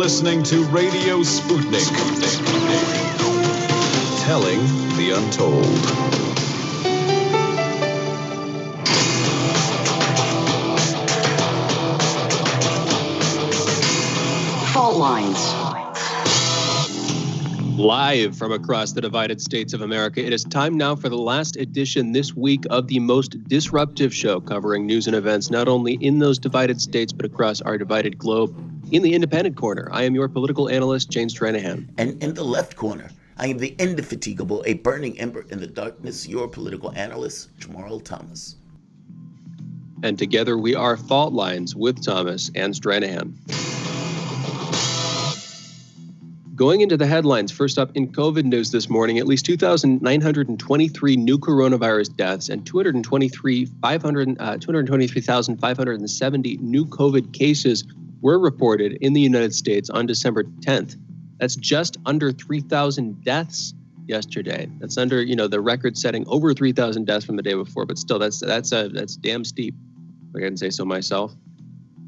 listening to Radio Sputnik. Telling the untold. Fault lines. Live from across the divided states of America, it is time now for the last edition this week of the most disruptive show covering news and events not only in those divided states but across our divided globe. In the independent corner, I am your political analyst, Shane Stranahan. And in the left corner, I am the indefatigable, a burning ember in the darkness, your political analyst, Jamarl Thomas. And together we are Fault Lines with Thomas and Stranahan. Going into the headlines, first up in COVID news this morning, at least 2,923 new coronavirus deaths and 223,570 new COVID cases were reported in the United States on December 10th. That's just under 3,000 deaths yesterday. That's under, the record-setting over 3,000 deaths from the day before, but still, that's damn steep, if I can say so myself.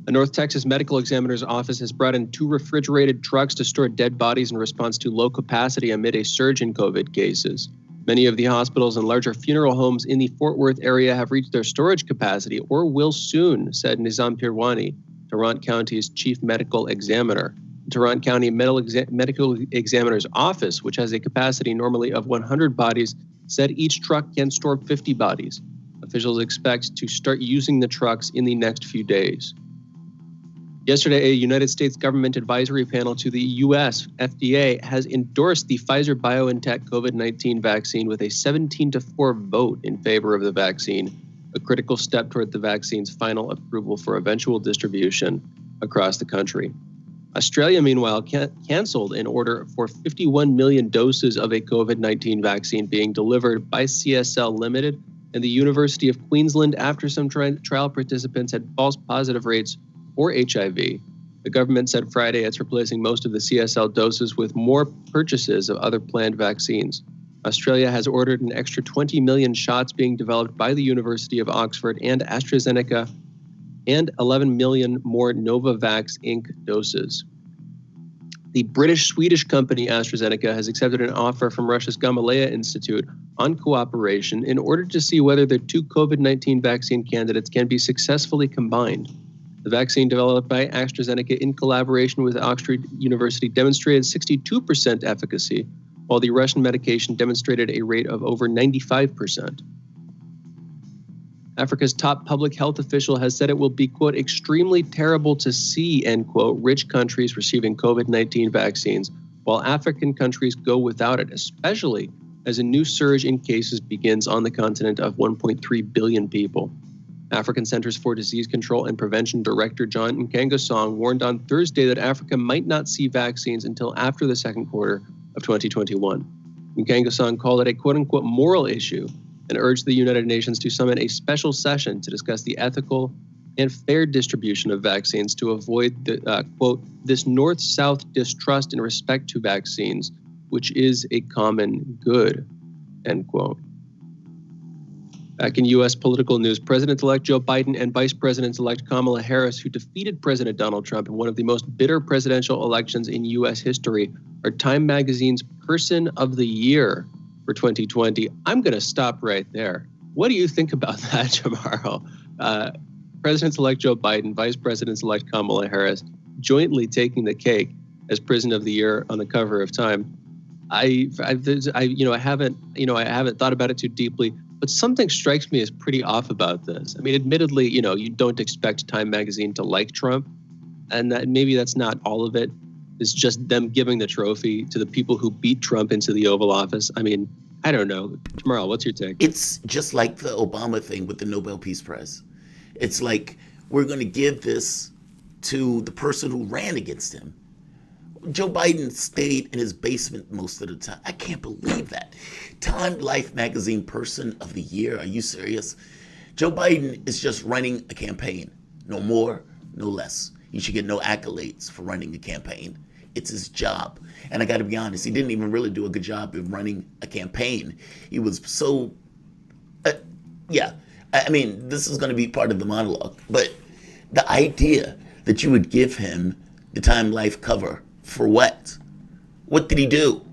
A North Texas medical examiner's office has brought in 2 refrigerated trucks to store dead bodies in response to low capacity amid a surge in COVID cases. Many of the hospitals and larger funeral homes in the Fort Worth area have reached their storage capacity or will soon, said Nizam Pirwani, Tarrant County's chief medical examiner. The Tarrant County Medical Examiner's Office, which has a capacity normally of 100 bodies, said each truck can store 50 bodies. Officials expect to start using the trucks in the next few days. Yesterday, a United States government advisory panel to the U.S. FDA has endorsed the Pfizer-BioNTech COVID-19 vaccine with a 17-4 vote in favor of the vaccine, a critical step toward the vaccine's final approval for eventual distribution across the country. Australia, meanwhile, canceled an order for 51 million doses of a COVID-19 vaccine being delivered by CSL Limited and the University of Queensland after some trial participants had false positive rates for HIV. The government said Friday it's replacing most of the CSL doses with more purchases of other planned vaccines. Australia has ordered an extra 20 million shots being developed by the University of Oxford and AstraZeneca and 11 million more Novavax Inc. doses. The British-Swedish company AstraZeneca has accepted an offer from Russia's Gamaleya Institute on cooperation in order to see whether their 2 COVID-19 vaccine candidates can be successfully combined. The vaccine developed by AstraZeneca in collaboration with Oxford University demonstrated 62% efficacy, while the Russian medication demonstrated a rate of over 95%. Africa's top public health official has said it will be, quote, extremely terrible to see, end quote, rich countries receiving COVID-19 vaccines, while African countries go without it, especially as a new surge in cases begins on the continent of 1.3 billion people. African Centers for Disease Control and Prevention Director John Nkengasong warned on Thursday that Africa might not see vaccines until after the second quarter of 2021. Nkengasong called it a quote-unquote moral issue and urged the United Nations to summon a special session to discuss the ethical and fair distribution of vaccines to avoid the, quote, this north-south distrust in respect to vaccines, which is a common good, end quote. Back in U.S. political news, President-elect Joe Biden and Vice President-elect Kamala Harris, who defeated President Donald Trump in one of the most bitter presidential elections in U.S. history, are Time Magazine's Person of the Year for 2020. I'm going to stop right there. What do you think about that, Jamarl? President-elect Joe Biden, Vice President-elect Kamala Harris, jointly taking the cake as Person of the Year on the cover of Time. I haven't thought about it too deeply. But something strikes me as pretty off about this. I mean, admittedly, you don't expect Time Magazine to like Trump, and that maybe that's not all of it. It's just them giving the trophy to the people who beat Trump into the Oval Office. I mean, I don't know. Jamarl, what's your take? It's just like the Obama thing with the Nobel Peace Prize. It's like, we're going to give this to the person who ran against him. Joe Biden stayed in his basement most of the time. I can't believe that. Time Life Magazine Person of the Year. Are you serious? Joe Biden is just running a campaign. No more, no less. He should get no accolades for running a campaign. It's his job. And I got to be honest, he didn't even really do a good job of running a campaign. He was so, I mean, this is going to be part of the monologue. But the idea that you would give him the Time Life cover. For what? What did he do?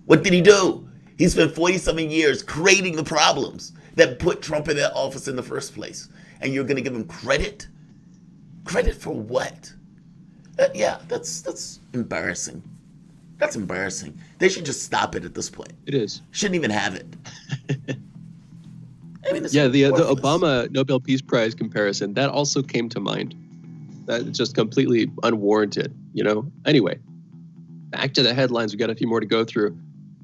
What did he do? He spent 47 years creating the problems that put Trump in that office in the first place. And you're going to give him credit? Credit for what? Yeah, that's embarrassing. That's embarrassing. They should just stop it at this point. It is. Shouldn't even have it. I mean, the Obama Nobel Peace Prize comparison, that also came to mind. That's just completely unwarranted, Anyway, back to the headlines. We've got a few more to go through.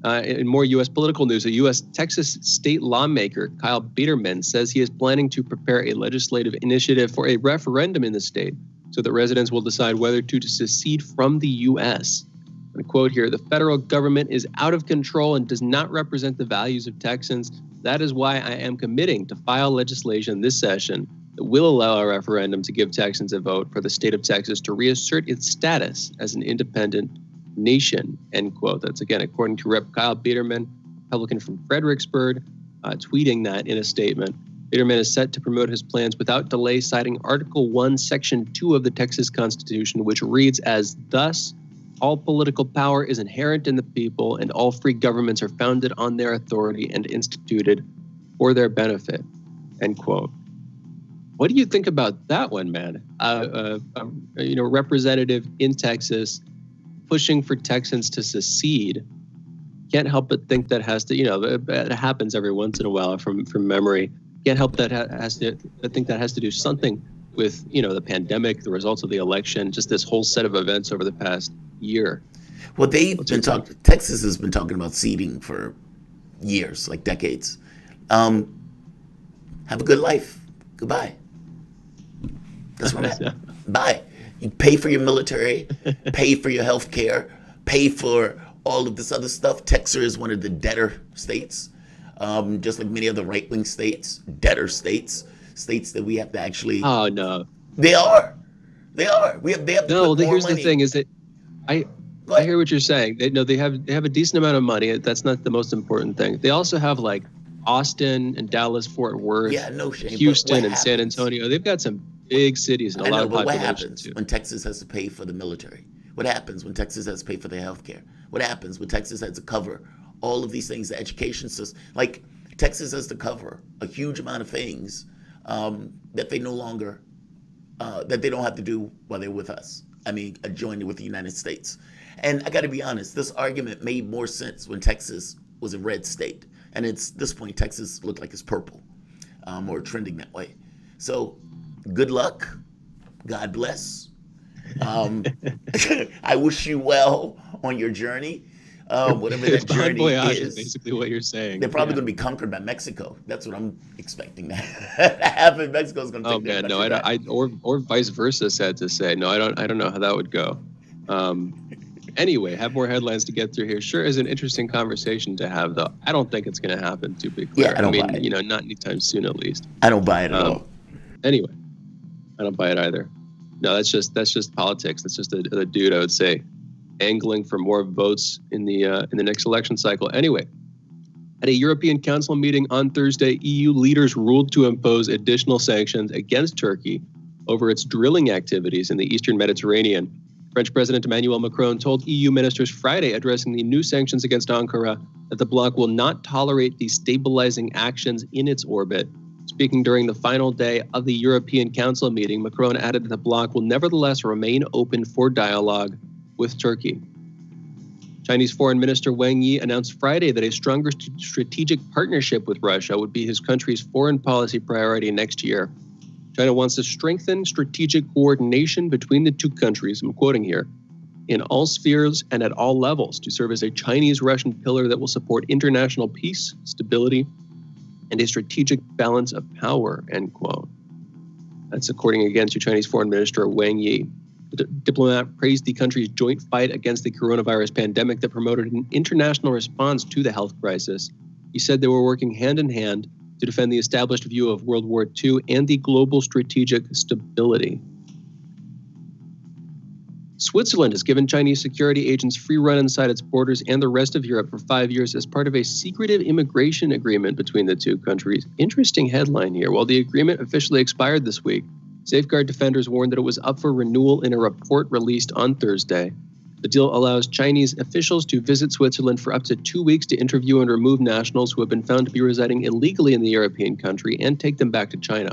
In more U.S. political news, a U.S. Texas state lawmaker, Kyle Biederman, says he is planning to prepare a legislative initiative for a referendum in the state so that residents will decide whether to secede from the U.S. And quote here, "The federal government is out of control and does not represent the values of Texans. That is why I am committing to file legislation this session that will allow a referendum to give Texans a vote for the state of Texas to reassert its status as an independent nation," end quote. That's again according to Rep. Kyle Biederman, Republican from Fredericksburg, tweeting that in a statement. Biederman is set to promote his plans without delay, citing Article 1, Section 2 of the Texas Constitution, which reads as thus: "All political power is inherent in the people, and all free governments are founded on their authority and instituted for their benefit," end quote. What do you think about that one, man? Representative in Texas pushing for Texans to secede. Can't help but think that has to, it happens every once in a while from memory. Can't help that I think that has to do something with, the pandemic, the results of the election, just this whole set of events over the past year. Well, Texas has been talking about seeding for years, like decades. Have a good life. Goodbye. That's what Bye. You pay for your military, pay for your health care, pay for all of this other stuff. Texas is one of the debtor states, just like many other right-wing states, debtor states that we have to actually... Oh, no. They are. They have no, here's the thing is that I hear what you're saying. They have a decent amount of money. That's not the most important thing. They also have like Austin and Dallas, Fort Worth, Houston and San Antonio. They've got some big cities and a lot of population. What happens when Texas has to pay for the military? What happens when Texas has to pay for their health care? What happens when Texas has to cover all of these things, the education system? Like, Texas has to cover a huge amount of things that they no longer, that they don't have to do while they're with us. I mean, joining with the United States. And I got to be honest, this argument made more sense when Texas was a red state. And at this point, Texas looked like it's purple, or trending that way. So, good luck. God bless. I wish you well on your journey, whatever that journey is. Basically what you're saying. They're probably going to be conquered by Mexico. That's what I'm expecting to happen. Mexico's going to take their country back. Or vice versa, sad to say. No, I don't know how that would go. Anyway, have more headlines to get through here. Sure is an interesting conversation to have, though. I don't think it's going to happen, to be clear. Yeah, I don't buy it. Not anytime soon, at least. I don't buy it at all. Anyway, I don't buy it either. No, that's just politics. That's just a dude, I would say, angling for more votes in the next election cycle. Anyway, at a European Council meeting on Thursday, EU leaders ruled to impose additional sanctions against Turkey over its drilling activities in the Eastern Mediterranean. French President Emmanuel Macron told EU ministers Friday, addressing the new sanctions against Ankara, that the bloc will not tolerate destabilizing actions in its orbit. Speaking during the final day of the European Council meeting, Macron added that the bloc will nevertheless remain open for dialogue with Turkey. Chinese Foreign Minister Wang Yi announced Friday that a stronger strategic partnership with Russia would be his country's foreign policy priority next year. China wants to strengthen strategic coordination between the two countries, I'm quoting here, in all spheres and at all levels to serve as a Chinese-Russian pillar that will support international peace, stability, and a strategic balance of power, end quote. That's according again to Chinese Foreign Minister Wang Yi. The diplomat praised the country's joint fight against the coronavirus pandemic that promoted an international response to the health crisis. He said they were working hand in hand to defend the established view of World War II and the global strategic stability. Switzerland has given Chinese security agents free run inside its borders and the rest of Europe for 5 years as part of a secretive immigration agreement between the two countries. Interesting headline here. While the agreement officially expired this week, Safeguard defenders warned that it was up for renewal in a report released on Thursday. The deal allows Chinese officials to visit Switzerland for up to 2 weeks to interview and remove nationals who have been found to be residing illegally in the European country and take them back to China.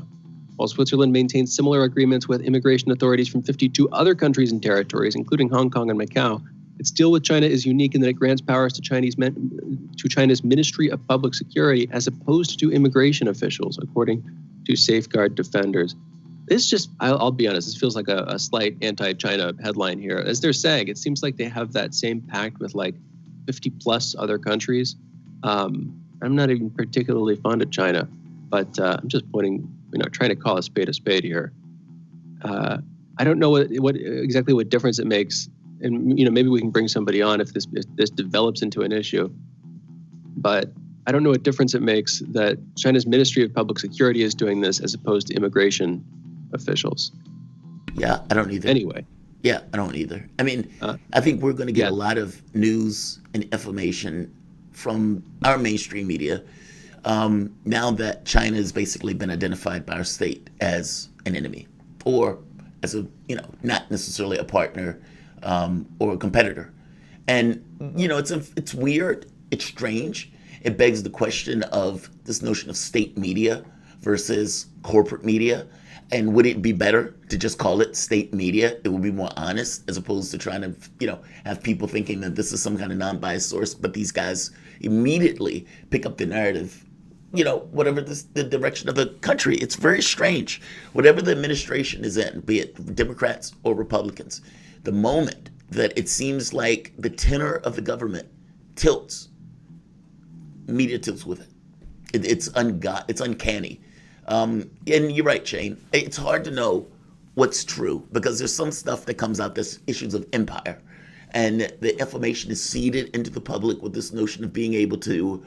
While Switzerland maintains similar agreements with immigration authorities from 52 other countries and territories, including Hong Kong and Macau, its deal with China is unique in that it grants powers to China's Ministry of Public Security as opposed to immigration officials, according to Safeguard defenders. This just, I'll be honest, this feels like a slight anti-China headline here. As they're saying, it seems like they have that same pact with like 50 plus other countries. I'm not even particularly fond of China, but I'm just trying to call a spade here. I don't know what exactly what difference it makes. And, maybe we can bring somebody on if this develops into an issue. But I don't know what difference it makes that China's Ministry of Public Security is doing this as opposed to immigration officials. Yeah, I don't either. Anyway. Yeah, I don't either. I mean, I think we're going to get a lot of news and information from our mainstream media now that China has basically been identified by our state as an enemy or as a, not necessarily a partner or a competitor. And, it's weird. It's strange. It begs the question of this notion of state media versus corporate media. And would it be better to just call it state media? It would be more honest as opposed to trying to, have people thinking that this is some kind of non-biased source. But these guys immediately pick up the narrative, whatever the direction of the country. It's very strange. Whatever the administration is in, be it Democrats or Republicans, the moment that it seems like the tenor of the government tilts, media tilts with it. It's uncanny. And you're right, Shane. It's hard to know what's true because there's some stuff that comes out that's issues of empire. And the information is seeded into the public with this notion of being able to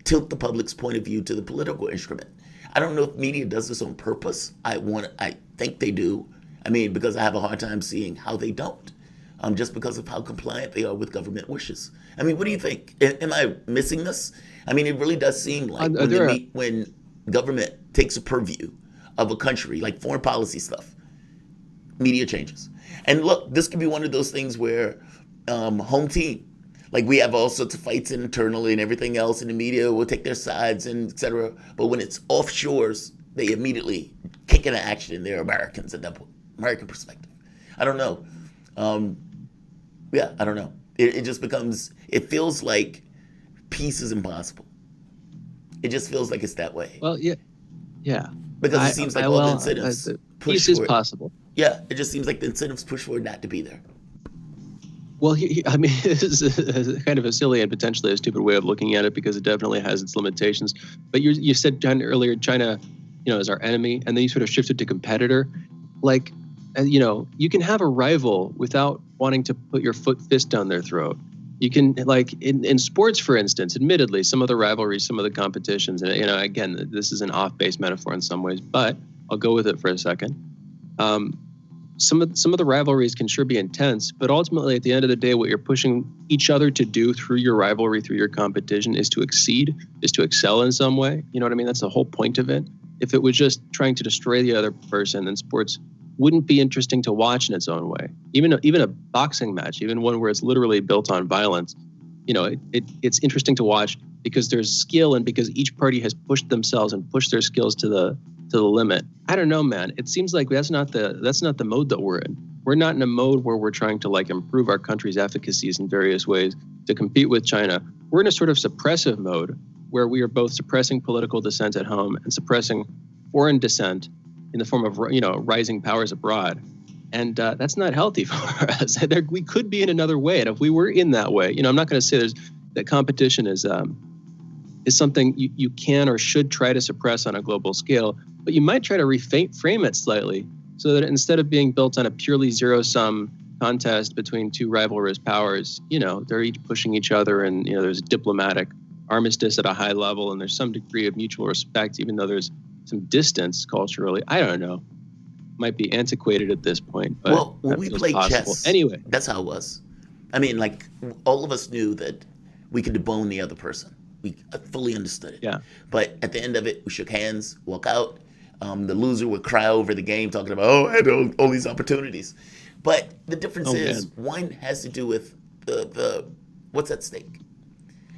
tilt the public's point of view to the political instrument. I don't know if media does this on purpose. I think they do. I mean, because I have a hard time seeing how they don't, just because of how compliant they are with government wishes. I mean, what do you think? Am I missing this? I mean, it really does seem like when government takes a purview of a country, like foreign policy stuff, media changes. And look, this could be one of those things where home team, like we have all sorts of fights internally and everything else, and the media will take their sides and et cetera. But when it's offshores, they immediately kick into action and they're Americans at that point, American perspective. I don't know. I don't know. It just becomes, it feels like peace is impossible. It just feels like it's that way. Well, yeah. Because it seems like all the incentives push peace is possible. Yeah, it just seems like the incentives push for it not to be there. Well, I mean, this is kind of a silly and potentially a stupid way of looking at it because it definitely has its limitations. But you said, John, earlier, China, is our enemy, and then you sort of shifted to competitor. Like, you can have a rival without wanting to put your fist down their throat. You can, like, in sports, for instance, admittedly, some of the rivalries, some of the competitions, and, again, this is an off-base metaphor in some ways, but I'll go with it for a second. Some of the rivalries can sure be intense, but ultimately, at the end of the day, what you're pushing each other to do through your rivalry, through your competition, is to exceed, is to excel in some way. You know what I mean? That's the whole point of it. If it was just trying to destroy the other person, then sports wouldn't be interesting to watch in its own way. Even a boxing match, even one where it's literally built on violence, it's interesting to watch because there's skill and because each party has pushed themselves and pushed their skills to the limit. I don't know, man. It seems like that's not the mode that we're in. We're not in a mode where we're trying to like improve our country's efficacies in various ways to compete with China. We're in a sort of suppressive mode where we are both suppressing political dissent at home and suppressing foreign dissent in the form of, rising powers abroad. And that's not healthy for us. We could be in another way. And if we were in that way, I'm not going to say that competition is something you can or should try to suppress on a global scale, but you might try to reframe it slightly so that instead of being built on a purely zero-sum contest between two rivalrous powers, they're each pushing each other and, there's a diplomatic armistice at a high level and there's some degree of mutual respect, even though there's some distance culturally. I don't know. Might be antiquated at this point. But well, when we played chess, anyway, that's how it was. I mean, like all of us knew that we could debone the other person. We fully understood it. Yeah. But at the end of it, we shook hands, walk out. The loser would cry over the game, talking about, oh, I had all these opportunities. But the difference is, one has to do with the what's at stake.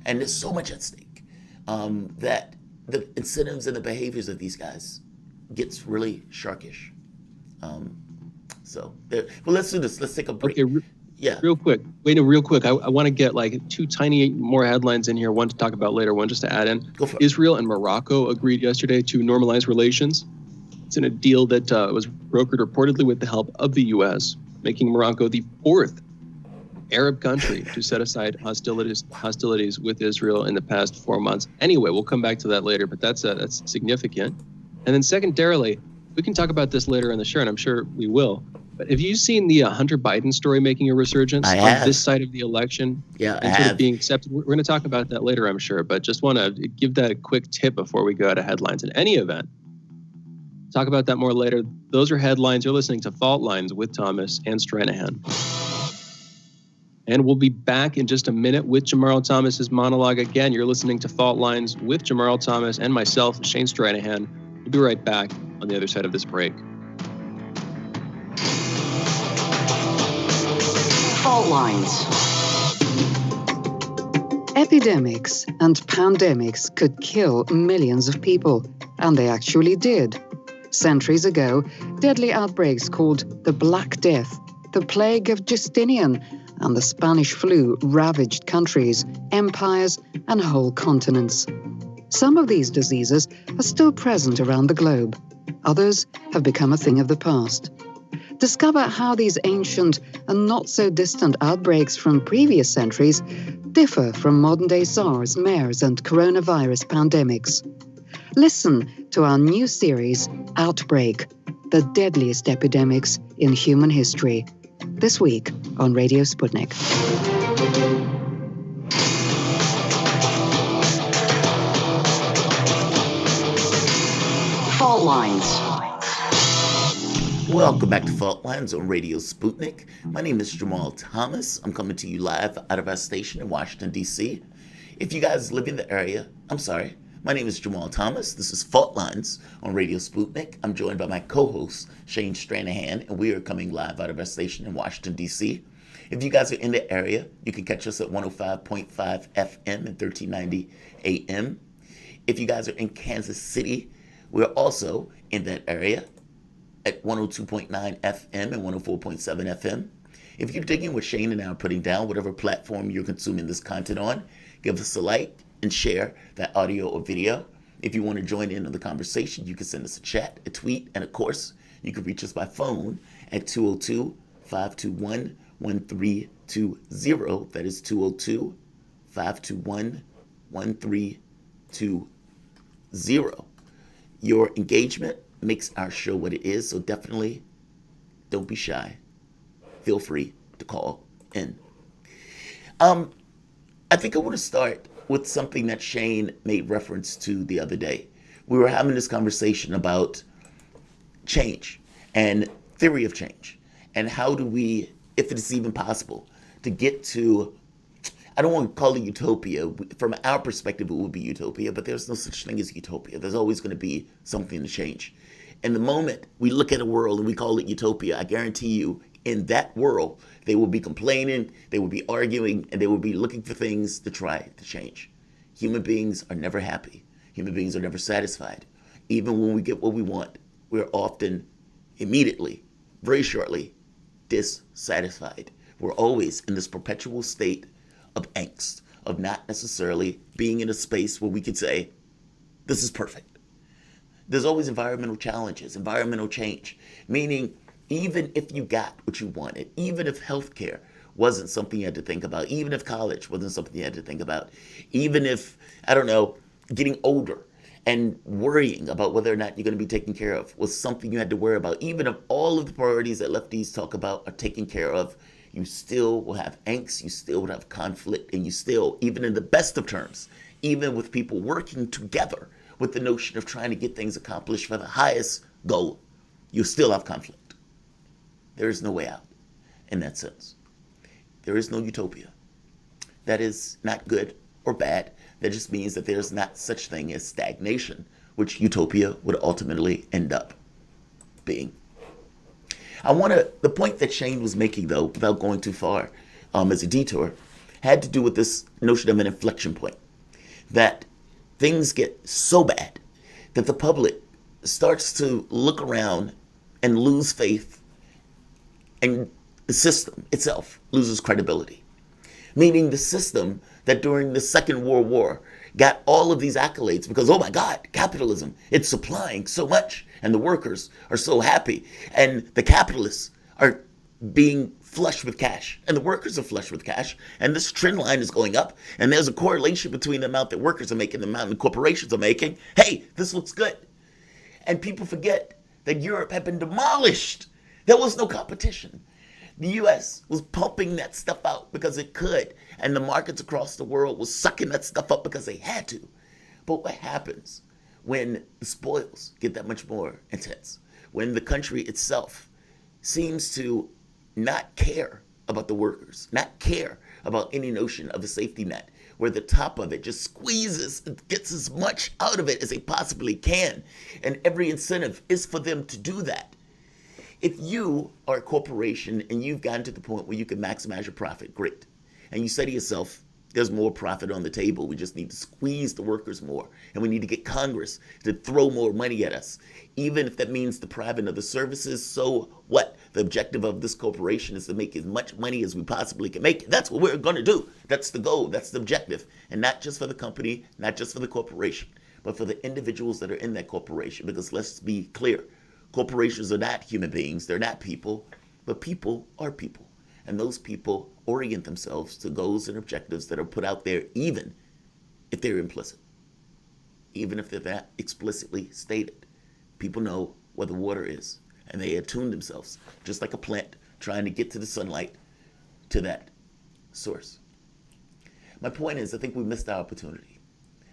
And there's so much at stake that the incentives and the behaviors of these guys gets really sharkish. Let's do this. Let's take a break. Okay, real quick. Real quick. I want to get like two tiny more headlines in here. One to talk about later, one just to add in. Go for it. Israel and Morocco agreed yesterday to normalize relations. It's in a deal that was brokered reportedly with the help of the U.S., making Morocco the fourth Arab country to set aside hostilities with Israel in the past 4 months. Anyway, we'll come back to that later, but that's significant. And then secondarily, we can talk about this later in the show, and I'm sure we will. But have you seen the Hunter Biden story making a resurgence on this side of the election? Yeah, and sort of being accepted. We're going to talk about that later, I'm sure, but just want to give that a quick tip before we go out of headlines. In any event, talk about that more later. Those are headlines. You're listening to Fault Lines with Thomas and Stranahan. And we'll be back in just a minute with Jamarl Thomas's monologue again. You're listening to Fault Lines with Jamarl Thomas and myself, Shane Stranahan. We'll be right back on the other side of this break. Fault Lines. Epidemics and pandemics could kill millions of people, and they actually did. Centuries ago, deadly outbreaks called the Black Death, the Plague of Justinian, and the Spanish flu ravaged countries, empires, and whole continents. Some of these diseases are still present around the globe. Others have become a thing of the past. Discover how these ancient and not so distant outbreaks from previous centuries differ from modern-day SARS, MERS, and coronavirus pandemics. Listen to our new series, Outbreak, the deadliest epidemics in human history. This week on Radio Sputnik. Fault Lines. Welcome back to Fault Lines on Radio Sputnik. My name is Jamarl Thomas. I'm coming to you live out of our station in Washington, D.C. If you guys live in the area, I'm sorry. My name is Jamarl Thomas. This is Fault Lines on Radio Sputnik. I'm joined by my co-host, Shane Stranahan, and we are coming live out of our station in Washington, D.C. If you guys are in the area, you can catch us at 105.5 FM and 1390 AM. If you guys are in Kansas City, we're also in that area at 102.9 FM and 104.7 FM. If you're digging what Shane and I are putting down, whatever platform you're consuming this content on, give us a like and share that audio or video. If you want to join in on the conversation, you can send us a chat, a tweet, and of course, you can reach us by phone at 202-521-1320. That is 202-521-1320. Your engagement makes our show what it is, so definitely don't be shy. Feel free to call in. I think I want to start with something that Shane made reference to the other day. We were having this conversation about change and theory of change, and how do we, if it is even possible, to get to, I don't want to call it utopia. From our perspective, it would be utopia, but there's no such thing as utopia. There's always going to be something to change. And the moment we look at a world and we call it utopia, I guarantee you, in that world, they will be complaining, they will be arguing, and they will be looking for things to try to change. Human beings are never happy. Human beings are never satisfied. Even when we get what we want, we're often immediately, very shortly, dissatisfied. We're always in this perpetual state of angst, of not necessarily being in a space where we could say, this is perfect. There's always environmental challenges, environmental change, meaning even if you got what you wanted, even if healthcare wasn't something you had to think about, even if college wasn't something you had to think about, even if, I don't know, getting older and worrying about whether or not you're going to be taken care of was something you had to worry about, even if all of the priorities that lefties talk about are taken care of, you still will have angst, you still will have conflict, and you still, even in the best of terms, even with people working together with the notion of trying to get things accomplished for the highest goal, you still have conflict. There is no way out in that sense. There is no utopia. That is not good or bad. That just means that there's not such thing as stagnation which utopia would ultimately end up being. The point that Shane was making, though, without going too far as a detour, had to do with this notion of an inflection point. That things get so bad that the public starts to look around and lose faith, and the system itself loses credibility. Meaning the system that during the Second World War got all of these accolades because, oh my God, capitalism, it's supplying so much, and the workers are so happy, and the capitalists are being flush with cash, and the workers are flush with cash, and this trend line is going up, and there's a correlation between the amount that workers are making and the amount that corporations are making. Hey, this looks good. And people forget that Europe had been demolished. There was no competition. The U.S. was pumping that stuff out because it could, and the markets across the world was sucking that stuff up because they had to. But what happens when the spoils get that much more intense? When the country itself seems to not care about the workers, not care about any notion of a safety net, where the top of it just squeezes and gets as much out of it as they possibly can, and every incentive is for them to do that. If you are a corporation and you've gotten to the point where you can maximize your profit, great. And you say to yourself, there's more profit on the table. We just need to squeeze the workers more. And we need to get Congress to throw more money at us. Even if that means depriving of the services, so what? The objective of this corporation is to make as much money as we possibly can make. That's what we're going to do. That's the goal. That's the objective. And not just for the company, not just for the corporation, but for the individuals that are in that corporation. Because let's be clear, corporations are not human beings. They're not people, but people are people. And those people orient themselves to goals and objectives that are put out there, even if they're implicit, even if they're not explicitly stated. People know where the water is, and they attune themselves, just like a plant trying to get to the sunlight, to that source. My point is, I think we missed our opportunity.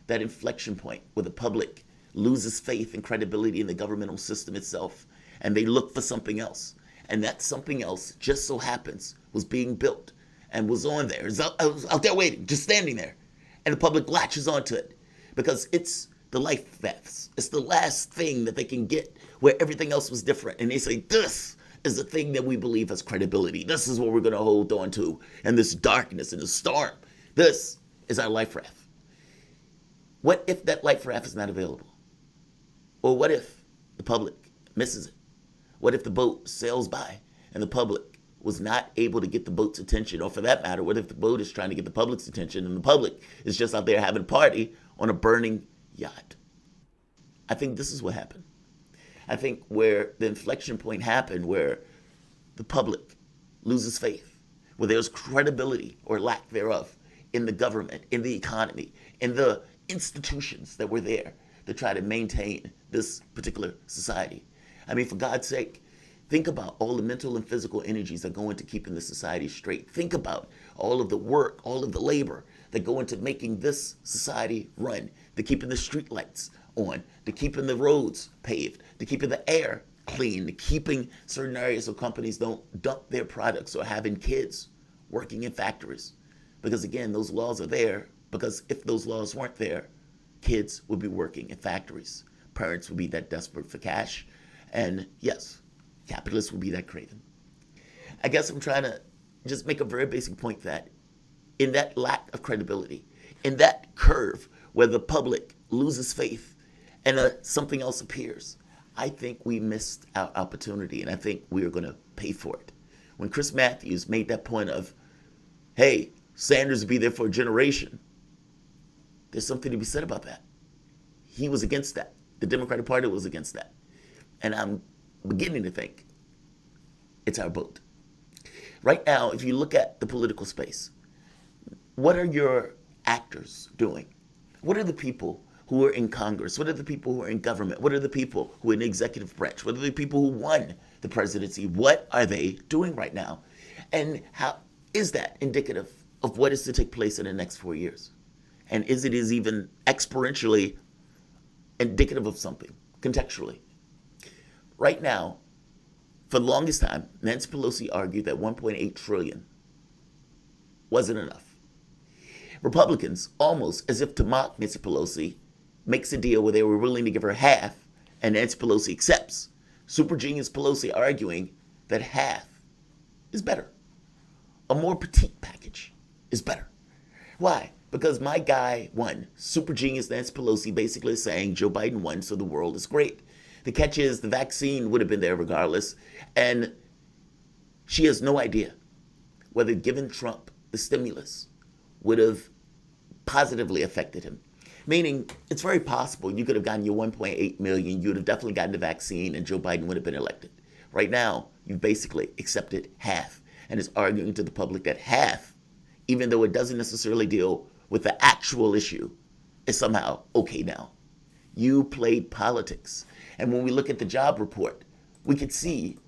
That inflection point where the public loses faith and credibility in the governmental system itself, and they look for something else. And that something else just so happens was being built and was on there. I was out there waiting, just standing there. And the public latches onto it because it's the life vests. It's the last thing that they can get where everything else was different. And they say, this is the thing that we believe has credibility. This is what we're going to hold on to in this darkness, in the storm. This is our life raft. What if that life raft is not available? Or what if the public misses it? What if the boat sails by and the public was not able to get the boat's attention? Or for that matter, what if the boat is trying to get the public's attention and the public is just out there having a party on a burning yacht? I think this is what happened. I think where the inflection point happened, where the public loses faith, where there's credibility or lack thereof in the government, in the economy, in the institutions that were there to try to maintain this particular society. I mean, for God's sake, think about all the mental and physical energies that go into keeping the society straight. Think about all of the work, all of the labor that go into making this society run, to keeping the street lights on, to keeping the roads paved, to keeping the air clean, to keeping certain areas so companies don't dump their products, or having kids working in factories. Because again, those laws are there because if those laws weren't there, kids would be working in factories. Parents would be that desperate for cash. And yes, capitalists would be that craven. I guess I'm trying to just make a very basic point that in that lack of credibility, in that curve where the public loses faith and something else appears, I think we missed our opportunity, and I think we are going to pay for it. When Chris Matthews made that point of, hey, Sanders will be there for a generation, there's something to be said about that. He was against that. The Democratic Party was against that. And I'm beginning to think it's our boat. Right now, if you look at the political space, what are your actors doing? What are the people who are in Congress? What are the people who are in government? What are the people who are in the executive branch? What are the people who won the presidency? What are they doing right now? And how is that indicative of what is to take place in the next 4 years? And is it even exponentially indicative of something, contextually? Right now, for the longest time, Nancy Pelosi argued that $1.8 trillion wasn't enough. Republicans, almost as if to mock Nancy Pelosi, makes a deal where they were willing to give her half, and Nancy Pelosi accepts. Super genius Pelosi arguing that half is better. A more petite package is better. Why? Because my guy won. Super genius Nancy Pelosi basically saying Joe Biden won, so the world is great. The catch is the vaccine would have been there regardless, and she has no idea whether giving Trump the stimulus would have positively affected him. Meaning, it's very possible you could have gotten your 1.8 million, you would have definitely gotten the vaccine, and Joe Biden would have been elected. Right now, you've basically accepted half, and is arguing to the public that half, even though it doesn't necessarily deal with the actual issue, is somehow okay now. You played politics. And when we look at the job report, we could see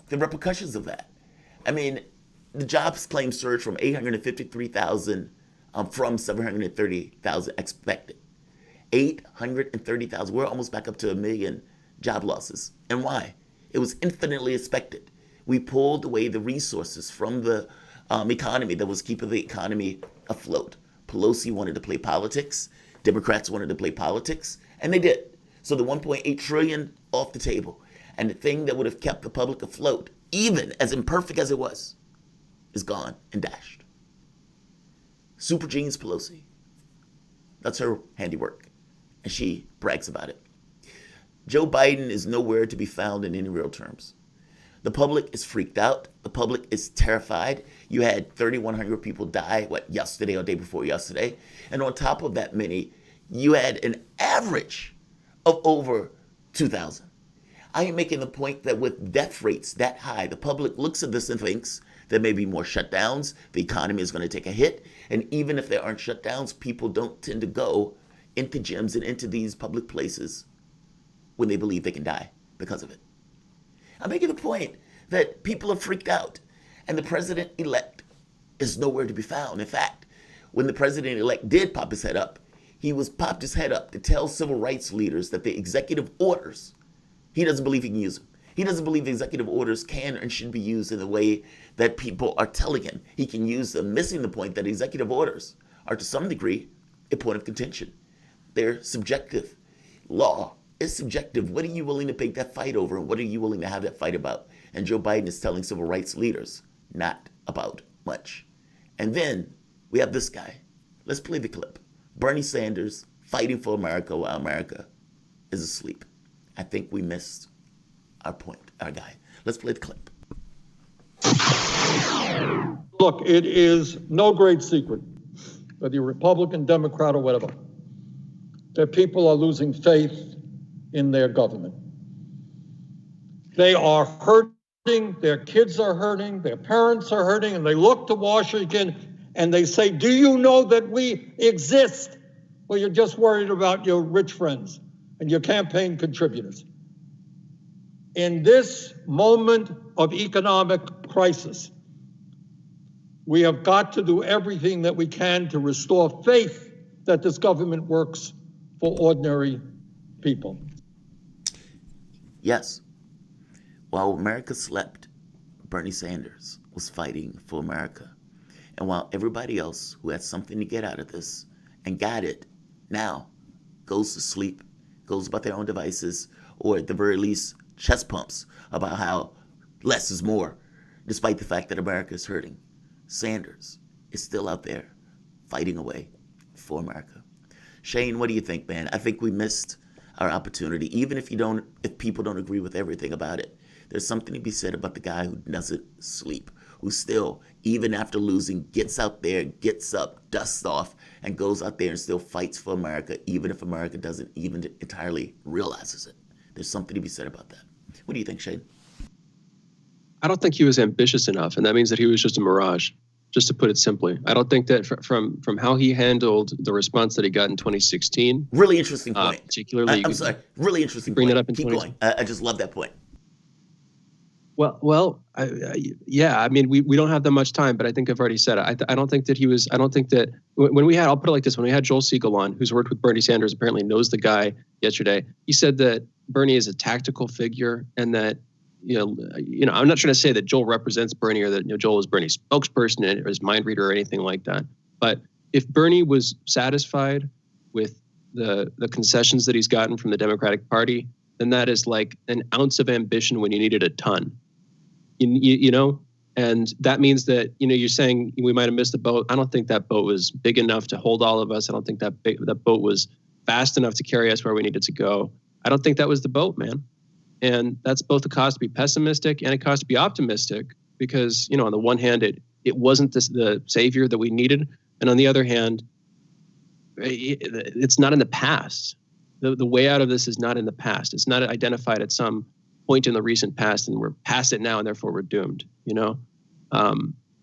the repercussions of that. I mean, the jobs claim surged from 853,000 from 730,000 expected. 830,000. We're almost back up to 1 million job losses. And why? It was infinitely expected. We pulled away the resources from the economy that was keeping the economy afloat. Pelosi wanted to play politics. Democrats wanted to play politics. And they did. So the 1.8 trillion off the table. And the thing that would have kept the public afloat, even as imperfect as it was, is gone and dashed. Super genius Pelosi. That's her handiwork. And she brags about it. Joe Biden is nowhere to be found in any real terms. The public is freaked out. The public is terrified. You had 3,100 people die, yesterday or day before yesterday. And on top of that many, you had an average of over 2,000. I am making the point that with death rates that high, the public looks at this and thinks there may be more shutdowns, the economy is going to take a hit, and even if there aren't shutdowns, people don't tend to go into gyms and into these public places when they believe they can die because of it. I'm making the point that people are freaked out, and the president-elect is nowhere to be found. In fact, when the president-elect did pop his head up, he popped his head up to tell civil rights leaders that the executive orders, he doesn't believe he can use them. He doesn't believe the executive orders can and should be used in the way that people are telling him he can use them, missing the point that executive orders are to some degree a point of contention. They're subjective. Law is subjective. What are you willing to pick that fight over, and what are you willing to have that fight about? And Joe Biden is telling civil rights leaders not about much. And then we have this guy. Let's play the clip. Bernie Sanders fighting for America while America is asleep. I think we missed our point, our guy. Let's play the clip. Look, it is no great secret, whether you're Republican, Democrat, or whatever, that people are losing faith in their government. They are hurting, their kids are hurting, their parents are hurting, and they look to Washington and they say, do you know that we exist? Well, you're just worried about your rich friends and your campaign contributors. In this moment of economic crisis, we have got to do everything that we can to restore faith that this government works for ordinary people. Yes. While America slept, Bernie Sanders was fighting for America. And while everybody else who had something to get out of this and got it now goes to sleep, goes about their own devices, or at the very least chest pumps about how less is more, despite the fact that America is hurting, Sanders is still out there fighting away for America. Shane, what do you think, man? I think we missed our opportunity. Even if people don't agree with everything about it, there's something to be said about the guy who doesn't sleep, who still, even after losing, gets out there, gets up, dusts off, and goes out there and still fights for America, even if America doesn't even entirely realizes it. There's something to be said about that. What do you think, Shane? I don't think he was ambitious enough, and that means that he was just a mirage, just to put it simply. I don't think that from how he handled the response that he got in 2016. Really interesting point. Particularly, I'm sorry. Really interesting bring point. That up in Keep going. I just love that point. Well, yeah. I mean, we don't have that much time, but I think I've already said it. I don't think that he was. I don't think that when we had. I'll put it like this: when we had Joel Siegel on, who's worked with Bernie Sanders, apparently knows the guy yesterday. He said that Bernie is a tactical figure, and that I'm not trying to say that Joel represents Bernie or that Joel is Bernie's spokesperson or his mind reader or anything like that. But if Bernie was satisfied with the concessions that he's gotten from the Democratic Party, then that is like an ounce of ambition when you needed a ton. You know, and that means that, you know, you're saying we might have missed the boat. I don't think that boat was big enough to hold all of us. I don't think that boat was fast enough to carry us where we needed to go. I don't think that was the boat, man. And that's both a cause to be pessimistic and a cause to be optimistic, because, you know, on the one hand, it wasn't the savior that we needed. And on the other hand, it's not in the past. The way out of this is not in the past. It's not identified at some point in the recent past, and we're past it now, and therefore we're doomed. You know,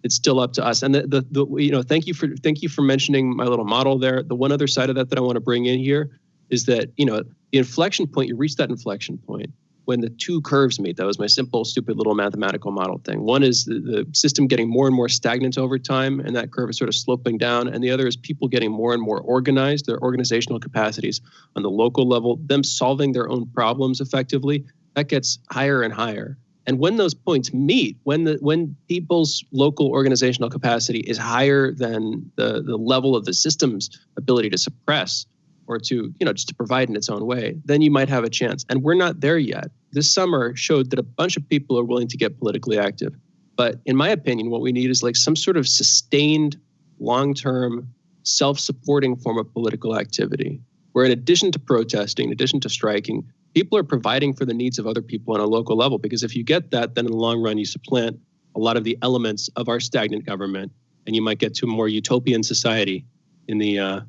it's still up to us. And you know, thank you for mentioning my little model there. The one other side of that I want to bring in here is that, you know, the inflection point. You reach that inflection point when the two curves meet. That was my simple, stupid little mathematical model thing. One is the system getting more and more stagnant over time, and that curve is sort of sloping down. And the other is people getting more and more organized, their organizational capacities on the local level, them solving their own problems effectively. That gets higher and higher. And when those points meet, when people's local organizational capacity is higher than the level of the system's ability to suppress or to, you know, just to provide in its own way, then you might have a chance. And we're not there yet. This summer showed that a bunch of people are willing to get politically active. But in my opinion, what we need is like some sort of sustained, long-term, self-supporting form of political activity, where in addition to protesting, in addition to striking, people are providing for the needs of other people on a local level. Because if you get that, then in the long run, you supplant a lot of the elements of our stagnant government, and you might get to a more utopian society in the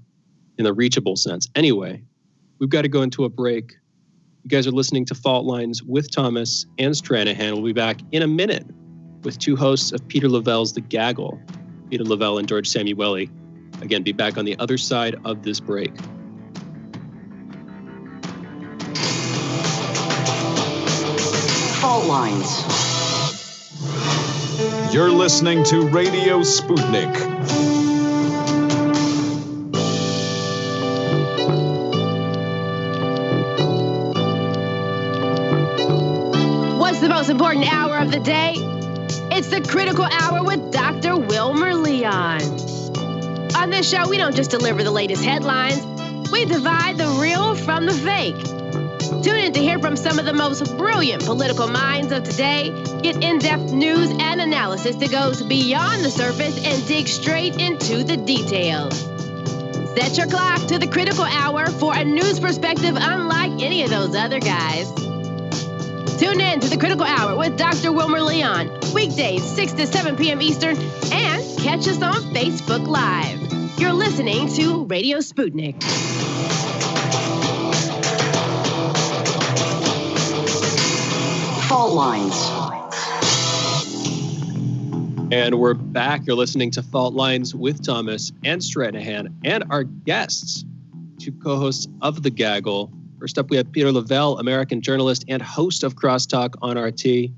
reachable sense. Anyway, we've got to go into a break. You guys are listening to Fault Lines with Thomas and Stranahan. We'll be back in a minute with two hosts of Peter Lavelle's The Gaggle, Peter Lavelle and George Samueli. Again, be back on the other side of this break. Fault Lines. You're listening to Radio Sputnik. What's the most important hour of the day? It's the Critical Hour with Dr. Wilmer Leon. On this show, we don't just deliver the latest headlines. We divide the real from the fake. Tune in to hear from some of the most brilliant political minds of today. Get in-depth news and analysis that goes beyond the surface and dig straight into the details. Set your clock to the Critical Hour for a news perspective unlike any of those other guys. Tune in to the Critical Hour with Dr. Wilmer Leon, weekdays 6 to 7 p.m. Eastern, and catch us on Facebook Live. You're listening to Radio Sputnik. Fault Lines. And we're back. You're listening to Fault Lines with Thomas and Stranahan and our guests, two co-hosts of The Gaggle. First up, we have Peter Lavelle, American journalist and host of Crosstalk on RT.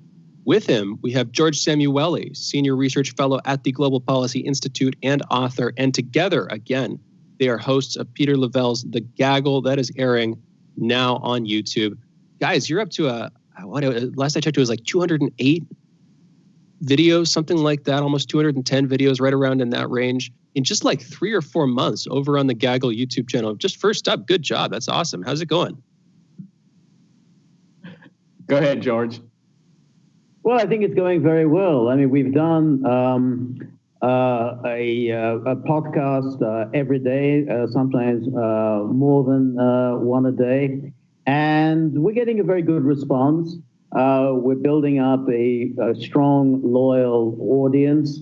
With him, we have George Samueli, senior research fellow at the Global Policy Institute and author. And together, again, they are hosts of Peter Lavelle's The Gaggle that is airing now on YouTube. Guys, you're up to last I checked, it was like 208 videos, something like that, almost 210 videos, right around in that range, in just like 3 or 4 months over on the Gaggle YouTube channel. Just first up, good job. That's awesome. How's it going? Go ahead, George. Well, I think it's going very well. I mean, we've done a podcast every day, sometimes more than one a day. And we're getting a very good response. We're building up a strong, loyal audience.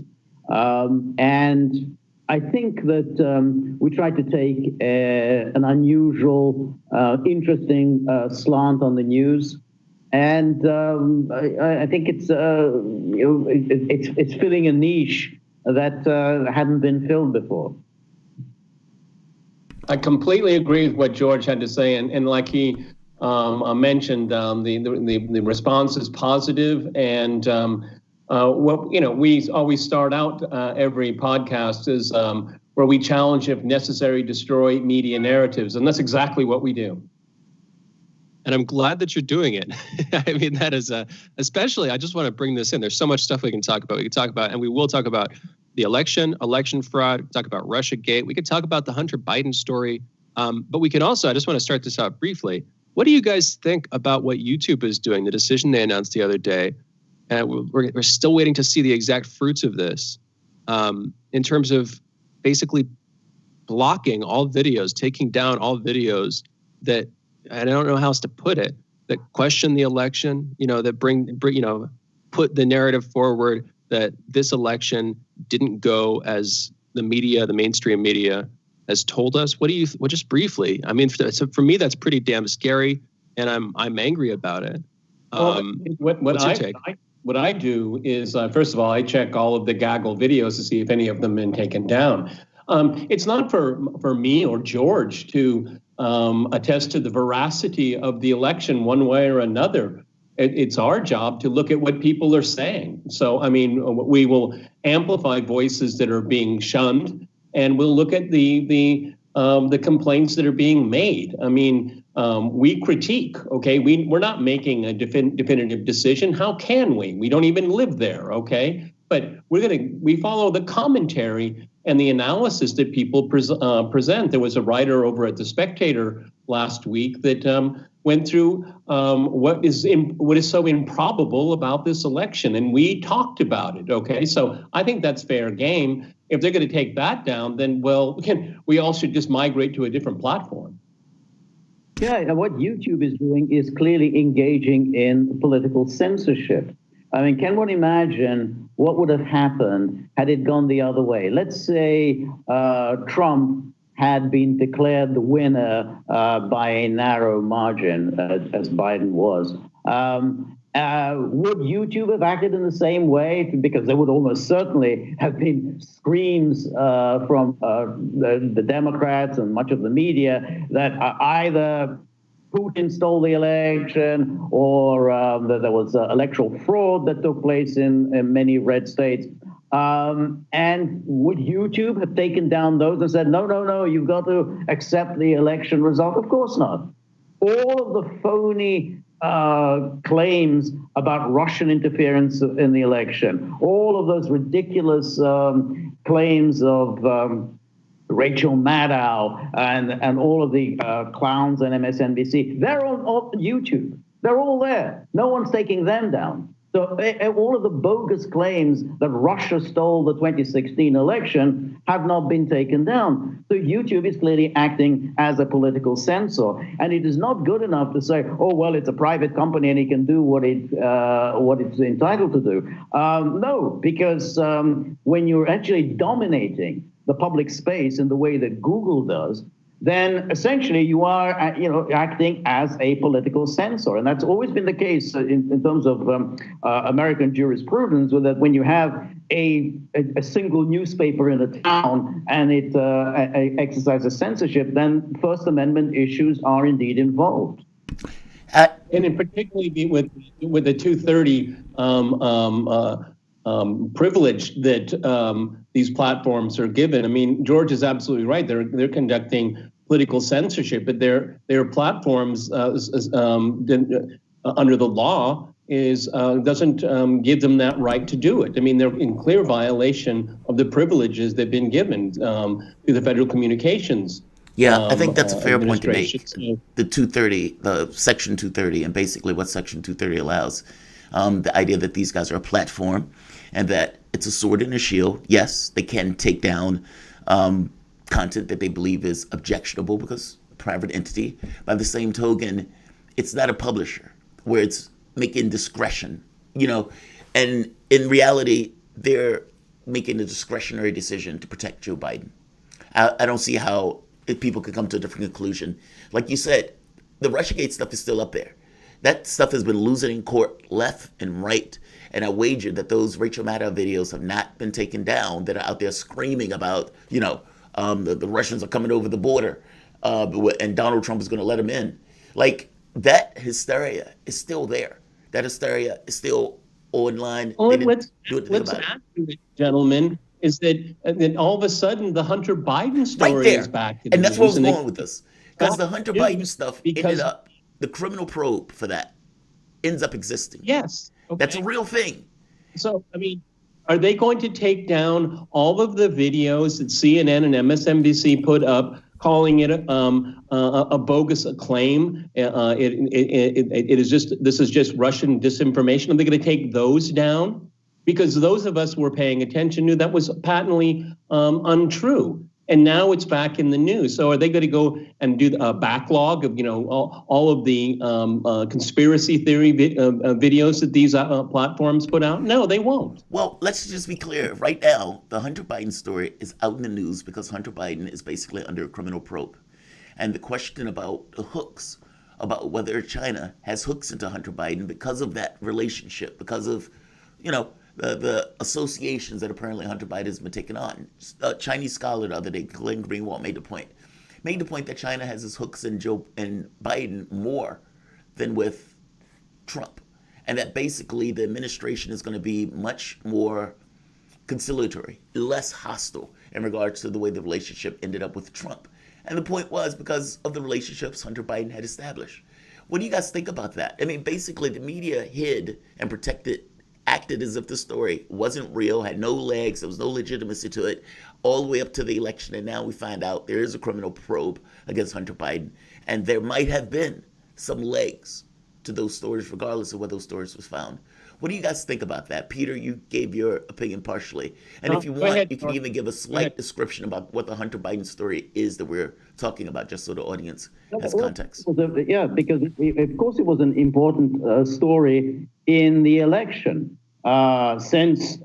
And I think that we try to take an unusual, interesting slant on the news. And I think it's filling a niche that hadn't been filled before. I completely agree with what George had to say, and like he mentioned, the response is positive, and we always start out every podcast is where we challenge, if necessary, destroy media narratives, and that's exactly what we do. And I'm glad that you're doing it. I mean, that is especially, I just want to bring this in. There's so much stuff we can talk about. We can talk about, and we will talk about the election fraud, talk about Russiagate. We could talk about the Hunter Biden story. But we can also, I just want to start this out briefly. What do you guys think about what YouTube is doing, the decision they announced the other day? And we're still waiting to see the exact fruits of this in terms of basically blocking all videos, taking down all videos that, and I don't know how else to put it, that question the election, that bring put the narrative forward that this election didn't go as the media, the mainstream media, has told us. Well, just briefly, I mean, for me, that's pretty damn scary, and I'm angry about it. What's your take? What I do is, first of all, I check all of the Gaggle videos to see if any of them have been taken down. It's not for me or George to attest to the veracity of the election one way or another. It's our job to look at what people are saying. So, I mean, we will amplify voices that are being shunned, and we'll look at the complaints that are being made. I mean, we critique, okay? We're not making a definitive decision. How can we? We don't even live there, okay? But we follow the commentary and the analysis that people present. There was a writer over at The Spectator last week that went through what is so improbable about this election, and we talked about it, okay? So I think that's fair game. If they're going to take that down, then, well, we all should just migrate to a different platform. Yeah, and what YouTube is doing is clearly engaging in political censorship. I mean, can one imagine what would have happened had it gone the other way? Let's say Trump had been declared the winner by a narrow margin, as Biden was. Would YouTube have acted in the same way? Because there would almost certainly have been screams from the Democrats and much of the media that either Putin stole the election or that there was electoral fraud that took place in many red states. And would YouTube have taken down those and said, no, you've got to accept the election result? Of course not. All of the phony claims about Russian interference in the election, all of those ridiculous claims of Rachel Maddow and all of the clowns on MSNBC, they're on YouTube. They're all there. No one's taking them down. So all of the bogus claims that Russia stole the 2016 election have not been taken down. So YouTube is clearly acting as a political censor. And it is not good enough to say, oh, well, it's a private company and it can do what it's entitled to do. No, because when you're actually dominating the public space in the way that Google does, then essentially you are, acting as a political censor. And that's always been the case in terms of American jurisprudence, that when you have a single newspaper in a town and it exercises censorship, then First Amendment issues are indeed involved. And in particularly with the 230 privilege that these platforms are given. I mean, George is absolutely right. They're conducting political censorship, but their platforms under the law doesn't give them that right to do it. I mean, they're in clear violation of the privileges they've been given through the Federal Communications. Yeah, I think that's a fair point to make. The 230, the Section 230, and basically what Section 230 allows. The idea that these guys are a platform and that it's a sword and a shield. Yes, they can take down content that they believe is objectionable because a private entity. By the same token, it's not a publisher where it's making discretion, and in reality, they're making a discretionary decision to protect Joe Biden. I don't see how people could come to a different conclusion. Like you said, the Russiagate stuff is still up there. That stuff has been losing in court left and right. And I wager that those Rachel Maddow videos have not been taken down, that are out there screaming about, the Russians are coming over the border and Donald Trump is going to let them in. Like, that hysteria is still there. That hysteria is still online. Well, let's add to it, gentlemen, is that all of a sudden the Hunter Biden story is back. And that's where I was going with this. Because the Hunter Biden stuff ended up, the criminal probe for that ends up existing. Yes. Okay. That's a real thing. So, I mean, are they going to take down all of the videos that CNN and MSNBC put up calling it a bogus claim. This is just Russian disinformation. Are they going to take those down? Because those of us who were paying attention knew that was patently untrue. And now it's back in the news. So are they going to go and do a backlog of, all of the conspiracy theory videos that these platforms put out? No, they won't. Well, let's just be clear. Right now, the Hunter Biden story is out in the news because Hunter Biden is basically under a criminal probe. And the question about the hooks, about whether China has hooks into Hunter Biden because of that relationship, because of, the associations that apparently Hunter Biden has been taking on. A Chinese scholar the other day, Glenn Greenwald, made the point that China has its hooks in Joe and Biden more than with Trump, and that basically the administration is going to be much more conciliatory, less hostile in regards to the way the relationship ended up with Trump. And the point was because of the relationships Hunter Biden had established. What do you guys think about that? I mean, basically the media hid and acted as if the story wasn't real, had no legs, there was no legitimacy to it, all the way up to the election. And now we find out there is a criminal probe against Hunter Biden. And there might have been some legs to those stories, regardless of where those stories was found. What do you guys think about that? Peter, you gave your opinion partially. And if you want, you can even give a slight description about what the Hunter Biden story is that we're talking about, just so the audience has context. Yeah, because of course it was an important story in the election. Since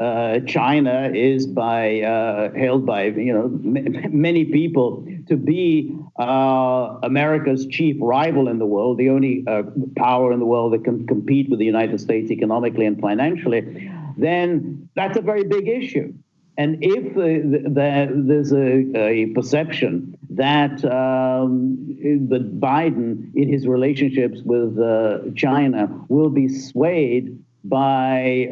China is held by many people to be America's chief rival in the world, the only power in the world that can compete with the United States economically and financially, then that's a very big issue. And if there's a perception that Biden, in his relationships with China, will be swayed by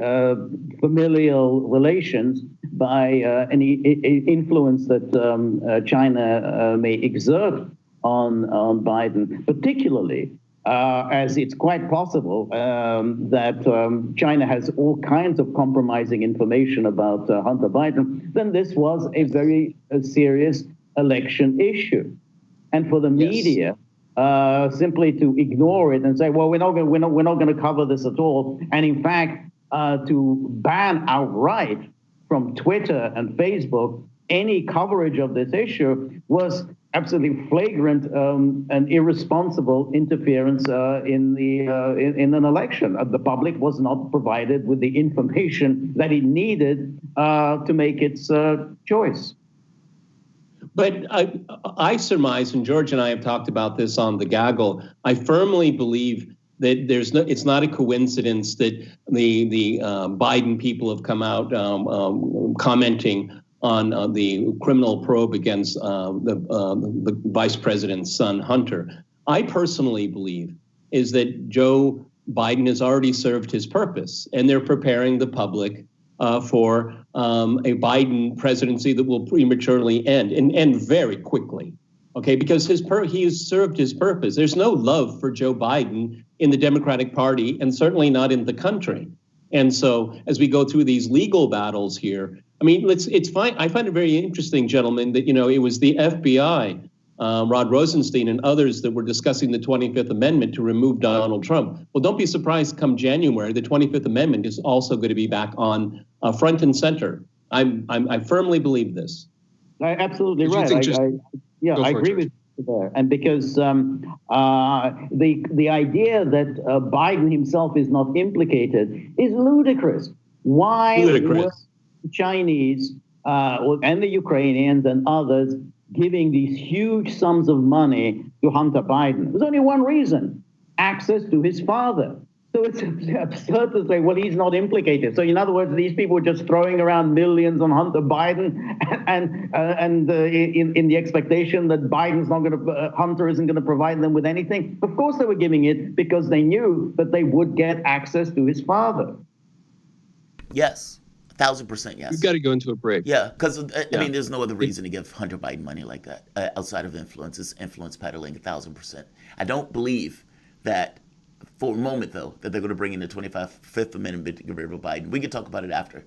familial relations, by any influence that China may exert on Biden, particularly as it's quite possible that China has all kinds of compromising information about Hunter Biden, then this was a very serious election issue. And for the media, simply to ignore it and say, well, we're not going to cover this at all. And in fact, to ban outright from Twitter and Facebook any coverage of this issue was absolutely flagrant and irresponsible interference in an election. The public was not provided with the information that it needed to make its choice. But I surmise, and George and I have talked about this on the Gaggle, I firmly believe that it's not a coincidence that the Biden people have come out commenting on the criminal probe against the vice president's son, Hunter. I personally believe is that Joe Biden has already served his purpose, and they're preparing the public for a Biden presidency that will prematurely end and end very quickly. Okay, because he has served his purpose. There's no love for Joe Biden in the Democratic Party, and certainly not in the country. And so, as we go through these legal battles here, I mean, it's fine. I find it very interesting, gentlemen, that it was the FBI, Rod Rosenstein and others that were discussing the 25th Amendment to remove Donald Trump. Well, don't be surprised. Come January, the 25th Amendment is also going to be back on front and center. I firmly believe this. Absolutely right. I agree with you there. And because the idea that Biden himself is not implicated is ludicrous. Why were the Chinese and the Ukrainians and others giving these huge sums of money to Hunter Biden? There's only one reason: access to his father. So it's absurd to say, well, he's not implicated. So in other words, these people were just throwing around millions on Hunter Biden and in the expectation that Hunter isn't going to provide them with anything. Of course they were giving it because they knew that they would get access to his father. Yes. 1,000% yes. We've got to go into a break. Yeah, because I mean, there's no other reason to give Hunter Biden money like that outside of influence. It's influence peddling 1,000%. I don't believe that for a moment, though, that they're going to bring in the 25th Amendment to get rid of Biden. We can talk about it after.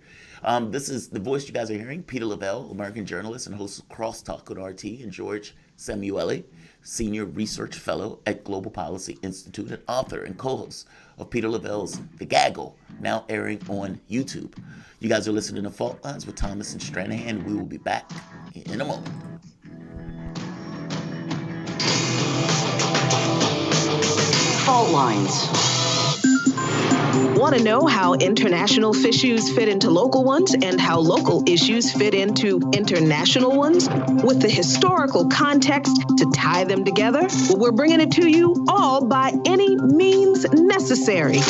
This is the voice you guys are hearing, Peter Lavelle, American journalist and host of Crosstalk with RT, and George Samueli, Senior Research Fellow at Global Policy Institute and author and co-host of Peter Lavelle's The Gaggle, now airing on YouTube. You guys are listening to Fault Lines with Thomas and Stranahan. We will be back in a moment. Fault Lines. Want to know how international issues fit into local ones and how local issues fit into international ones with the historical context to tie them together? Well, we're bringing it to you all by any means necessary.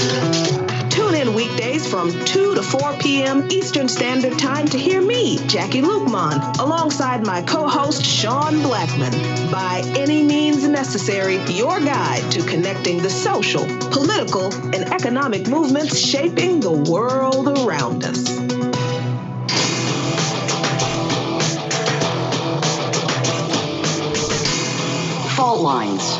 Tune in weekdays from 2 to 4 p.m. Eastern Standard Time to hear me, Jackie Lukeman, alongside my co-host, Sean Blackman. By any means necessary, your guide to connecting the social, political, and economic movements shaping the world around us. Fault Lines.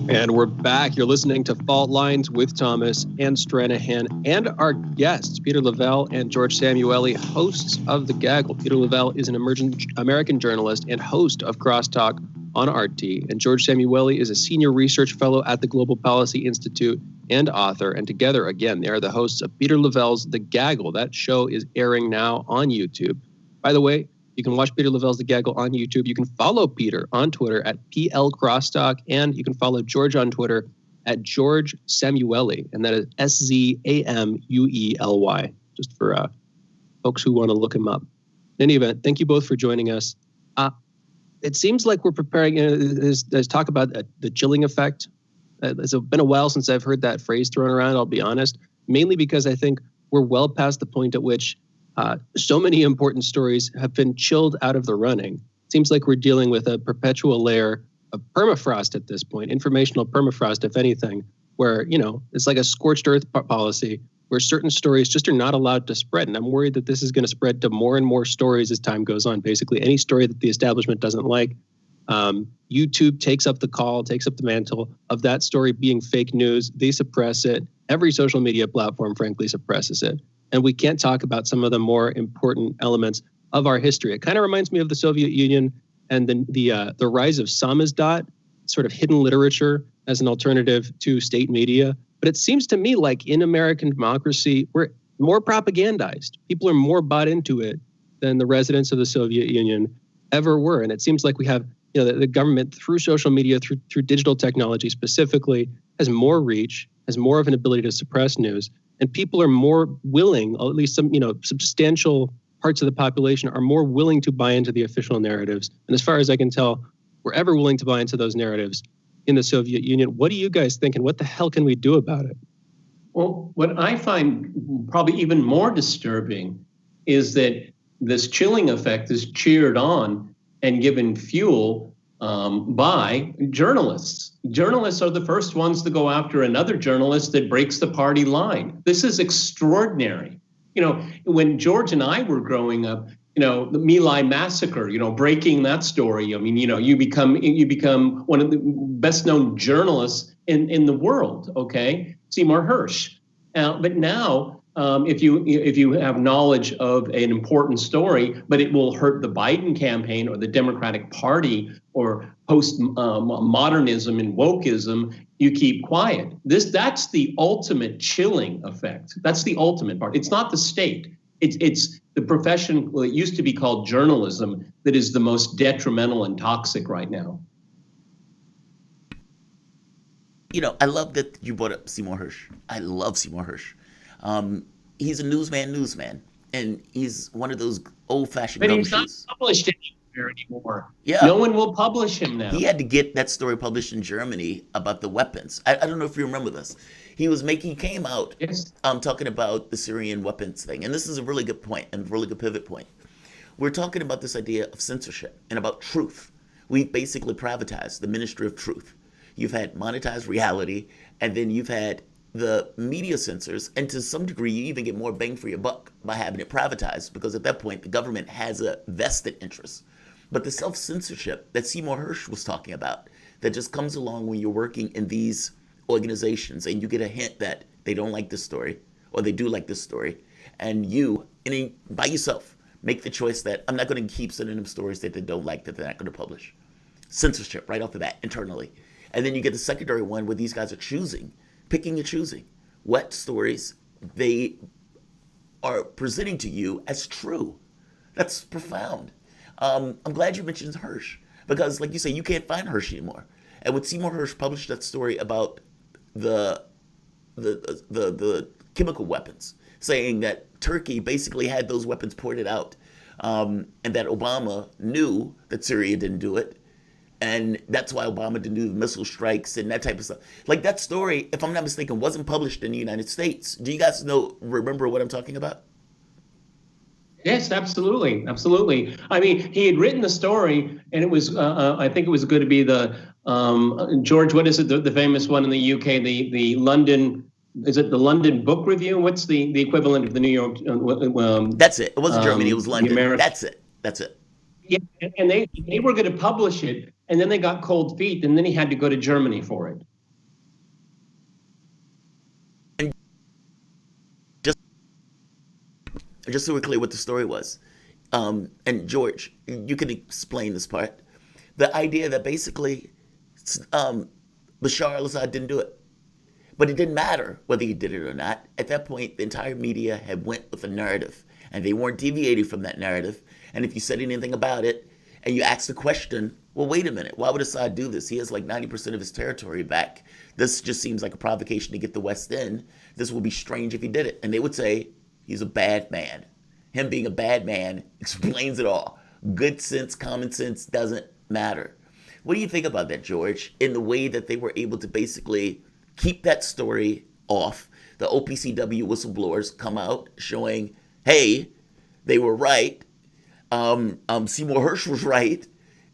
And we're back. You're listening to Fault Lines with Thomas and Stranahan and our guests, Peter Lavelle and George Samueli, hosts of The Gaggle. Peter Lavelle is an emerging American journalist and host of Crosstalk on RT. And George Samueli is a senior research fellow at the Global Policy Institute and author. And together, again, they are the hosts of Peter Lavelle's The Gaggle. That show is airing now on YouTube. By the way, you can watch Peter Lavelle's The Gaggle on YouTube. You can follow Peter on Twitter at PL Crosstalk, and you can follow George on Twitter at George Samueli, and that is Samuely, just for folks who want to look him up. In any event, thank you both for joining us. It seems like we're preparing, there's talk about the chilling effect. It's been a while since I've heard that phrase thrown around, I'll be honest, mainly because I think we're well past the point at which so many important stories have been chilled out of the running. It seems like we're dealing with a perpetual layer of permafrost at this point, informational permafrost, if anything, where, it's like a scorched earth policy where certain stories just are not allowed to spread. And I'm worried that this is going to spread to more and more stories as time goes on. Basically, any story that the establishment doesn't like, YouTube takes up the call, takes up the mantle of that story being fake news. They suppress it. Every social media platform, frankly, suppresses it. And we can't talk about some of the more important elements of our history. It kind of reminds me of the Soviet Union and the rise of samizdat, sort of hidden literature as an alternative to state media. But it seems to me like in American democracy, we're more propagandized. People are more bought into it than the residents of the Soviet Union ever were. And it seems like we have, the government through social media, through digital technology specifically, has more reach, has more of an ability to suppress news. And people are more willing, or at least some, substantial parts of the population are more willing to buy into the official narratives. And as far as I can tell, we're ever willing to buy into those narratives in the Soviet Union. What do you guys think, and what the hell can we do about it? Well, what I find probably even more disturbing is that this chilling effect is cheered on and given fuel by journalists. Journalists are the first ones to go after another journalist that breaks the party line. This is extraordinary. When George and I were growing up, the My Lai massacre, breaking that story. I mean, you become one of the best known journalists in the world. Okay, Seymour Hersh. But now, if you have knowledge of an important story, but it will hurt the Biden campaign or the Democratic Party or post-modernism and wokeism, you keep quiet. That's the ultimate chilling effect. That's the ultimate part. It's not the state. It's the profession that used to be called journalism that is the most detrimental and toxic right now. I love that you brought up Seymour Hersh. I love Seymour Hersh. He's a newsman, and he's one of those old-fashioned gumshoes. But he's not published anywhere anymore. Yeah. No one will publish him now. He had to get that story published in Germany about the weapons. I don't know if you remember this. He came out talking about the Syrian weapons thing. And this is a really good point and really good pivot point. We're talking about this idea of censorship and about truth. We basically privatized the Ministry of Truth. You've had monetized reality, and then you've had the media censors, and to some degree, you even get more bang for your buck by having it privatized, because at that point, the government has a vested interest. But the self-censorship that Seymour Hersh was talking about, that just comes along when you're working in these organizations and you get a hint that they don't like this story or they do like this story, and you, by yourself, make the choice that I'm not going to keep sending them stories that they don't like, that they're not going to publish. Censorship right off the bat, internally. And then you get the secondary one where these guys are picking and choosing what stories they are presenting to you as true. That's profound. I'm glad you mentioned Hirsch, because like you say, you can't find Hirsch anymore. And when Seymour Hirsch published that story about the chemical weapons, saying that Turkey basically had those weapons ported out, and that Obama knew that Syria didn't do it, and that's why Obama didn't do the missile strikes and that type of stuff. Like, that story, if I'm not mistaken, wasn't published in the United States. Do you guys remember what I'm talking about? Yes, absolutely. Absolutely. I mean, he had written the story, and it was, I think it was going to be the, George, what is it, the famous one in the UK, the London, is it the London Book Review? What's the equivalent of the New York? That's it. It wasn't Germany, it was London. That's it. Yeah, and they were going to publish it, and then they got cold feet, and then he had to go to Germany for it. And just so we're clear what the story was, and George, you can explain this part. The idea that basically Bashar al-Assad didn't do it. But it didn't matter whether he did it or not. At that point, the entire media had went with a narrative, and they weren't deviating from that narrative. And if you said anything about it, and you asked the question, well, wait a minute, why would Assad do this? He has like 90% of his territory back. This just seems like a provocation to get the West in. This will be strange if he did it. And they would say, he's a bad man. Him being a bad man explains it all. Good sense, common sense doesn't matter. What do you think about that, George, in the way that they were able to basically keep that story off? The OPCW whistleblowers come out showing, hey, they were right. Seymour Hirsch was right.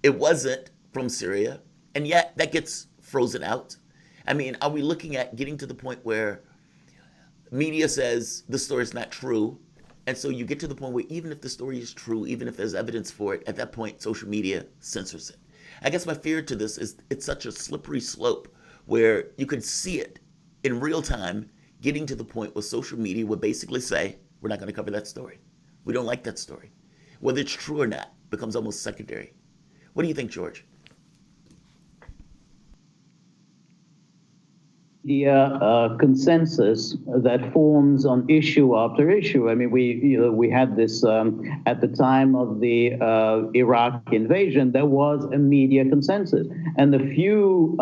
It wasn't from Syria. And yet that gets frozen out. I mean, are we looking at getting to the point where media says the story is not true? And so you get to the point where even if the story is true, even if there's evidence for it, at that point, social media censors it. I guess my fear to this is it's such a slippery slope where you could see it in real time, getting to the point where social media would basically say, we're not going to cover that story. We don't like that story. Whether it's true or not becomes almost secondary. What do you think, George? The consensus that forms on issue after issue. I mean, we had this at the time of the Iraq invasion. There was a media consensus, and the few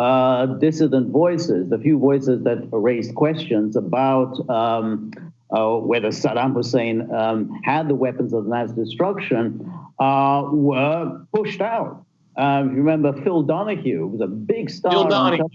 dissident voices, the few voices that raised questions about whether Saddam Hussein had the weapons of mass destruction were pushed out. If you remember, Phil Donahue was a big star. Phil Donahue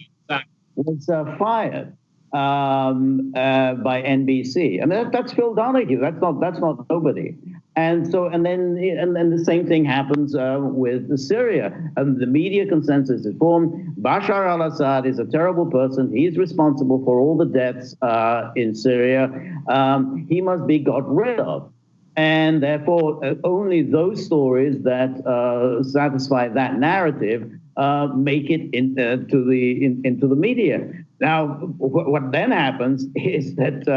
was fired by NBC. I mean, that's Phil Donahue. That's not nobody. And then the same thing happens with Syria. The media consensus is formed. Bashar al-Assad is a terrible person. He's responsible for all the deaths in Syria. He must be got rid of. And therefore, only those stories that satisfy that narrative make it into the media. Now, what then happens is that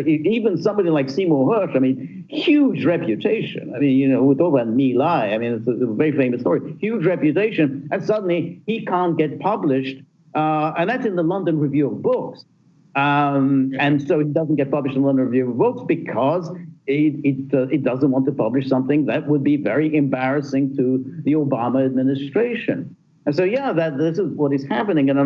even somebody like Seymour Hirsch, I mean, huge reputation. I mean, we talk about My Lai. I mean, it's a very famous story. Huge reputation, and suddenly he can't get published, and that's in the London Review of Books. And so it doesn't get published in the London Review of Books because it doesn't want to publish something that would be very embarrassing to the Obama administration. And so, yeah, this is what is happening. And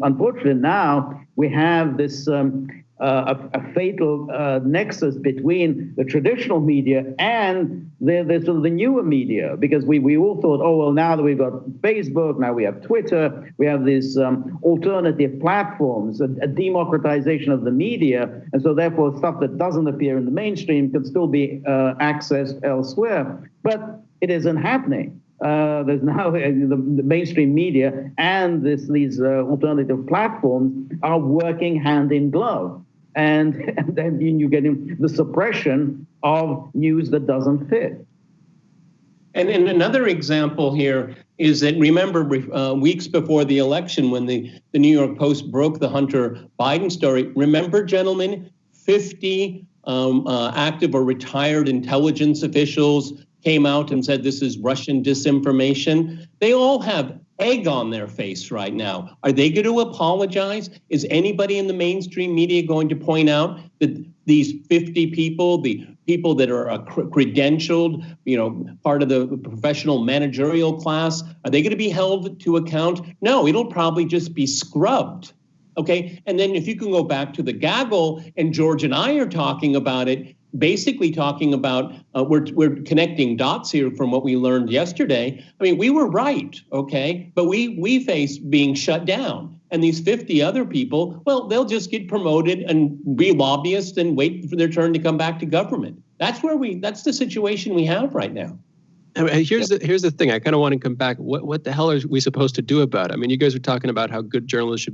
unfortunately, now we have this a fatal nexus between the traditional media and the sort of the newer media, because we all thought, oh, well, now that we've got Facebook, now we have Twitter, we have these alternative platforms, a democratization of the media. And so therefore, stuff that doesn't appear in the mainstream can still be accessed elsewhere. But it isn't happening. There's now the mainstream media and these alternative platforms are working hand in glove. And then you get the suppression of news that doesn't fit. And another example here is that, remember, weeks before the election, when the New York Post broke the Hunter Biden story, remember, gentlemen, 50 active or retired intelligence officials came out and said this is Russian disinformation. They all have egg on their face right now. Are they going to apologize? Is anybody in the mainstream media going to point out that these 50 people, the people that are credentialed, part of the professional managerial class, are they going to be held to account? No, it'll probably just be scrubbed. Okay, and then if you can go back to the Gaggle, and George and I are talking about it, basically talking about, we're connecting dots here from what we learned yesterday. I mean, we were right, okay, but we face being shut down. And these 50 other people, well, they'll just get promoted and be lobbyists and wait for their turn to come back to government. That's the situation we have right now. Here's the thing. I kind of want to come back. What the hell are we supposed to do about it? I mean, you guys are talking about how good journalists should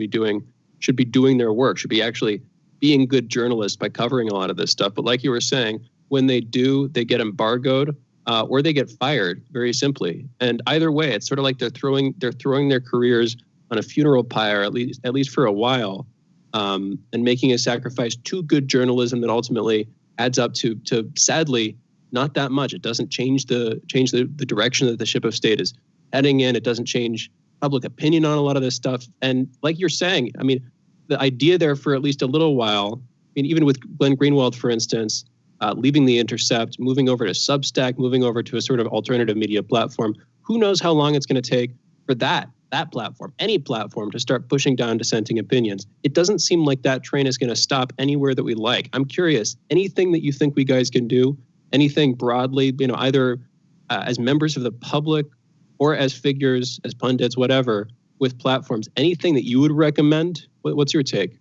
be doing their work, should be actually being good journalists by covering a lot of this stuff. But like you were saying, when they do, they get embargoed or they get fired, very simply. And either way, it's sort of like they're throwing their careers on a funeral pyre, at least for a while, and making a sacrifice to good journalism that ultimately adds up to sadly not that much. It doesn't change the direction that the ship of state is heading in. It doesn't change public opinion on a lot of this stuff. And like you're saying, I mean, the idea there for at least a little while, I mean, even with Glenn Greenwald, for instance, leaving The Intercept, moving over to Substack, moving over to a sort of alternative media platform, who knows how long it's going to take for that platform, any platform, to start pushing down dissenting opinions. It doesn't seem like that train is going to stop anywhere that we like. I'm curious, anything that you think we guys can do, anything broadly, either as members of the public or as figures, as pundits, whatever, with platforms, anything that you would recommend? What's your take?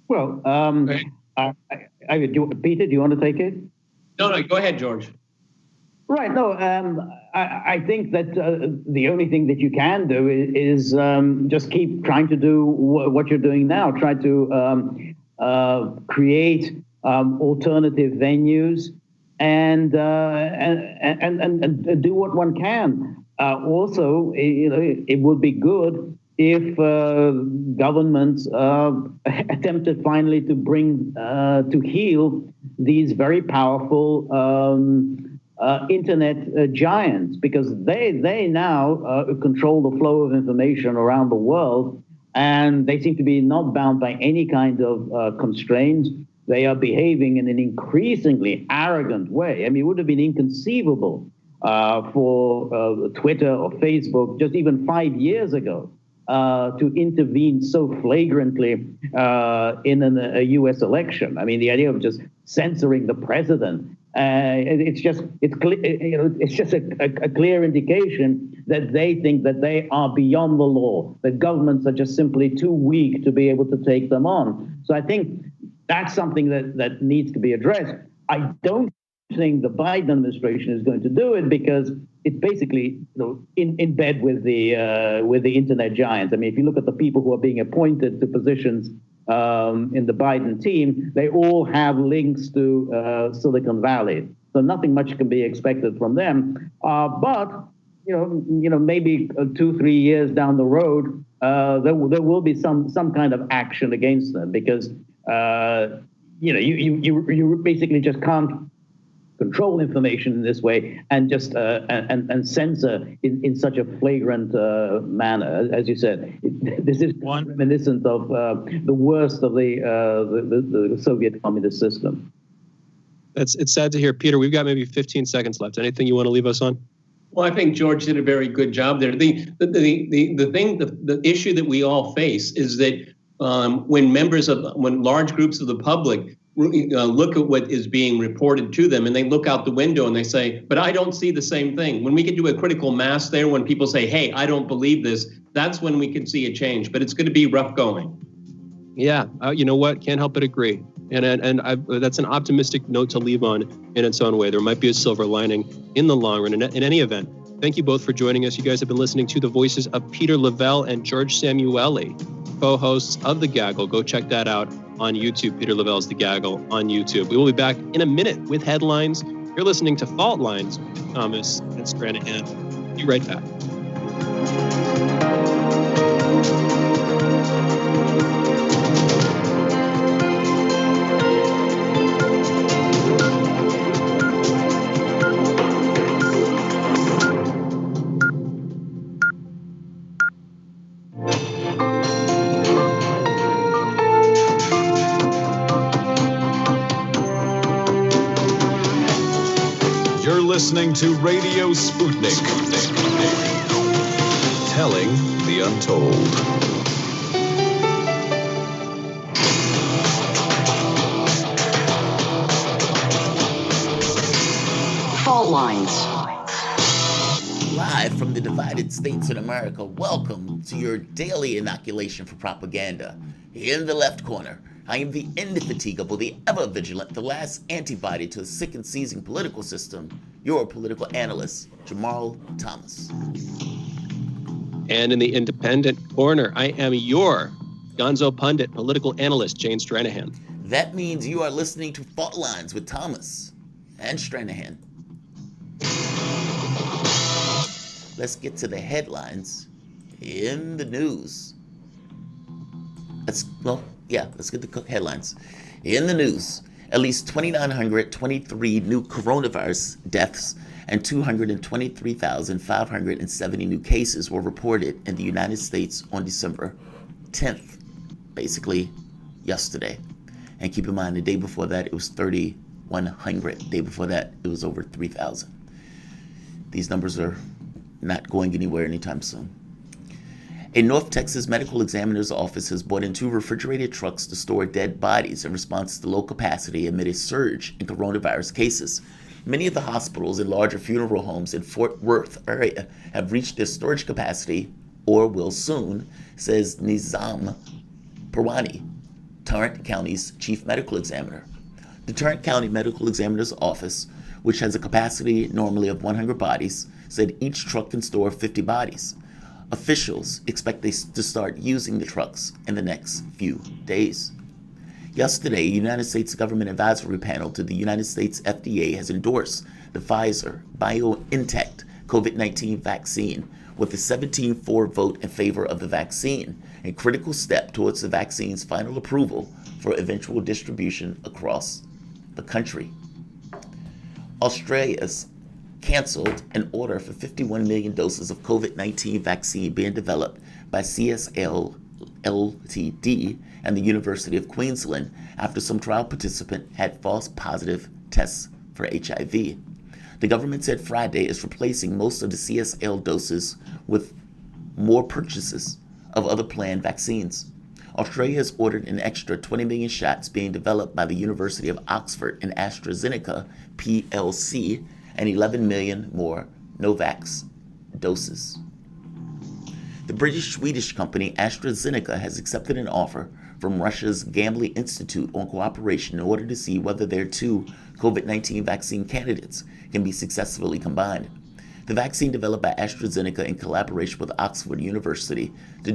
Well, Peter, do you want to take it? No, go ahead, George. Right. No, I think that the only thing that you can do is just keep trying to do what you're doing now. Try to create alternative venues and do what one can. Also, it would be good if governments attempted finally to bring to heel these very powerful internet giants, because they now control the flow of information around the world, and they seem to be not bound by any kind of constraints. They are behaving in an increasingly arrogant way. I mean, it would have been inconceivable for Twitter or Facebook just even 5 years ago to intervene so flagrantly in a U.S. election. I mean, the idea of just censoring the president, it's just a clear indication that they think that they are beyond the law, that governments are just simply too weak to be able to take them on. So I think that's something that needs to be addressed. I don't think the Biden administration is going to do it, because it's basically in bed with the internet giants. I mean, if you look at the people who are being appointed to positions in the Biden team, they all have links to Silicon Valley. So nothing much can be expected from them. But maybe 2-3 years down the road, there will be some kind of action against them, because you basically just can't control information in this way and just and censor in such a flagrant manner. As you said, this is reminiscent of the worst of the Soviet communist system. It's sad to hear. Peter, we've got maybe 15 seconds left. Anything you want to leave us on? Well, I think George did a very good job there. The issue that we all face is that when large groups of the public look at what is being reported to them, and they look out the window and they say, but I don't see the same thing. When we get to a critical mass there, when people say, hey, I don't believe this, that's when we can see a change. But it's going to be rough going. Yeah, you know what? Can't help but agree. And that's an optimistic note to leave on in its own way. There might be a silver lining in the long run. In any event, thank you both for joining us. You guys have been listening to the voices of Peter Lavelle and George Samueli, co-hosts of The Gaggle. Go check that out on YouTube. Peter Lavelle's The Gaggle on YouTube. We will be back in a minute with headlines You're listening to Fault Lines with Thomas and Stranahan. Be right back. Listening to Radio Sputnik. Telling the untold. Fault lines. Live from the divided states in America, welcome to your daily inoculation for propaganda. In the left corner, I am the indefatigable, the ever-vigilant, the last antibody to a sick and seizing political system, your political analyst, Jamarl Thomas. And in the independent corner, I am your gonzo pundit, political analyst, Shane Stranahan. That means you are listening to Fault Lines with Thomas and Stranahan. Let's get to the headlines in the news. Let's get the headlines. In the news, at least 2,923 new coronavirus deaths and 223,570 new cases were reported in the United States on December 10th, basically yesterday. And keep in mind, the day before that, it was 3,100. The day before that, it was over 3,000. These numbers are not going anywhere anytime soon. A North Texas medical examiner's office has brought in 2 refrigerated trucks to store dead bodies in response to low capacity amid a surge in coronavirus cases. Many of the hospitals and larger funeral homes in Fort Worth area have reached their storage capacity or will soon, says Nizam Parwani, Tarrant County's chief medical examiner. The Tarrant County Medical Examiner's Office, which has a capacity normally of 100 bodies, said each truck can store 50 bodies. Officials expect they to start using the trucks in the next few days. Yesterday, a United States government advisory panel to the United States FDA has endorsed the Pfizer-BioNTech COVID-19 vaccine with a 17-4 vote in favor of the vaccine, a critical step towards the vaccine's final approval for eventual distribution across the country. Australia's canceled an order for 51 million doses of COVID-19 vaccine being developed by CSL Ltd and the University of Queensland after some trial participant had false positive tests for HIV. The government said Friday is replacing most of the CSL doses with more purchases of other planned vaccines. Australia has ordered an extra 20 million shots being developed by the University of Oxford and AstraZeneca plc and 11 million more Novavax doses. The British-Swedish company AstraZeneca has accepted an offer from Russia's Gambling Institute on cooperation in order to see whether their 2 COVID-19 vaccine candidates can be successfully combined. The vaccine developed by AstraZeneca in collaboration with Oxford University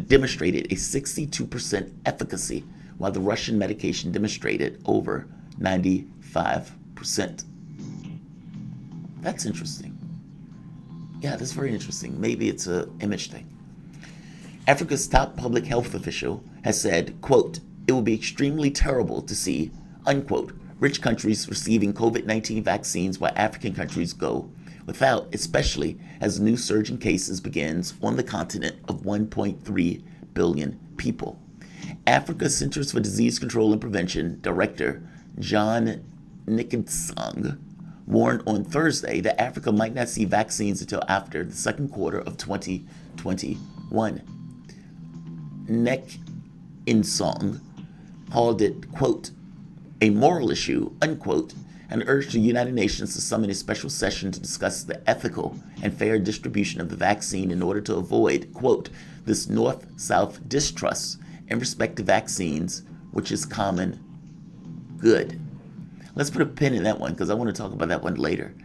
demonstrated a 62% efficacy, while the Russian medication demonstrated over 95%. That's interesting. Yeah, that's very interesting. Maybe it's an image thing. Africa's top public health official has said, quote, "It will be extremely terrible to see," unquote, "rich countries receiving COVID-19 vaccines while African countries go without, especially as a new surge in cases begins on the continent of 1.3 billion people. Africa Centers for Disease Control and Prevention Director John Nicholson warned on Thursday that Africa might not see vaccines until after the second quarter of 2021. Nek-In-Song called it, quote, "a moral issue," unquote, and urged the United Nations to summon a special session to discuss the ethical and fair distribution of the vaccine in order to avoid, quote, "this north-south distrust in respect to vaccines, which is common good." Let's put a pin in that one because I want to talk about that one later.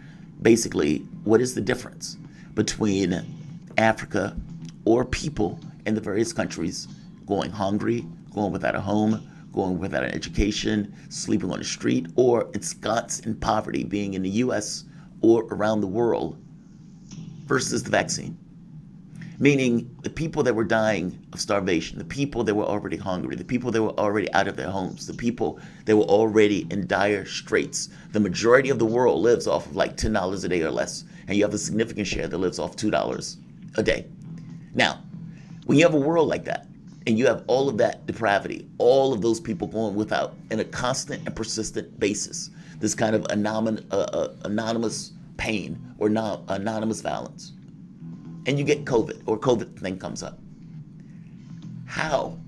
Basically, what is the difference between Africa or people in the various countries going hungry, going without a home, going without an education, sleeping on the street, or ensconced in poverty, being in the U.S. or around the world, versus the vaccine. Meaning the people that were dying of starvation, the people that were already hungry, the people that were already out of their homes, the people that were already in dire straits. The majority of the world lives off of like $10 a day or less, and you have a significant share that lives off $2 a day. Now, when you have a world like that, and you have all of that depravity, all of those people going without, in a constant and persistent basis, this kind of anonymous pain or anonymous violence, and you get COVID, or COVID thing comes up, how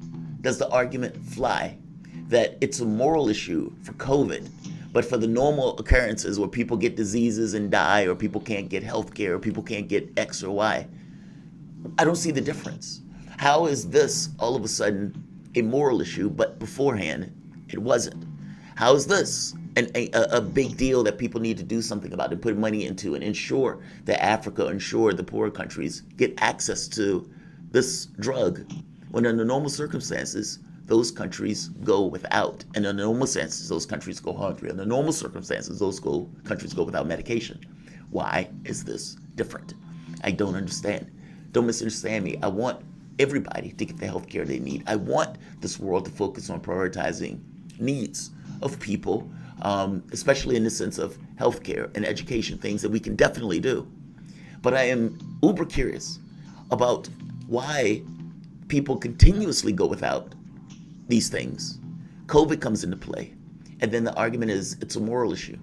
does the argument fly that it's a moral issue for COVID, but for the normal occurrences where people get diseases and die, or people can't get health care, or people can't get X or Y? I don't see the difference. How is this all of a sudden a moral issue, but beforehand it wasn't? How is this a big deal that people need to do something about and put money into and ensure that Africa, ensure the poorer countries get access to this drug, when under normal circumstances, those countries go without. And under normal circumstances, those countries go hungry. Under normal circumstances, those countries go without medication. Why is this different? I don't understand. Don't misunderstand me. I want everybody to get the health care they need. I want this world to focus on prioritizing needs of people, especially in the sense of health care and education, things that we can definitely do. But I am uber curious about why people continuously go without these things. COVID comes into play, and then the argument is it's a moral issue.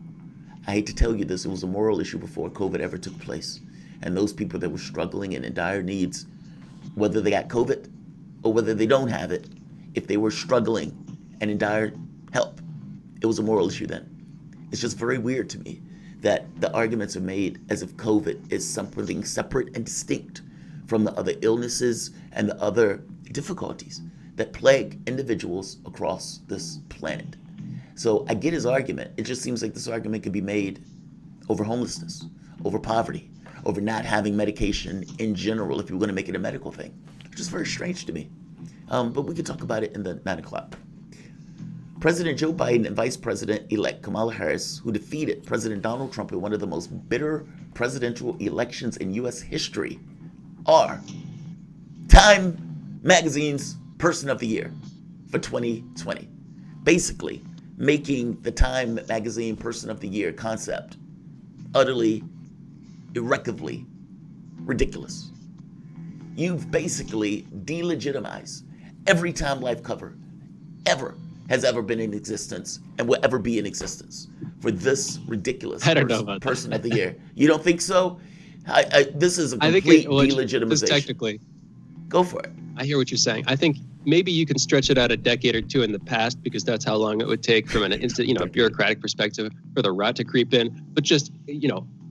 I hate to tell you this, it was a moral issue before COVID ever took place. And those people that were struggling and in dire needs, whether they got COVID or whether they don't have it, if they were struggling and in dire help, it was a moral issue then. It's just very weird to me that the arguments are made as if COVID is something separate and distinct from the other illnesses and the other difficulties that plague individuals across this planet. So I get his argument. It just seems like this argument could be made over homelessness, over poverty, over not having medication in general, if you were going to make it a medical thing, which is very strange to me. But we can talk about it in the 9 o'clock. President Joe Biden and Vice President-elect Kamala Harris, who defeated President Donald Trump in one of the most bitter presidential elections in U.S. history, are Time Magazine's Person of the Year for 2020. Basically, making the Time Magazine Person of the Year concept utterly, irrecoverably ridiculous. You've basically delegitimized every Time Life cover ever has ever been in existence and will ever be in existence for this ridiculous person of the year. You don't think so? This is a complete delegitimization. Technically, go for it. I hear what you're saying. I think maybe you can stretch it out a decade or two in the past, because that's how long it would take from an bureaucratic perspective for the rot to creep in. But just,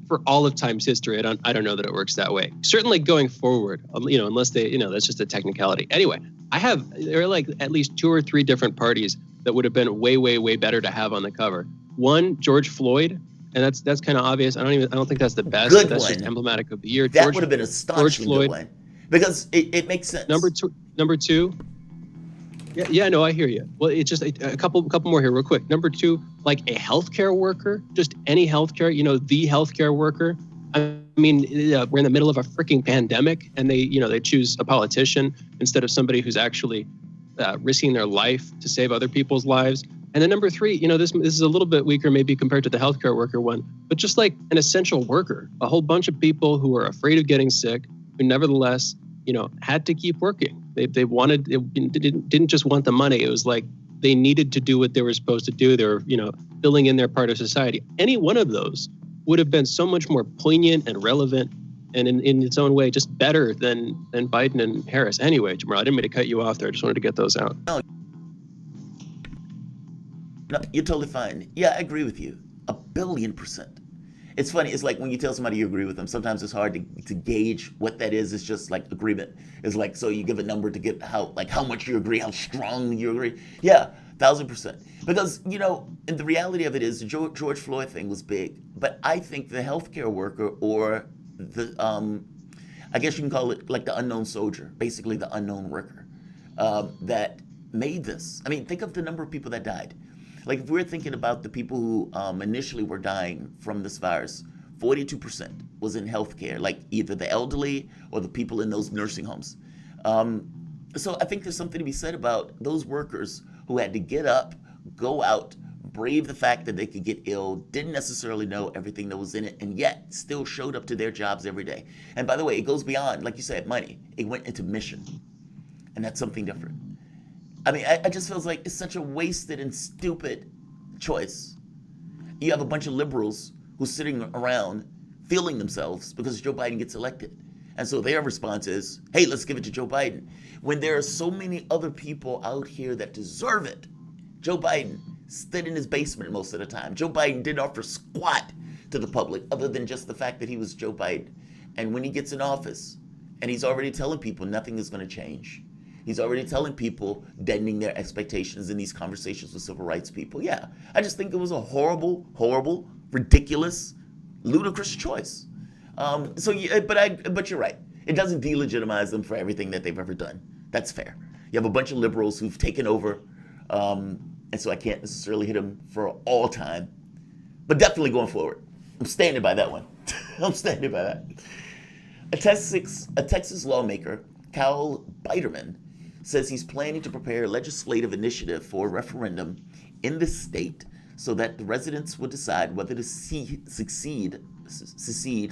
for all of Time's history, I don't know that it works that way. Certainly going forward, unless they, that's just a technicality. Anyway, there are like at least 2 or 3 different parties that would have been way, way, way better to have on the cover. One, George Floyd, and that's kind of obvious. I don't think that's the best. Good that's one. just emblematic of the year. That would have been a astonishingly good one, because it makes sense. Number two. Yeah, no, I hear you. Well, it's just a couple more here real quick. Number 2, like a healthcare worker, just any healthcare, the healthcare worker. I mean, we're in the middle of a freaking pandemic, and they choose a politician instead of somebody who's actually risking their life to save other people's lives. And then number 3, this is a little bit weaker maybe compared to the healthcare worker one, but just like an essential worker, a whole bunch of people who are afraid of getting sick, who nevertheless, had to keep working. They didn't just want the money. It was like they needed to do what they were supposed to do. They were, filling in their part of society. Any one of those would have been so much more poignant and relevant, and in its own way, just better than Biden and Harris. Anyway, Jamarl, I didn't mean to cut you off there. I just wanted to get those out. No, you're totally fine. Yeah, I agree with you. 1,000,000,000%. It's funny. It's like when you tell somebody you agree with them, sometimes it's hard to gauge what that is. It's just like agreement. It's like, so you give a number to get how much you agree, how strong you agree. Yeah, 1,000%. Because, and the reality of it is the George Floyd thing was big. But I think the healthcare worker, or the, I guess you can call it like the unknown soldier, basically the unknown worker, that made this. I mean, think of the number of people that died. Like if we're thinking about the people who initially were dying from this virus, 42% was in healthcare, like either the elderly or the people in those nursing homes. So I think there's something to be said about those workers who had to get up, go out, brave the fact that they could get ill, didn't necessarily know everything that was in it, and yet still showed up to their jobs every day. And by the way, it goes beyond, like you said, money. It went into mission. And that's something different. I mean, I just feels like it's such a wasted and stupid choice. You have a bunch of liberals who's sitting around feeling themselves because Joe Biden gets elected. And so their response is, hey, let's give it to Joe Biden. When there are so many other people out here that deserve it. Joe Biden stood in his basement most of the time. Joe Biden didn't offer squat to the public other than just the fact that he was Joe Biden. And when he gets in office, and he's already telling people nothing is going to change. He's already telling people, deadening their expectations in these conversations with civil rights people. Yeah, I just think it was a horrible, horrible, ridiculous, ludicrous choice. But you're right. It doesn't delegitimize them for everything that they've ever done. That's fair. You have a bunch of liberals who've taken over, and so I can't necessarily hit them for all time, but definitely going forward. I'm standing by that one. I'm standing by that. A Texas lawmaker, Cal Biderman, says he's planning to prepare a legislative initiative for a referendum in the state so that the residents will decide whether to secede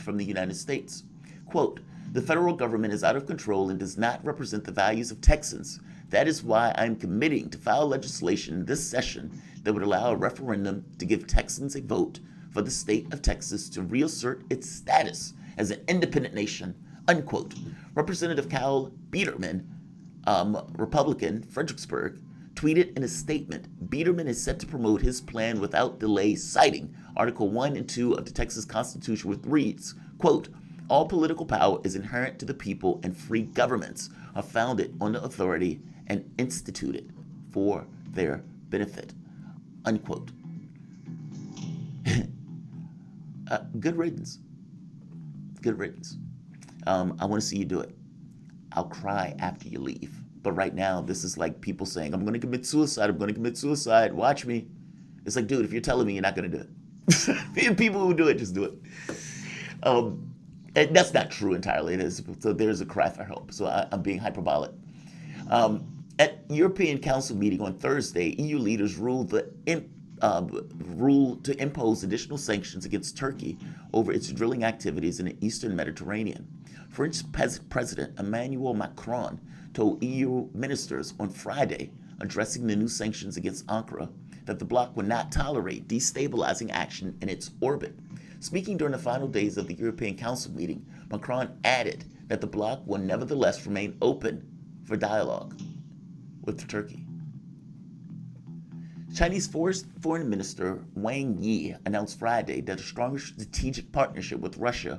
from the United States. Quote, the federal government is out of control and does not represent the values of Texans. That is why I'm committing to file legislation this session that would allow a referendum to give Texans a vote for the state of Texas to reassert its status as an independent nation, unquote. Representative Cal Biderman, Republican, Fredericksburg, tweeted in a statement, Biderman is set to promote his plan without delay, citing Article 1 and 2 of the Texas Constitution, which reads, quote, all political power is inherent to the people and free governments are founded on the authority and instituted for their benefit, unquote. Good riddance. Good riddance. I want to see you do it. I'll cry after you leave. But right now, this is like people saying, I'm going to commit suicide. I'm going to commit suicide. Watch me. It's like, dude, if you're telling me you're not going to do it. People who do it, just do it. And that's not true entirely. So there's a cry for help. So I'm being hyperbolic. At European Council meeting on Thursday, EU leaders ruled to impose additional sanctions against Turkey over its drilling activities in the Eastern Mediterranean. French President Emmanuel Macron told EU ministers on Friday, addressing the new sanctions against Ankara, that the bloc would not tolerate destabilizing action in its orbit. Speaking during the final days of the European Council meeting, Macron added that the bloc will nevertheless remain open for dialogue with Turkey. Chinese Foreign Minister Wang Yi announced Friday that a stronger strategic partnership with Russia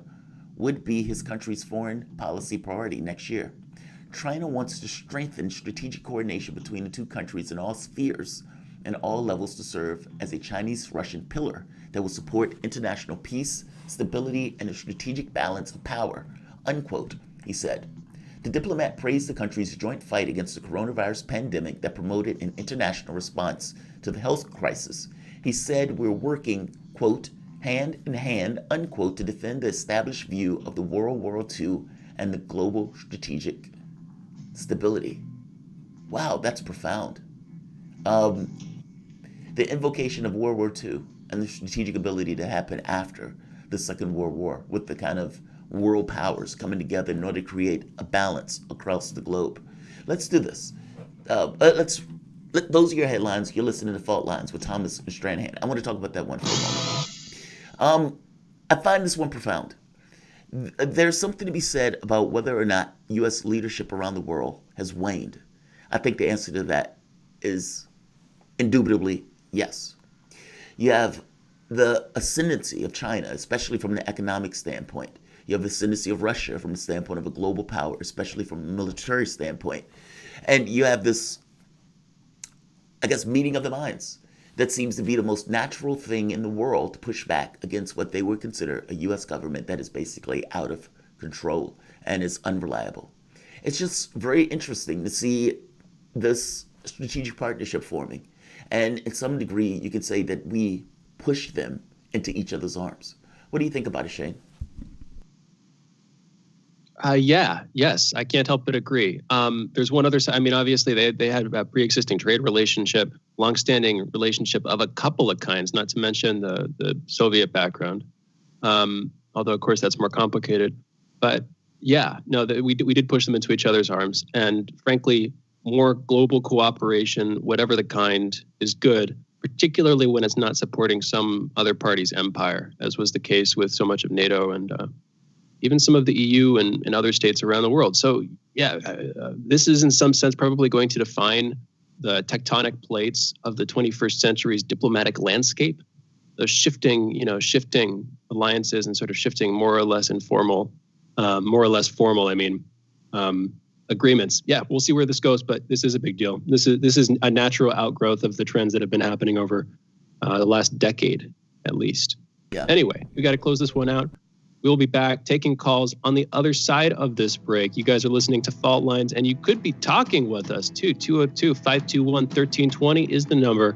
would be his country's foreign policy priority next year. China wants to strengthen strategic coordination between the two countries in all spheres and all levels to serve as a Chinese-Russian pillar that will support international peace, stability, and a strategic balance of power, unquote, he said. The diplomat praised the country's joint fight against the coronavirus pandemic that promoted an international response to the health crisis. He said, we're working, quote, hand in hand, unquote, to defend the established view of the World War II and the global strategic stability. Wow, that's profound. The invocation of World War II and the strategic ability to happen after the Second World War with the kind of world powers coming together in order to create a balance across the globe. Let's do this. Those are your headlines. You're listening to Fault Lines with Thomas Stranahan. I want to talk about that one for a moment. I find this one profound. There's something to be said about whether or not U.S. leadership around the world has waned. I think the answer to that is indubitably yes. You have the ascendancy of China, especially from the economic standpoint. You have the ascendancy of Russia from the standpoint of a global power, especially from a military standpoint. And you have this, I guess, meeting of the minds that seems to be the most natural thing in the world to push back against what they would consider a U.S. government that is basically out of control and is unreliable. It's just very interesting to see this strategic partnership forming. And in some degree, you could say that we push them into each other's arms. What do you think about it, Shane? Yes, I can't help but agree. There's one other side. I mean, obviously, they had a pre-existing trade relationship, longstanding relationship of a couple of kinds, not to mention the Soviet background. Although, of course, that's more complicated. But yeah, no, we did push them into each other's arms. And frankly, more global cooperation, whatever the kind, is good, particularly when it's not supporting some other party's empire, as was the case with so much of NATO and even some of the EU and other states around the world. So yeah, this is in some sense probably going to define the tectonic plates of the 21st century's diplomatic landscape. Those shifting alliances and sort of shifting more or less formal, agreements. Yeah, we'll see where this goes, but this is a big deal. This is a natural outgrowth of the trends that have been happening over the last decade, at least. Yeah. Anyway, we got to close this one out. We'll be back taking calls on the other side of this break. You guys are listening to Fault Lines, and you could be talking with us too. 202-521-1320 is the number.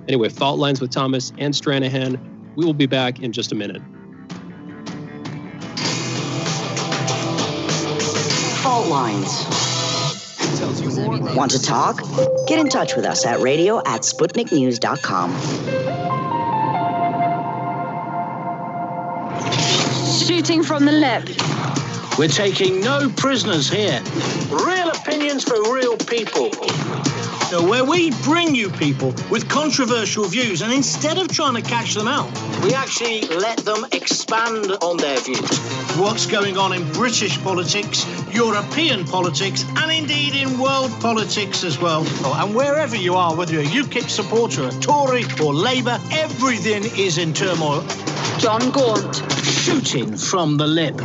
Anyway, Fault Lines with Thomas and Stranahan. We will be back in just a minute. Fault Lines. Want to talk? Get in touch with us at radio@sputniknews.com. Shooting from the lip. We're taking no prisoners here. Real opinions for real people. Where we bring you people with controversial views, and instead of trying to cash them out, we actually let them expand on their views. What's going on in British politics, European politics, and indeed in world politics as well. And wherever you are, whether you're a UKIP supporter, a Tory or Labour, everything is in turmoil. John Gaunt. Shooting from the lip.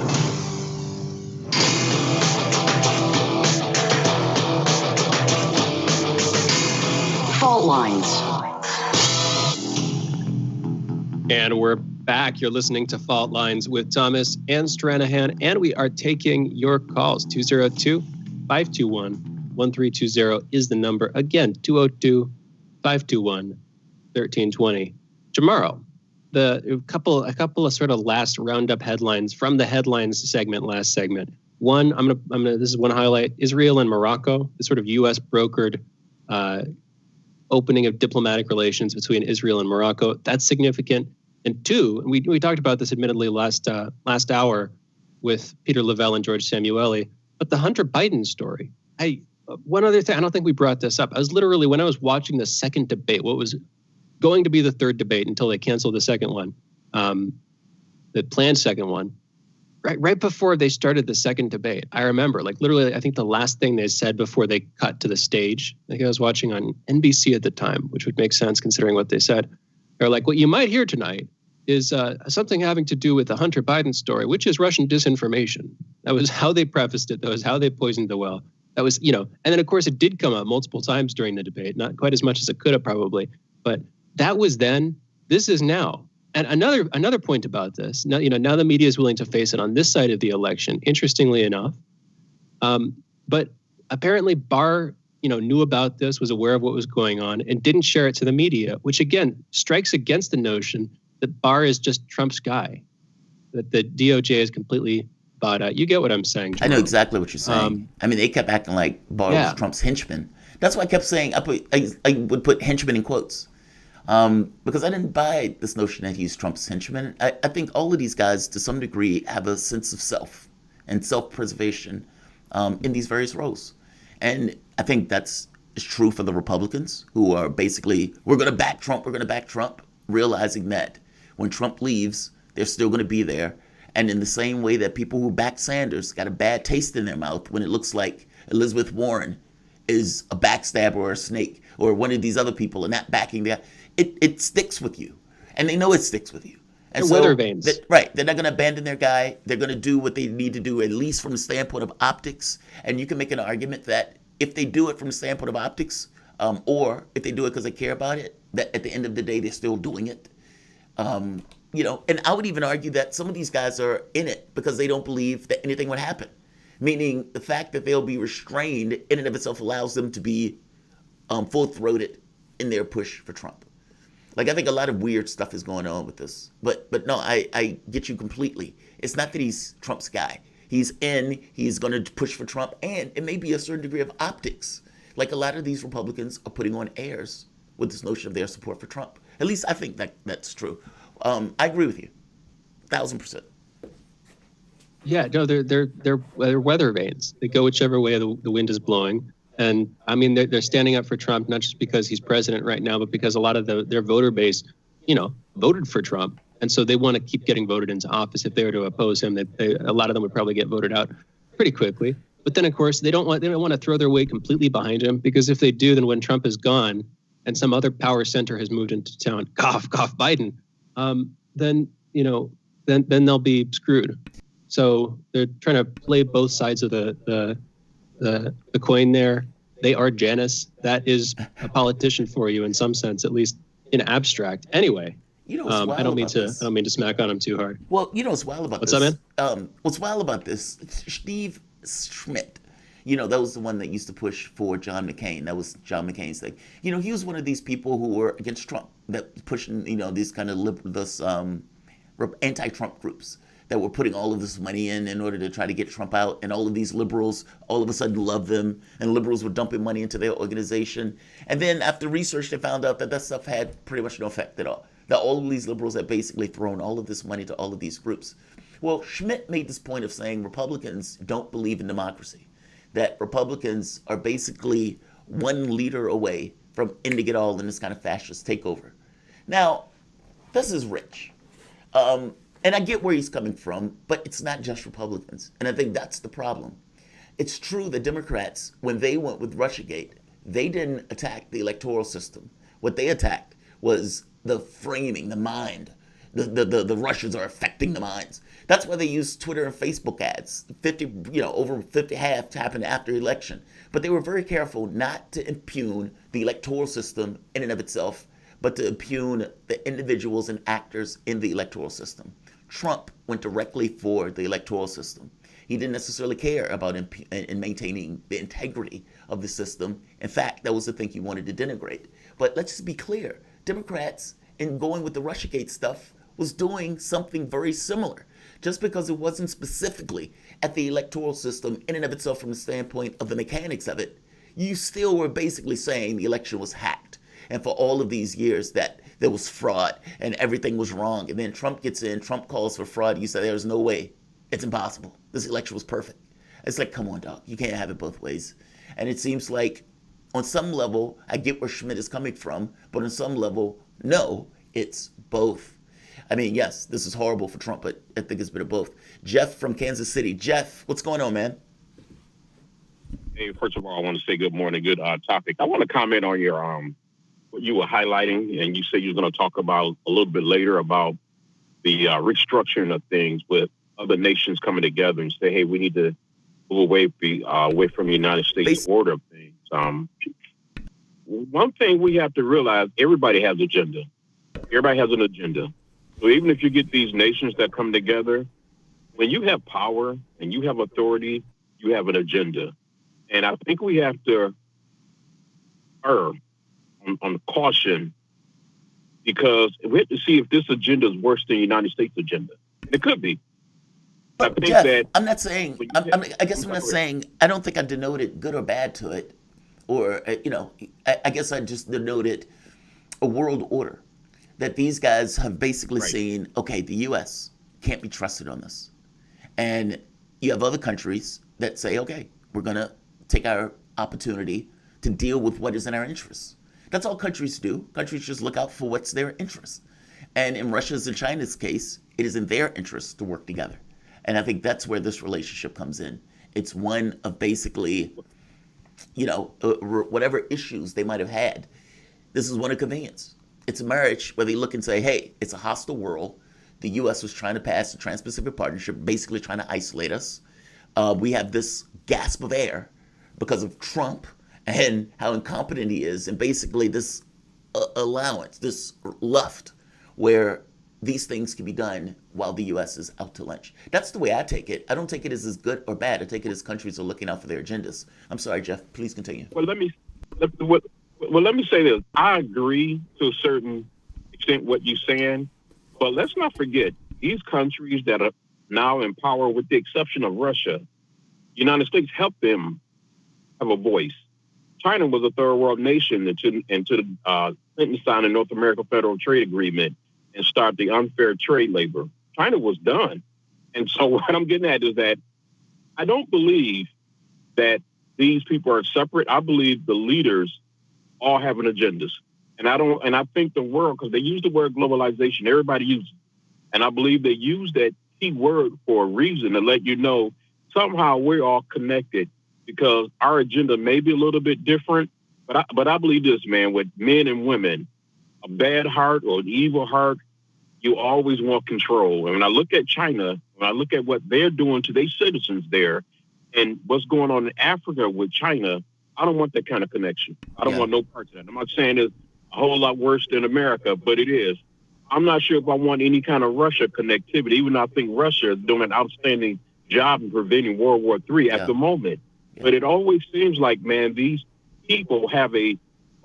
Fault Lines. And we're back. You're listening to Fault Lines with Thomas and Stranahan, and we are taking your calls. 202-521-1320 is the number. Again, 202-521-1320. Jamarl, a couple of sort of last roundup headlines from the headlines segment, last segment. One, this is one highlight: Israel and Morocco, the sort of U.S. brokered opening of diplomatic relations between Israel and Morocco. That's significant. And two, and we talked about this admittedly last hour with Peter Lavelle and George Samueli, but the Hunter Biden story. One other thing, I don't think we brought this up. I was literally, when I was watching the second debate, what was going to be the third debate until they canceled the second one, the planned second one, right before they started the second debate, I remember, like literally, I think the last thing they said before they cut to the stage, I think I was watching on NBC at the time, which would make sense considering what they said. They're like, what you might hear tonight is something having to do with the Hunter Biden story, which is Russian disinformation. That was how they prefaced it. That was how they poisoned the well. That was, and then of course it did come up multiple times during the debate, not quite as much as it could have probably, but that was then, this is now. And another point about this, now the media is willing to face it on this side of the election, interestingly enough. But apparently Barr, knew about this, was aware of what was going on, and didn't share it to the media, which again strikes against the notion that Barr is just Trump's guy, that the DOJ is completely bought out. You get what I'm saying, Jamarl? I know exactly what you're saying. They kept acting like Barr was Trump's henchman. That's why I kept saying, I would put henchman in quotes. Because I didn't buy this notion that he's Trump's henchman. I think all of these guys, to some degree, have a sense of self and self-preservation in these various roles. And I think that's true for the Republicans, who are basically, we're going to back Trump, realizing that when Trump leaves, they're still going to be there. And in the same way that people who back Sanders got a bad taste in their mouth when it looks like Elizabeth Warren is a backstabber or a snake, or one of these other people are not backing their, it sticks with you. And they know it sticks with you. And so, weather vanes. They're not going to abandon their guy. They're going to do what they need to do, at least from the standpoint of optics. And you can make an argument that if they do it from the standpoint of optics, or if they do it because they care about it, that at the end of the day, they're still doing it. And I would even argue that some of these guys are in it because they don't believe that anything would happen. Meaning the fact that they'll be restrained in and of itself allows them to be full-throated in their push for Trump. Like, I think a lot of weird stuff is going on with this. But no, I get you completely. It's not that he's Trump's guy. He's going to push for Trump, and it may be a certain degree of optics. Like, a lot of these Republicans are putting on airs with this notion of their support for Trump. At least I think that's true. I agree with you, 1,000%. Yeah, no, they're weather vanes. They go whichever way the wind is blowing. And I mean, they're standing up for Trump, not just because he's president right now, but because a lot of their voter base, voted for Trump. And so they want to keep getting voted into office. If they were to oppose him, a lot of them would probably get voted out pretty quickly. But then, of course, they don't want to throw their weight completely behind him, because if they do, then when Trump is gone and some other power center has moved into town, cough, Biden, then they'll be screwed. So they're trying to play both sides of the coin there. They are Janus. That is a politician for you in some sense, at least in abstract. Anyway, I don't mean to smack on him too hard. Well, what's wild about what's this? What's up, man? What's wild about this? Steve Schmidt. That was the one that used to push for John McCain. That was John McCain's thing. He was one of these people who were against Trump, that pushing these kind of anti-Trump groups that were putting all of this money in order to try to get Trump out. And all of these liberals all of a sudden loved them, and liberals were dumping money into their organization. And then after research, they found out that stuff had pretty much no effect at all. That all of these liberals had basically thrown all of this money to all of these groups. Well, Schmidt made this point of saying Republicans don't believe in democracy, that Republicans are basically one leader away from ending it all in this kind of fascist takeover. Now, this is rich. And I get where he's coming from, but it's not just Republicans. And I think that's the problem. It's true that Democrats, when they went with Russiagate, they didn't attack the electoral system. What they attacked was the framing, the mind. The Russians are affecting the minds. That's why they use Twitter and Facebook ads. Over 50 half happened after election. But they were very careful not to impugn the electoral system in and of itself, but to impugn the individuals and actors in the electoral system. Trump went directly for the electoral system. He didn't necessarily care about maintaining the integrity of the system. In fact, that was the thing he wanted to denigrate. But let's just be clear. Democrats, in going with the Russiagate stuff, was doing something very similar. Just because it wasn't specifically at the electoral system in and of itself from the standpoint of the mechanics of it, you still were basically saying the election was hacked. And for all of these years that there was fraud and everything was wrong. And then Trump gets in, Trump calls for fraud. You say, there's no way. It's impossible. This election was perfect. It's like, come on, dog. You can't have it both ways. And it seems like on some level, I get where Schmidt is coming from, but on some level, no, it's both. I mean, yes, this is horrible for Trump, but I think it's a bit of both. Jeff from Kansas City. Jeff, what's going on, man? Hey, first of all, I want to say good morning, good topic. I want to comment on your what you were highlighting, and you said you were going to talk about a little bit later about the restructuring of things with other nations coming together and say, hey, we need to move away from the United States order of things. One thing we have to realize, everybody has an agenda. Everybody has an agenda. So even if you get these nations that come together, when you have power and you have authority, you have an agenda. And I think we have to err on caution, because we have to see if this agenda is worse than the United States agenda. It could be. But I think Jeff, that I'm not saying, I guess I'm not saying, I don't think I denoted good or bad to it. Or, I guess I just denoted a world order that these guys have basically seen, okay, the U.S. can't be trusted on this. And you have other countries that say, okay, we're going to take our opportunity to deal with what is in our interests. That's all countries do. Countries just look out for what's their interest. And in Russia's and China's case, it is in their interest to work together. And I think that's where this relationship comes in. It's one of basically, whatever issues they might have had. This is one of convenience. It's a marriage where they look and say, hey, it's a hostile world. The U.S. was trying to pass the Trans-Pacific Partnership, basically trying to isolate us. We have this gasp of air because of Trump and how incompetent he is, and basically this allowance, this luft, where these things can be done while the U.S. is out to lunch. That's the way I take it. I don't take it as good or bad. I take it as countries are looking out for their agendas. I'm sorry, Jeff. Please continue. Well, Well, let me say this. I agree to a certain extent what you're saying, but let's not forget these countries that are now in power, with the exception of Russia, United States helped them have a voice. China was a third world nation until Clinton signed the North American Federal Trade Agreement and started the unfair trade labor. China was done. And so what I'm getting at is that I don't believe that these people are separate. I believe the leaders all have an agendas. And I think the world, because they use the word globalization, everybody uses it. And I believe they use that key word for a reason, to let you know somehow we're all connected, because our agenda may be a little bit different. But I believe this, man, with men and women, a bad heart or an evil heart, you always want control. And when I look at China, when I look at what they're doing to their citizens there, and what's going on in Africa with China, I don't want that kind of connection. I don't want no parts of that. I'm not saying it's a whole lot worse than America, but it is. I'm not sure if I want any kind of Russia connectivity, even though I think Russia is doing an outstanding job in preventing World War III at the moment. Yeah. But it always seems like, man, these people have a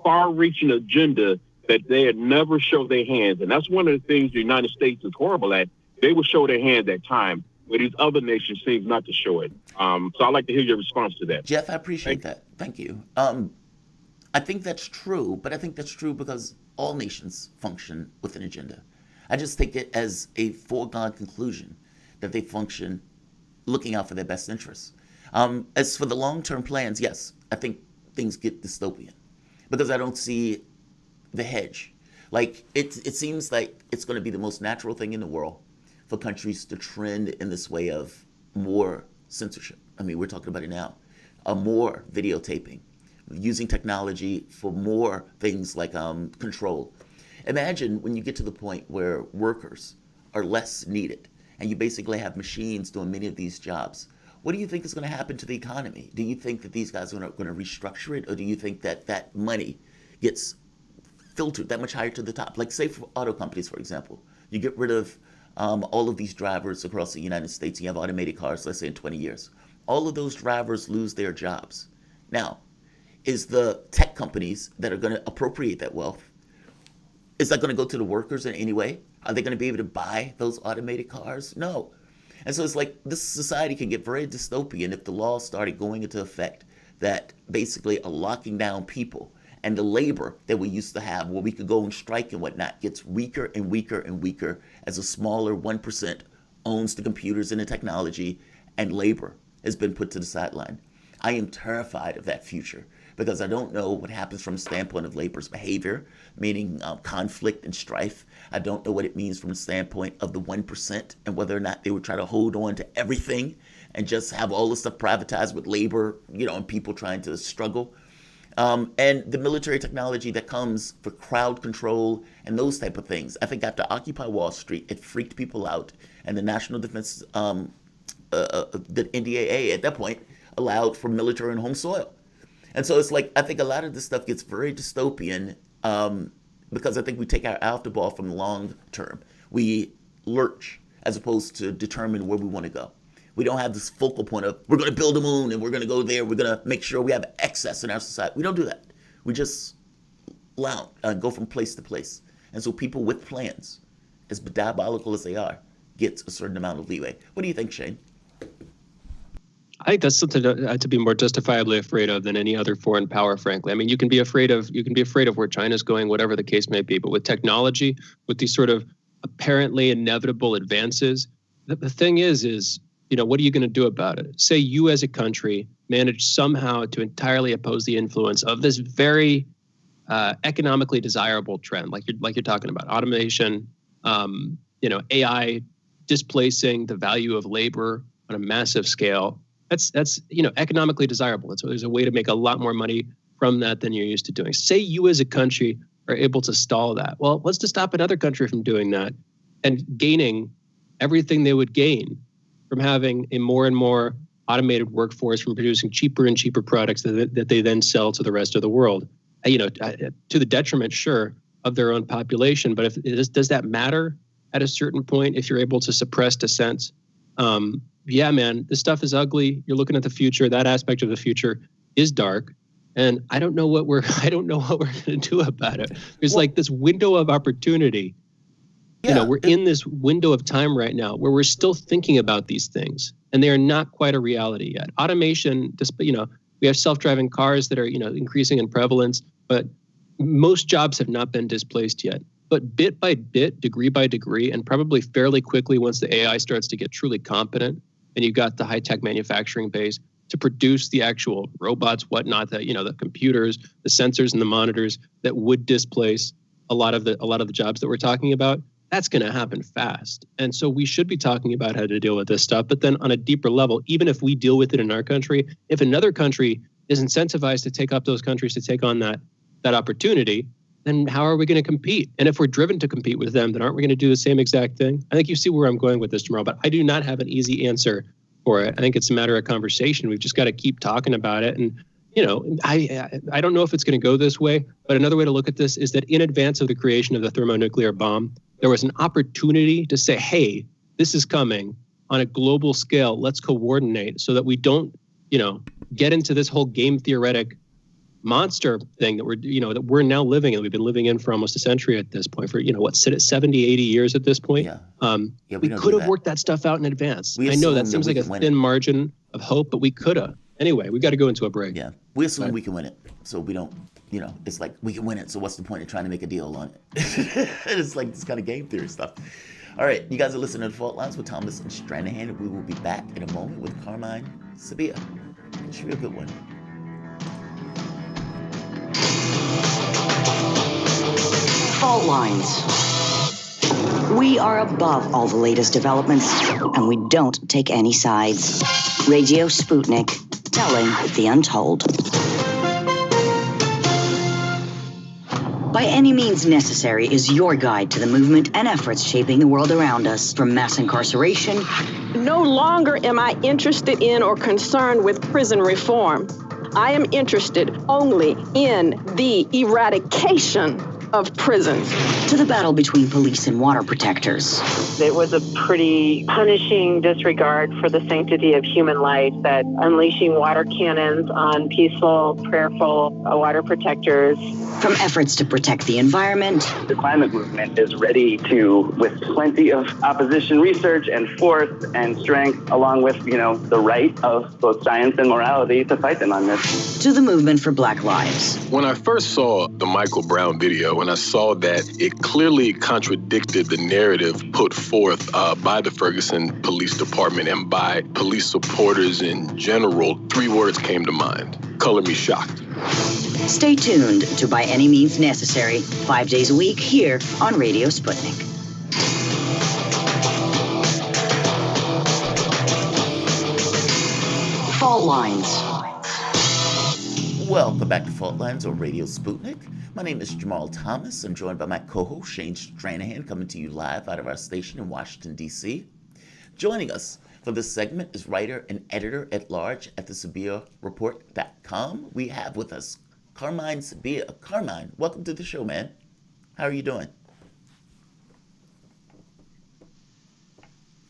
far-reaching agenda that they had never show their hands. And that's one of the things the United States is horrible at. They will show their hands at time, where these other nations seem not to show it. So I'd like to hear your response to that. Jeff, I appreciate that. Thank you. I think that's true, but I think that's true because all nations function with an agenda. I just take it as a foregone conclusion that they function looking out for their best interests. As for the long-term plans, yes, I think things get dystopian because I don't see the hedge. Like, it seems like it's going to be the most natural thing in the world for countries to trend in this way of more censorship. I mean, we're talking about it now. More videotaping, using technology for more things like control. Imagine when you get to the point where workers are less needed and you basically have machines doing many of these jobs. What do you think is going to happen to the economy? Do you think that these guys are going to restructure it, or do you think that that money gets filtered that much higher to the top? Like, say, for auto companies, for example, you get rid of all of these drivers across the United States. You have automated cars, let's say in 20 years. All of those drivers lose their jobs. Now, is the tech companies that are going to appropriate that wealth, is that going to go to the workers in any way? Are they going to be able to buy those automated cars? No. And so it's like this society can get very dystopian if the laws started going into effect that basically are locking down people, and the labor that we used to have where we could go and strike and whatnot gets weaker and weaker and weaker as a smaller 1% owns the computers and the technology, and labor has been put to the sideline. I am terrified of that future because I don't know what happens from the standpoint of labor's behavior, meaning conflict and strife. I don't know what it means from the standpoint of the 1% and whether or not they would try to hold on to everything and just have all the stuff privatized with labor, and people trying to struggle. And the military technology that comes for crowd control and those type of things. I think after Occupy Wall Street, it freaked people out, and the National Defense, the NDAA at that point allowed for military and home soil. And so it's like, I think a lot of this stuff gets very dystopian because I think we take our eye off the ball from the long term. We lurch as opposed to determine where we want to go. We don't have this focal point of, we're going to build a moon and we're going to go there. We're going to make sure we have excess in our society. We don't do that. We just go from place to place. And so people with plans, as diabolical as they are, get a certain amount of leeway. What do you think, Shane? I think that's something to be more justifiably afraid of than any other foreign power, frankly. I mean, you can be afraid of where China's going, whatever the case may be. But with technology, with these sort of apparently inevitable advances, the thing is, what are you going to do about it? Say you as a country manage somehow to entirely oppose the influence of this very economically desirable trend, like you're talking about, automation, AI displacing the value of labor on a massive scale. That's economically desirable. So there's a way to make a lot more money from that than you're used to doing. Say you as a country are able to stall that. Well, what's to stop another country from doing that and gaining everything they would gain from having a more and more automated workforce, from producing cheaper and cheaper products that they then sell to the rest of the world, to the detriment, sure, of their own population. But does that matter at a certain point if you're able to suppress dissent? Yeah, man, this stuff is ugly. You're looking at the future. That aspect of the future is dark. And I don't know what we're going to do about it. There's like this window of opportunity. We're in this window of time right now where we're still thinking about these things, and they are not quite a reality yet. Automation, we have self-driving cars that are, increasing in prevalence, but most jobs have not been displaced yet. But bit by bit, degree by degree, and probably fairly quickly once the AI starts to get truly competent and you've got the high-tech manufacturing base to produce the actual robots, whatnot, that, the computers, the sensors and the monitors that would displace a lot of the jobs that we're talking about, that's going to happen fast. And so we should be talking about how to deal with this stuff. But then on a deeper level, even if we deal with it in our country, if another country is incentivized to take up those countries to take on that opportunity, then how are we going to compete? And if we're driven to compete with them, then aren't we going to do the same exact thing? I think you see where I'm going with this, Jamarl, but I do not have an easy answer for it. I think it's a matter of conversation. We've just got to keep talking about it. And, I don't know if it's going to go this way, but another way to look at this is that in advance of the creation of the thermonuclear bomb, there was an opportunity to say, hey, this is coming on a global scale. Let's coordinate so that we don't, get into this whole game theoretic monster thing that we're now living in. We've been living in for almost a century at this point, for 70, 80 years at this point. We could have worked that stuff out in advance. I know that seems like a thin margin of hope, but we could have. Anyway, we got to go into a break. Yeah, we assume we can win it, so we don't. It's like we can win it. So what's the point of trying to make a deal on it? It's like this kind of game theory stuff. All right, you guys are listening to Fault Lines with Thomas and Stranahan, and we will be back in a moment with Carmine Sabia. It should be a good one. Fault Lines. We are above all the latest developments, and we don't take any sides. Radio Sputnik, telling the untold. By Any Means Necessary is your guide to the movement and efforts shaping the world around us, from mass incarceration. No longer am I interested in or concerned with prison reform. I am interested only in the eradication of prisons. To the battle between police and water protectors. It was a pretty punishing disregard for the sanctity of human life, that unleashing water cannons on peaceful, prayerful water protectors. From efforts to protect the environment. The climate movement is ready to, with plenty of opposition research and force and strength, along with, the right of both science and morality, to fight them on this. To the movement for Black Lives. When I first saw the Michael Brown video, and I saw that it clearly contradicted the narrative put forth by the Ferguson Police Department and by police supporters in general, 3 words came to mind: color me shocked. Stay tuned to By Any Means Necessary, 5 days a week here on Radio Sputnik. Fault Lines. Welcome back to Fault Lines on Radio Sputnik. My name is Jamarl Thomas. I'm joined by my co-host Shane Stranahan, coming to you live out of our station in Washington, D.C. Joining us for this segment is writer and editor-at-large at thesabiareport.com. We have with us Carmine Sabia. Carmine, welcome to the show, man. How are you doing?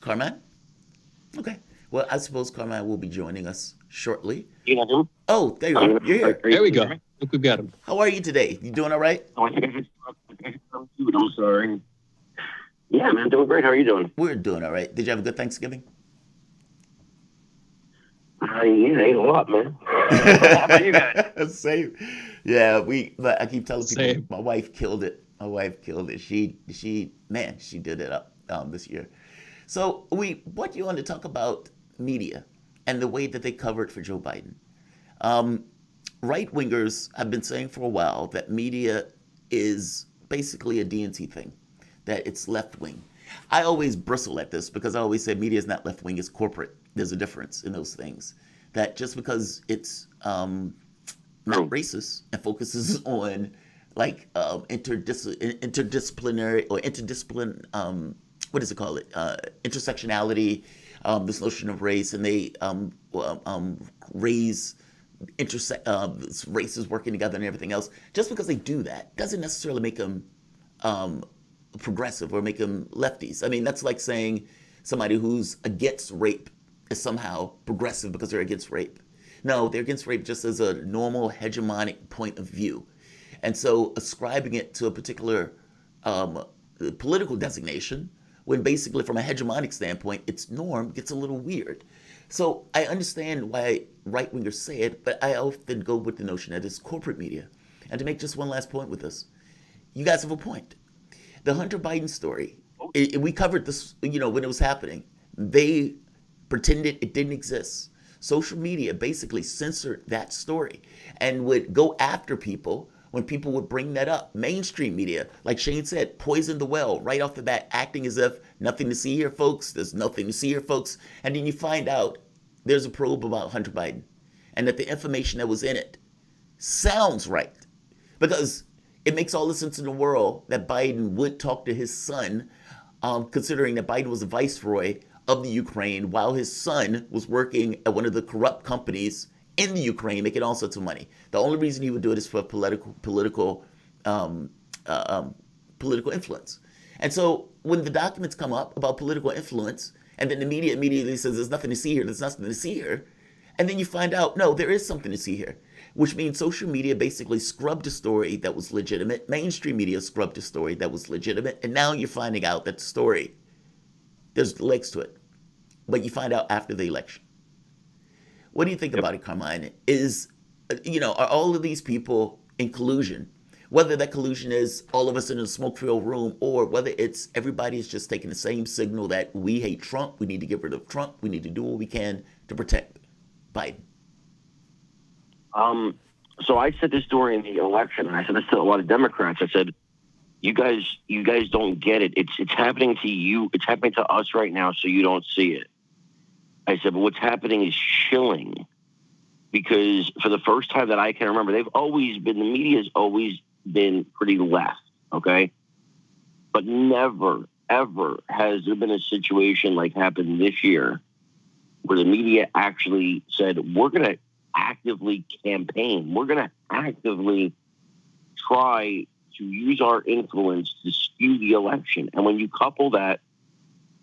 Carmine? Okay. Well, I suppose Carmine will be joining us shortly. Oh, there you go. You're here. There we go. I think we've got him. How are you today? You doing all right? I'm sorry. Yeah, man, doing great. How are you doing? We're doing all right. Did you have a good Thanksgiving? Yeah, ate a lot, man. How about you guys? Same. Yeah, I keep telling people, my wife killed it. She did it up this year. So what you want to talk about media and the way that they covered for Joe Biden. Right-wingers have been saying for a while that media is basically a DNC thing, that it's left-wing. I always bristle at this because I always say media is not left-wing, it's corporate. There's a difference in those things. That just because it's not racist and focuses on like interdisciplinary or intersectionality, this notion of race, and they raise races working together and everything else. Just because they do that doesn't necessarily make them progressive or make them lefties. I mean, that's like saying somebody who's against rape is somehow progressive because they're against rape. No, they're against rape just as a normal hegemonic point of view. And so ascribing it to a particular political designation, when basically from a hegemonic standpoint, its norm gets a little weird. So I understand why right-wingers say it, but I often go with the notion that it's corporate media. And to make just one last point with this, you guys have a point. The Hunter Biden story, we covered this, when it was happening. They pretended it didn't exist. Social media basically censored that story and would go after people when people would bring that up. Mainstream media, like Shane said, poisoned the well right off the bat, acting as if nothing to see here, folks. There's nothing to see here, folks. And then you find out there's a probe about Hunter Biden and that the information that was in it sounds right. Because it makes all the sense in the world that Biden would talk to his son, considering that Biden was a viceroy of the Ukraine while his son was working at one of the corrupt companies in the Ukraine, making all sorts of money. The only reason he would do it is for political influence. And so when the documents come up about political influence, and then the media immediately says there's nothing to see here, there's nothing to see here, and then you find out, no, there is something to see here, which means social media basically scrubbed a story that was legitimate, mainstream media scrubbed a story that was legitimate, and now you're finding out that the story, there's legs to it, but you find out after the election. What do you think about it, Carmine? Are all of these people in collusion? Whether that collusion is all of us in a smoke-filled room, or whether it's everybody is just taking the same signal that we hate Trump, we need to get rid of Trump, we need to do what we can to protect Biden. So I said this during the election, and I said this to a lot of Democrats. I said, you guys don't get it. It's happening to you. It's happening to us right now, so you don't see it. I said, but what's happening is chilling, because for the first time that I can remember, the media's always been pretty left, okay? But never, ever has there been a situation like happened this year where the media actually said, we're going to actively campaign. We're going to actively try to use our influence to skew the election. And when you couple that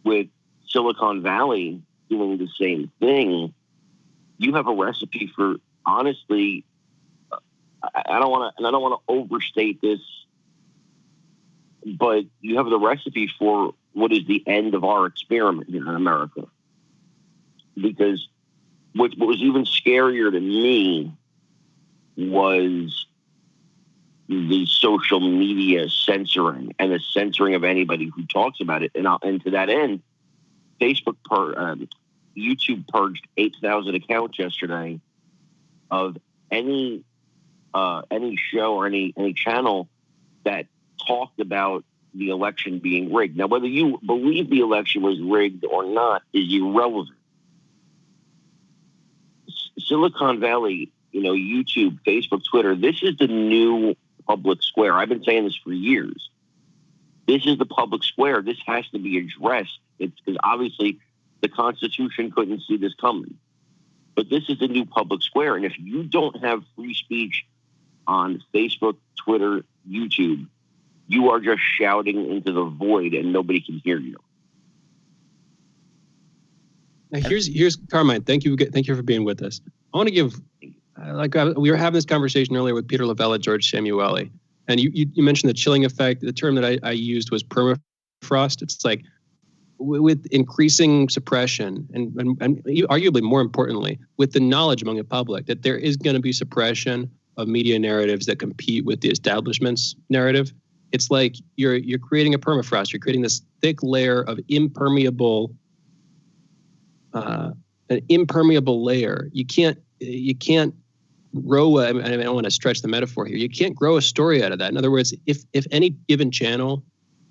with Silicon Valley doing the same thing, you have a recipe for, honestly, I don't want to overstate this, but you have the recipe for what is the end of our experiment here in America. Because what was even scarier to me was the social media censoring and the censoring of anybody who talks about it. And to that end, YouTube purged 8,000 accounts yesterday of any show or any channel that talked about the election being rigged. Now, whether you believe the election was rigged or not is irrelevant. Silicon Valley, YouTube, Facebook, Twitter, this is the new public square. I've been saying this for years. This is the public square. This has to be addressed. It's because obviously the Constitution couldn't see this coming. But this is the new public square. And if you don't have free speech on Facebook, Twitter, YouTube, you are just shouting into the void and nobody can hear you. Now here's Carmine. Thank you for being with us. I want to give, we were having this conversation earlier with Peter Lavelle and George Samueli, and you mentioned the chilling effect. The term that I used was permafrost. It's like with increasing suppression and arguably more importantly, with the knowledge among the public that there is going to be suppression of media narratives that compete with the establishment's narrative. It's like you're creating a permafrost. You're creating this thick layer of impermeable. An impermeable layer. You can't grow. I don't want to stretch the metaphor here. You can't grow a story out of that. In other words, if any given channel,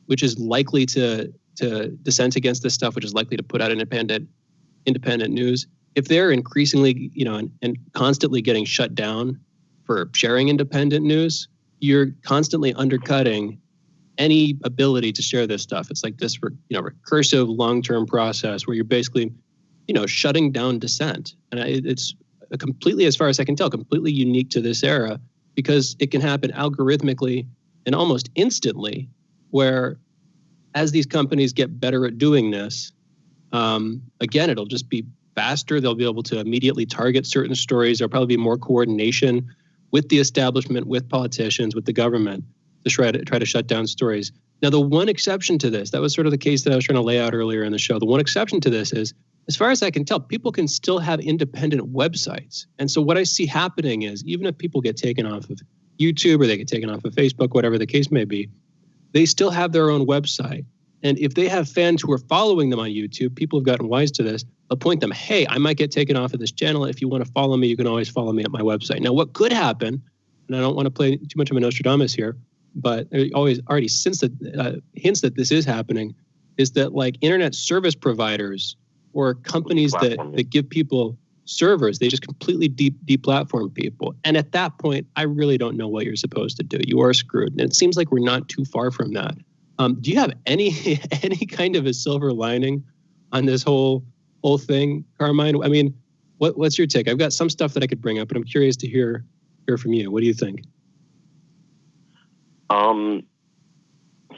which is likely to dissent against this stuff, which is likely to put out independent news, if they're increasingly, and constantly getting shut down for sharing independent news, you're constantly undercutting any ability to share this stuff. It's like this, recursive long-term process where you're basically shutting down dissent. And it's completely, as far as I can tell, completely unique to this era, because it can happen algorithmically and almost instantly, where as these companies get better at doing this, again, it'll just be faster. They'll be able to immediately target certain stories. There'll probably be more coordination with the establishment, with politicians, with the government to try to shut down stories. Now, the one exception to this, that was sort of the case that I was trying to lay out earlier in the show. The one exception to this is, as far as I can tell, people can still have independent websites. And so what I see happening is, even if people get taken off of YouTube or they get taken off of Facebook, whatever the case may be, they still have their own website. And if they have fans who are following them on YouTube, people have gotten wise to this, they'll point them, hey, I might get taken off of this channel. If you want to follow me, you can always follow me at my website. Now, what could happen, and I don't want to play too much of a Nostradamus here, but there always already since the hints that this is happening, is that like internet service providers or companies that give people servers, they just completely deplatform people. And at that point, I really don't know what you're supposed to do. You are screwed. And it seems like we're not too far from that. Do you have any kind of a silver lining on this whole thing, Carmine? I mean, what's your take? I've got some stuff that I could bring up, but I'm curious to hear from you. What do you think?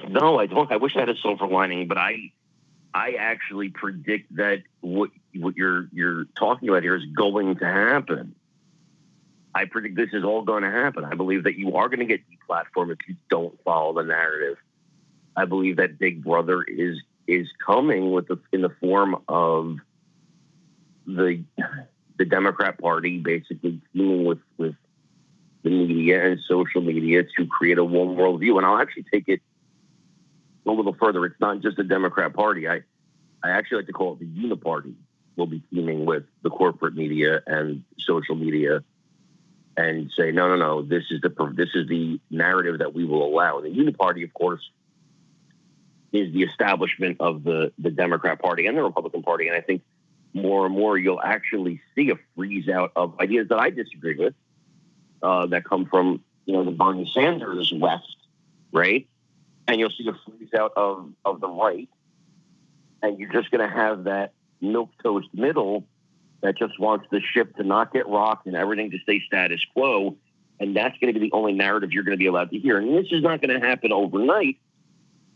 No, I don't. I wish I had a silver lining, but I actually predict that what you're talking about here is going to happen. I predict this is all going to happen. I believe that you are going to get deplatformed if you don't follow the narrative. I believe that Big Brother is coming in the form of the Democrat Party basically teaming with the media and social media to create a one world view. And I'll actually take it a little further. It's not just the Democrat Party. I actually like to call it the Uniparty. Will be teaming with the corporate media and social media and say, no, this is the narrative that we will allow. And the Uniparty, of course, is the establishment of the Democrat Party and the Republican Party. And I think more and more you'll actually see a freeze out of ideas that I disagree with that come from, the Bernie Sanders West, right? And you'll see a freeze out of the right. And you're just going to have that milquetoast middle that just wants the ship to not get rocked and everything to stay status quo. And that's going to be the only narrative you're going to be allowed to hear. And this is not going to happen overnight.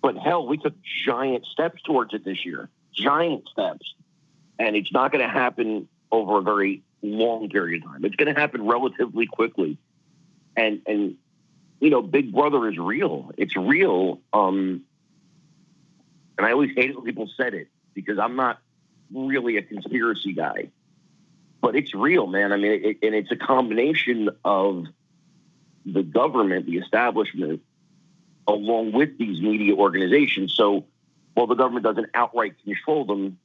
But hell, we took giant steps towards it this year. Giant steps. And it's not going to happen over a very long period of time. It's going to happen relatively quickly. And Big Brother is real. It's real. And I always hated when people said it because I'm not really a conspiracy guy. But it's real, man. I mean, and it's a combination of the government, the establishment, along with these media organizations. So while the government doesn't outright control them,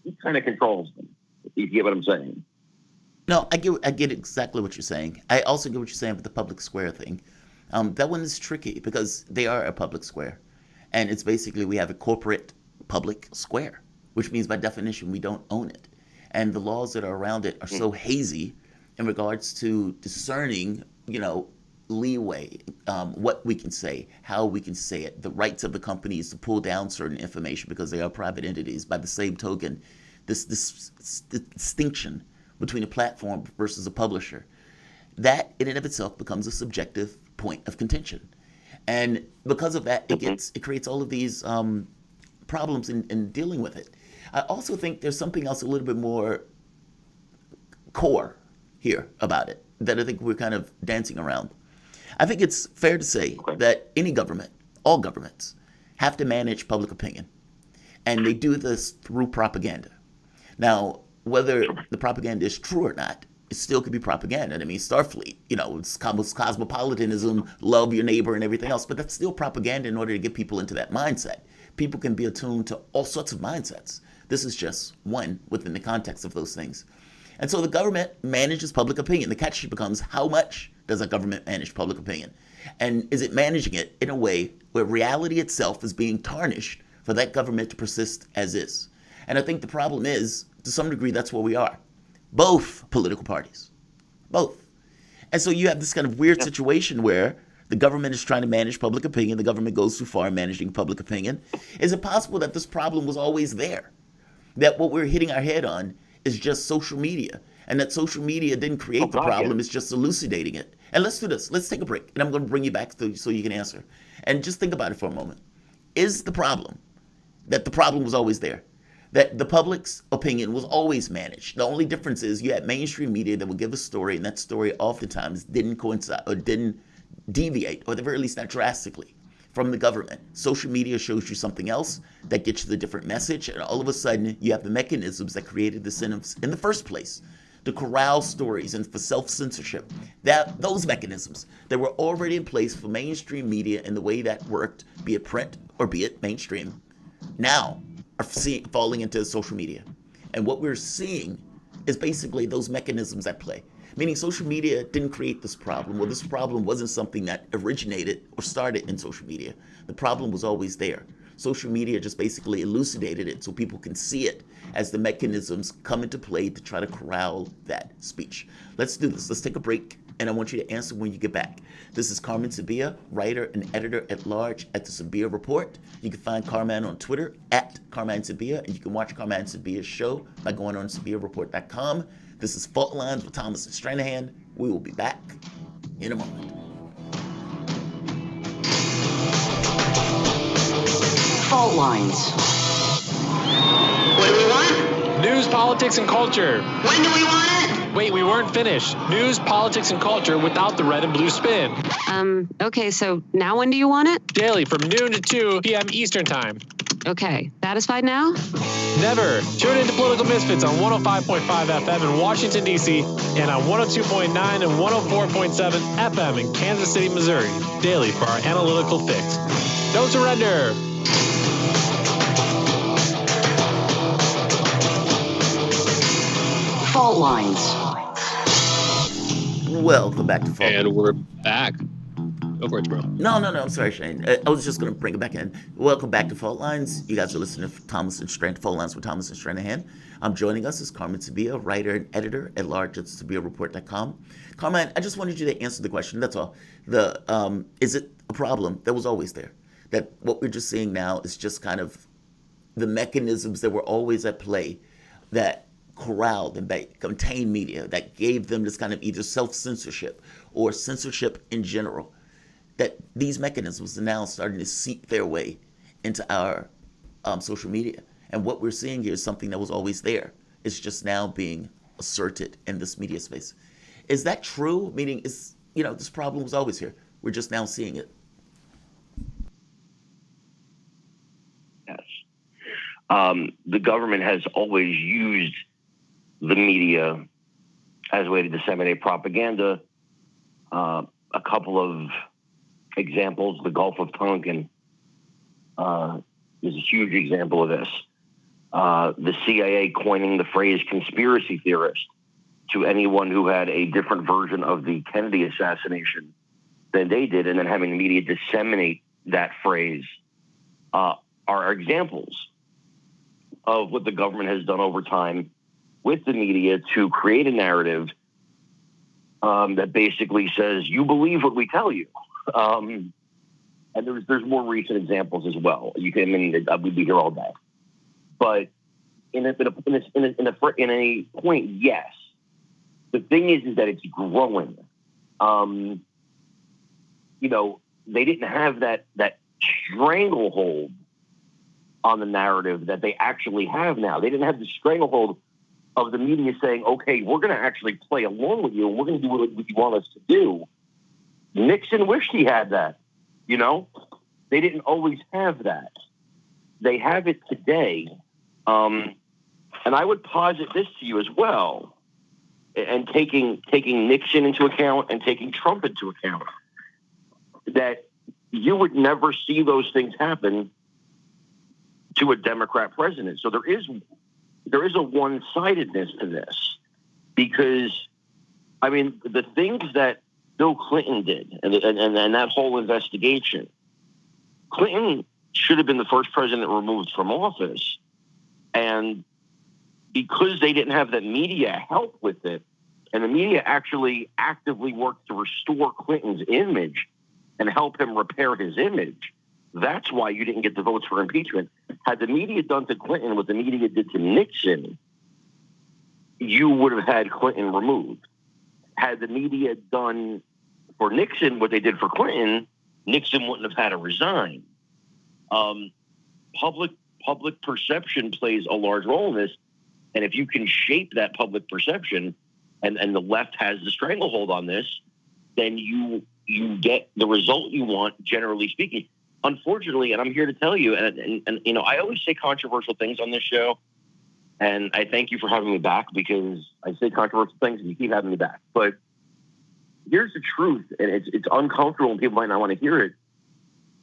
it kind of controls them, if you get what I'm saying. No, I get exactly what you're saying. I also get what you're saying with the public square thing. That one is tricky because they are a public square. And it's basically we have a corporate public square, which means by definition we don't own it. And the laws that are around it are so hazy in regards to discerning, leeway, what we can say, how we can say it, the rights of the companies to pull down certain information because they are private entities. By the same token, this distinction between a platform versus a publisher, that in and of itself becomes a subjective point of contention. And because of that, it creates all of these problems in dealing with it. I also think there's something else a little bit more core here about it that I think we're kind of dancing around. I think it's fair to say that any government, all governments, have to manage public opinion. And they do this through propaganda. Now, whether the propaganda is true or not, it still could be propaganda. I mean, Starfleet, it's cosmopolitanism, love your neighbor and everything else, but that's still propaganda in order to get people into that mindset. People can be attuned to all sorts of mindsets. This is just one within the context of those things. And so the government manages public opinion. The catch becomes, how much does a government manage public opinion? And is it managing it in a way where reality itself is being tarnished for that government to persist as is? And I think the problem is, to some degree, that's where we are. Both political parties. Both. And so you have this kind of weird situation where the government is trying to manage public opinion. The government goes too far in managing public opinion. Is it possible that this problem was always there? That what we're hitting our head on is just social media, and that social media didn't create the problem, it's just elucidating it. And let's do this. Let's take a break, and I'm going to bring you back so you can answer. And just think about it for a moment. Is the problem that the problem was always there? that the public's opinion was always managed. The only difference is you had mainstream media that would give a story, and that story oftentimes didn't coincide or didn't deviate, or at the very least not drastically, from the government. Social media shows you something else that gets you the different message, and all of a sudden you have the mechanisms that created this in the first place, to corral stories and for self-censorship. Those mechanisms that were already in place for mainstream media and the way that worked, be it print or be it mainstream, now are falling into social media. And what we're seeing is basically those mechanisms at play. Meaning social media didn't create this problem. Well, this problem wasn't something that originated or started in social media. The problem was always there. Social media just basically elucidated it so people can see it as the mechanisms come into play to try to corral that speech. Let's do this. Let's take a break, and I want you to answer when you get back. This is Carmine Sabia, writer and editor at large at the Sabia Report. You can find Carmine on Twitter at Carmine Sabia, and you can watch Carmine Sabia's show by going on SabiaReport.com. This is Fault Lines with Thomas and Stranahan. We will be back in a moment. Fault Lines. What do we want? News, politics, and culture. When do we want it? Wait, we weren't finished. News, politics, and culture without the red and blue spin. Okay, so now when do you want it? Daily from noon to 2 p.m. Eastern Time. Okay, satisfied now? Never. Tune in to Political Misfits on 105.5 FM in Washington, D.C. and on 102.9 and 104.7 FM in Kansas City, Missouri. Daily for our analytical fix. No surrender. Fault Lines. Welcome back to Fault Lines. And we're back. Go for it, bro. No. I'm sorry, Shane. I was just going to bring it back in. Welcome back to Fault Lines. You guys are listening to Fault Lines with Thomas and Stranahan. Joining us is Carmine Sabia, writer and editor at large at SabiaReport.com. Carmine, I just wanted you to answer the question. That's all. Is it a problem that was always there? That what we're just seeing now is just kind of the mechanisms that were always at play that corralled and contained media, that gave them this kind of either self-censorship or censorship in general, that these mechanisms are now starting to seep their way into our social media. And what we're seeing here is something that was always there. It's just now being asserted in this media space. Is that true? Meaning, this problem was always here. We're just now seeing it. Yes. The government has always used the media as a way to disseminate propaganda. A couple of examples, the Gulf of Tonkin is a huge example of this. The CIA coining the phrase conspiracy theorist to anyone who had a different version of the Kennedy assassination than they did, and then having the media disseminate that phrase are examples of what the government has done over time with the media to create a narrative that basically says, you believe what we tell you. And there's more recent examples as well. We'd be here all day. But in a point, yes. The thing is that it's growing. They didn't have that stranglehold on the narrative that they actually have now. They didn't have the stranglehold of the media saying, okay, we're going to actually play along with you and we're going to do what you want us to do. Nixon wished he had that, They didn't always have that. They have it today. And I would posit this to you as well, and taking Nixon into account and taking Trump into account, that you would never see those things happen to a Democrat president. So there is a one-sidedness to this, because, the things that Bill Clinton did and that whole investigation, Clinton should have been the first president removed from office. And because they didn't have the media help with it, and the media actually actively worked to restore Clinton's image and help him repair his image, that's why you didn't get the votes for impeachment. Had the media done to Clinton what the media did to Nixon, you would have had Clinton removed. Had the media done for Nixon what they did for Clinton, Nixon wouldn't have had to resign. Public public perception plays a large role in this. And if you can shape that public perception and the left has the stranglehold on this, then you get the result you want, generally speaking. Unfortunately, and I'm here to tell you, and you know, I always say controversial things on this show, and I thank you for having me back because I say controversial things and you keep having me back. But here's the truth, and it's uncomfortable and people might not want to hear it,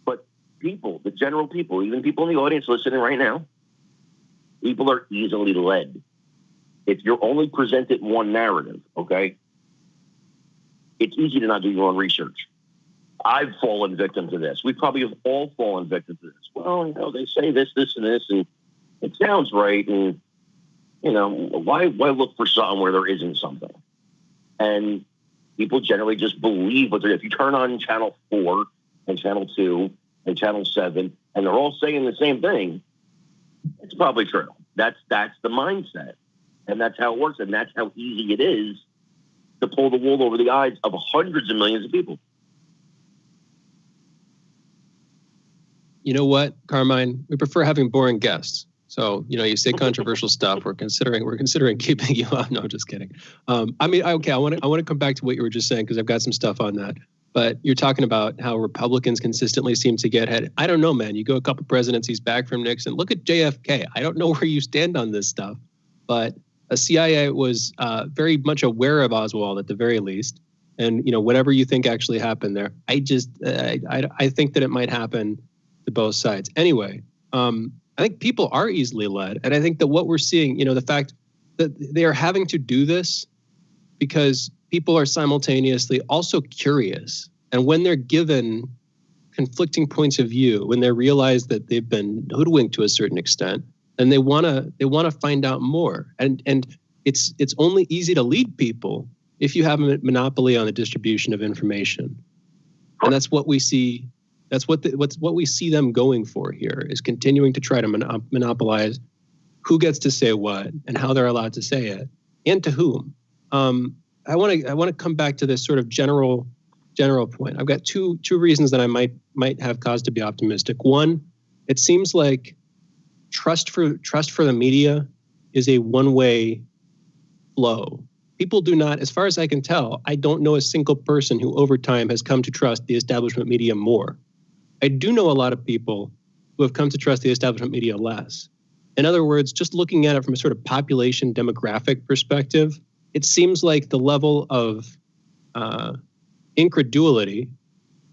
but people, the general people, even people in the audience listening right now, people are easily led. If you're only presented one narrative, okay, it's easy to not do your own research. I've fallen victim to this. We probably have all fallen victim to this. Well, you know, they say this, and this, and it sounds right. And, you know, why look for something where there isn't something? And people generally just believe what they're. If you turn on Channel 4 and Channel 2 and Channel 7, and they're all saying the same thing, it's probably true. That's the mindset. And that's how it works. And that's how easy it is to pull the wool over the eyes of hundreds of millions of people. You know what, Carmine? We prefer having boring guests. So, you know, you say controversial stuff. We're considering keeping you on. No, I'm just kidding. I mean, okay, I want to come back to what you were just saying because I've got some stuff on that. But you're talking about how Republicans consistently seem to get ahead. I don't know, man. You go a couple presidencies back from Nixon. Look at JFK. I don't know where you stand on this stuff, but a CIA was very much aware of Oswald at the very least. And, you know, whatever you think actually happened there, I think that it might happen to both sides. Anyway, I think people are easily led. And I think that what we're seeing, you know, the fact that they are having to do this because people are simultaneously also curious. And when they're given conflicting points of view, when they realize that they've been hoodwinked to a certain extent, and they want to find out more. And it's only easy to lead people if you have a monopoly on the distribution of information. And that's what we see. That's what we see them going for here, is continuing to try to monopolize who gets to say what and how they're allowed to say it and to whom. I want to come back to this sort of general point. I've got two reasons that I might have cause to be optimistic. One, it seems like trust for the media is a one-way flow. People do not, as far as I can tell, I don't know a single person who over time has come to trust the establishment media more. I do know a lot of people who have come to trust the establishment media less. In other words, just looking at it from a sort of population demographic perspective, it seems like the level of incredulity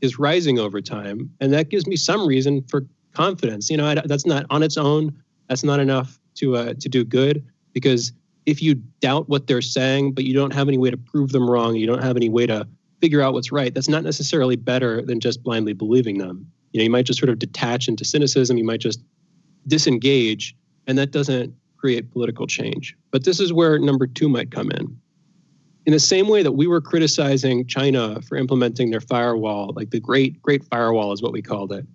is rising over time. And that gives me some reason for confidence. You know, that's not on its own. That's not enough to do good, because if you doubt what they're saying, but you don't have any way to prove them wrong, you don't have any way to figure out what's right, that's not necessarily better than just blindly believing them. You know, you might just sort of detach into cynicism. You might just disengage, and that doesn't create political change. But this is where number two might come in. In the same way that we were criticizing China for implementing their firewall, like the great firewall is what we called it,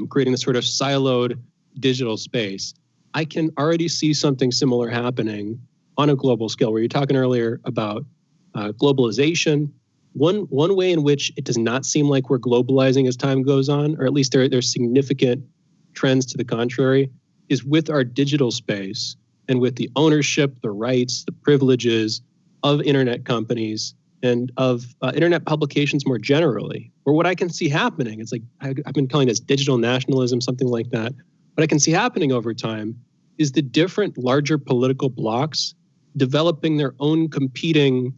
creating this sort of siloed digital space, I can already see something similar happening on a global scale. Where you're talking earlier about globalization. One way in which it does not seem like we're globalizing as time goes on, or at least there's significant trends to the contrary, is with our digital space and with the ownership, the rights, the privileges of internet companies and of internet publications more generally. Or what I can see happening, it's like I've been calling this digital nationalism, something like that. What I can see happening over time is the different larger political blocs developing their own competing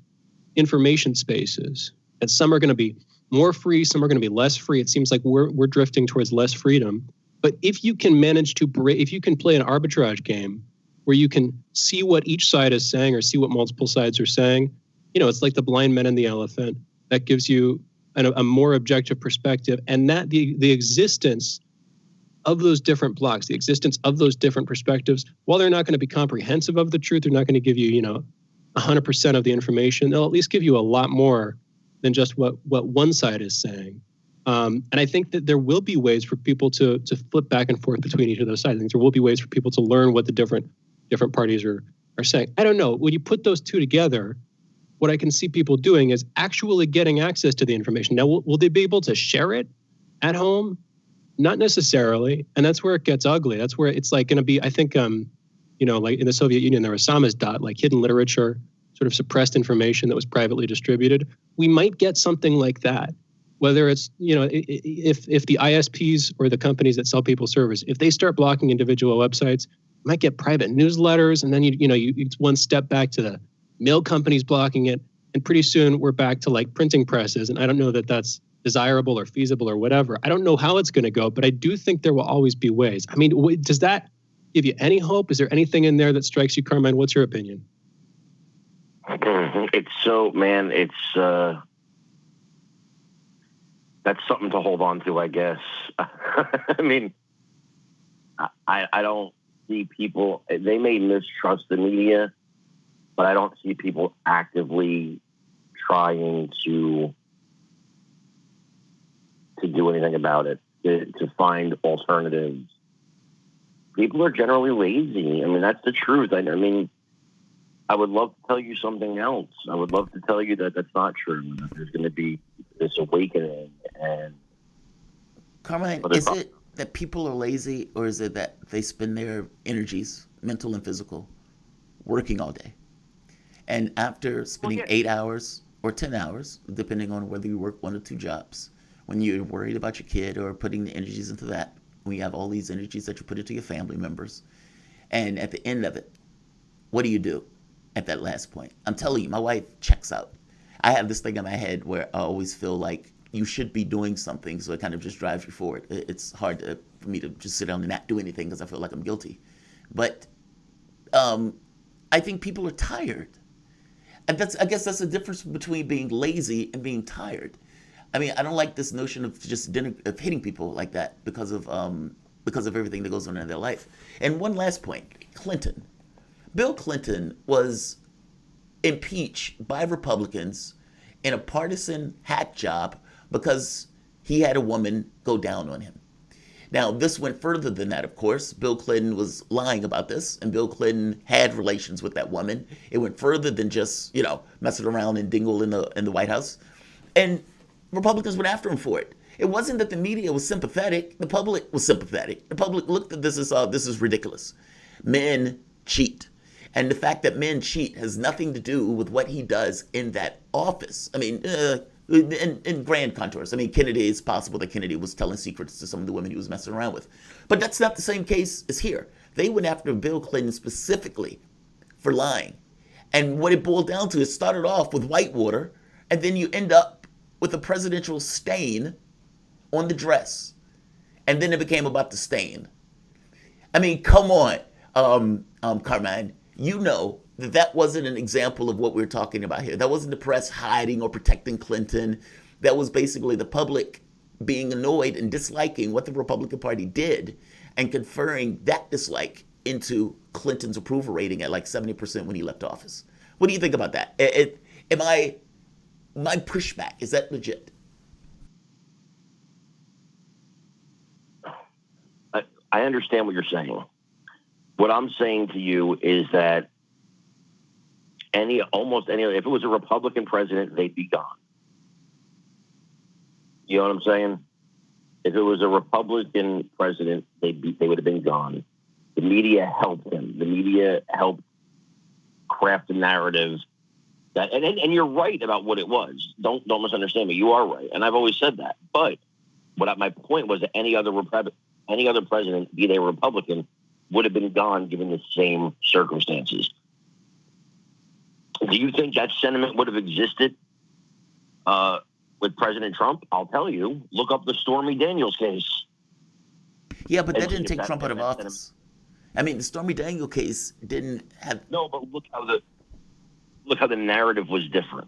information spaces. And some are going to be more free, some are going to be less free. It seems like we're drifting towards less freedom. But if you can manage to if you can play an arbitrage game where you can see what each side is saying or see what multiple sides are saying, you know, it's like the blind man and the elephant. That gives you a more objective perspective, and that the existence of those different blocks, the existence of those different perspectives, while they're not going to be comprehensive of the truth, they're not going to give you, you know, 100% of the information. They'll at least give you a lot more than just what one side is saying. And I think that there will be ways for people to flip back and forth between each of those sides. I think there will be ways for people to learn what the different parties are saying. I don't know. When you put those two together, what I can see people doing is actually getting access to the information. Now, will they be able to share it at home? Not necessarily, and that's where it gets ugly. That's where it's like going to be. I think, like in the Soviet Union, there was samizdat, like hidden literature, sort of suppressed information that was privately distributed. We might get something like that. Whether it's, if the ISPs or the companies that sell people servers, if they start blocking individual websites, you might get private newsletters, and then it's one step back to the mail companies blocking it, and pretty soon we're back to like printing presses. And I don't know that that's desirable or feasible or whatever. I don't know how it's going to go, but I do think there will always be ways. I mean, does that give you any hope? Is there anything in there that strikes you, Carmine? What's your opinion? It's that's something to hold on to, I guess. I mean, I don't see people, they may mistrust the media, but I don't see people actively trying to do anything about it, to find alternatives. People are generally lazy. I mean, that's the truth. I mean, I would love to tell you something else. I would love to tell you that that's not true, that there's going to be this awakening. And Carmine, is it that people are lazy, or is it that they spend their energies, mental and physical, working all day? And after spending 8 hours or 10 hours, depending on whether you work 1 or 2 jobs, when you're worried about your kid or putting the energies into that, when you have all these energies that you put into your family members, and at the end of it, what do you do at that last point? I'm telling you, my wife checks out. I have this thing in my head where I always feel like you should be doing something, so it kind of just drives you forward. It's hard for me to just sit down and not do anything because I feel like I'm guilty. But I think people are tired. And I guess that's the difference between being lazy and being tired. I mean, I don't like this notion of just of hitting people like that because of everything that goes on in their life. And one last point, Clinton. Bill Clinton was impeached by Republicans in a partisan hack job because he had a woman go down on him. Now, this went further than that, of course. Bill Clinton was lying about this, and Bill Clinton had relations with that woman. It went further than just, messing around and dingle in the White House. And Republicans went after him for it. It wasn't that the media was sympathetic. The public was sympathetic. The public looked at this as, this is ridiculous. Men cheat. And the fact that men cheat has nothing to do with what he does in that office. I mean, in grand contours. I mean, it's possible that Kennedy was telling secrets to some of the women he was messing around with. But that's not the same case as here. They went after Bill Clinton specifically for lying. And what it boiled down to, it started off with Whitewater, and then you end up with a presidential stain on the dress. And then it became about the stain. I mean, come on, Carmine. You know that wasn't an example of what we're talking about here. That wasn't the press hiding or protecting Clinton. That was basically the public being annoyed and disliking what the Republican Party did and conferring that dislike into Clinton's approval rating at like 70% when he left office. What do you think about that? My pushback, is that legit? I understand what you're saying. What I'm saying to you is that almost any, if it was a Republican president, they'd be gone. You know what I'm saying? If it was a Republican president, they would have been gone. The media helped him. The media helped craft a narrative that, and you're right about what it was. Don't misunderstand me. You are right, and I've always said that. But my point was that any other president, be they Republican, would have been gone given the same circumstances. Do you think that sentiment would have existed with President Trump? I'll tell you. Look up the Stormy Daniels case. Yeah, but that didn't take Trump out of office. I mean, the Stormy Daniels case didn't have... No, but look how the narrative was different.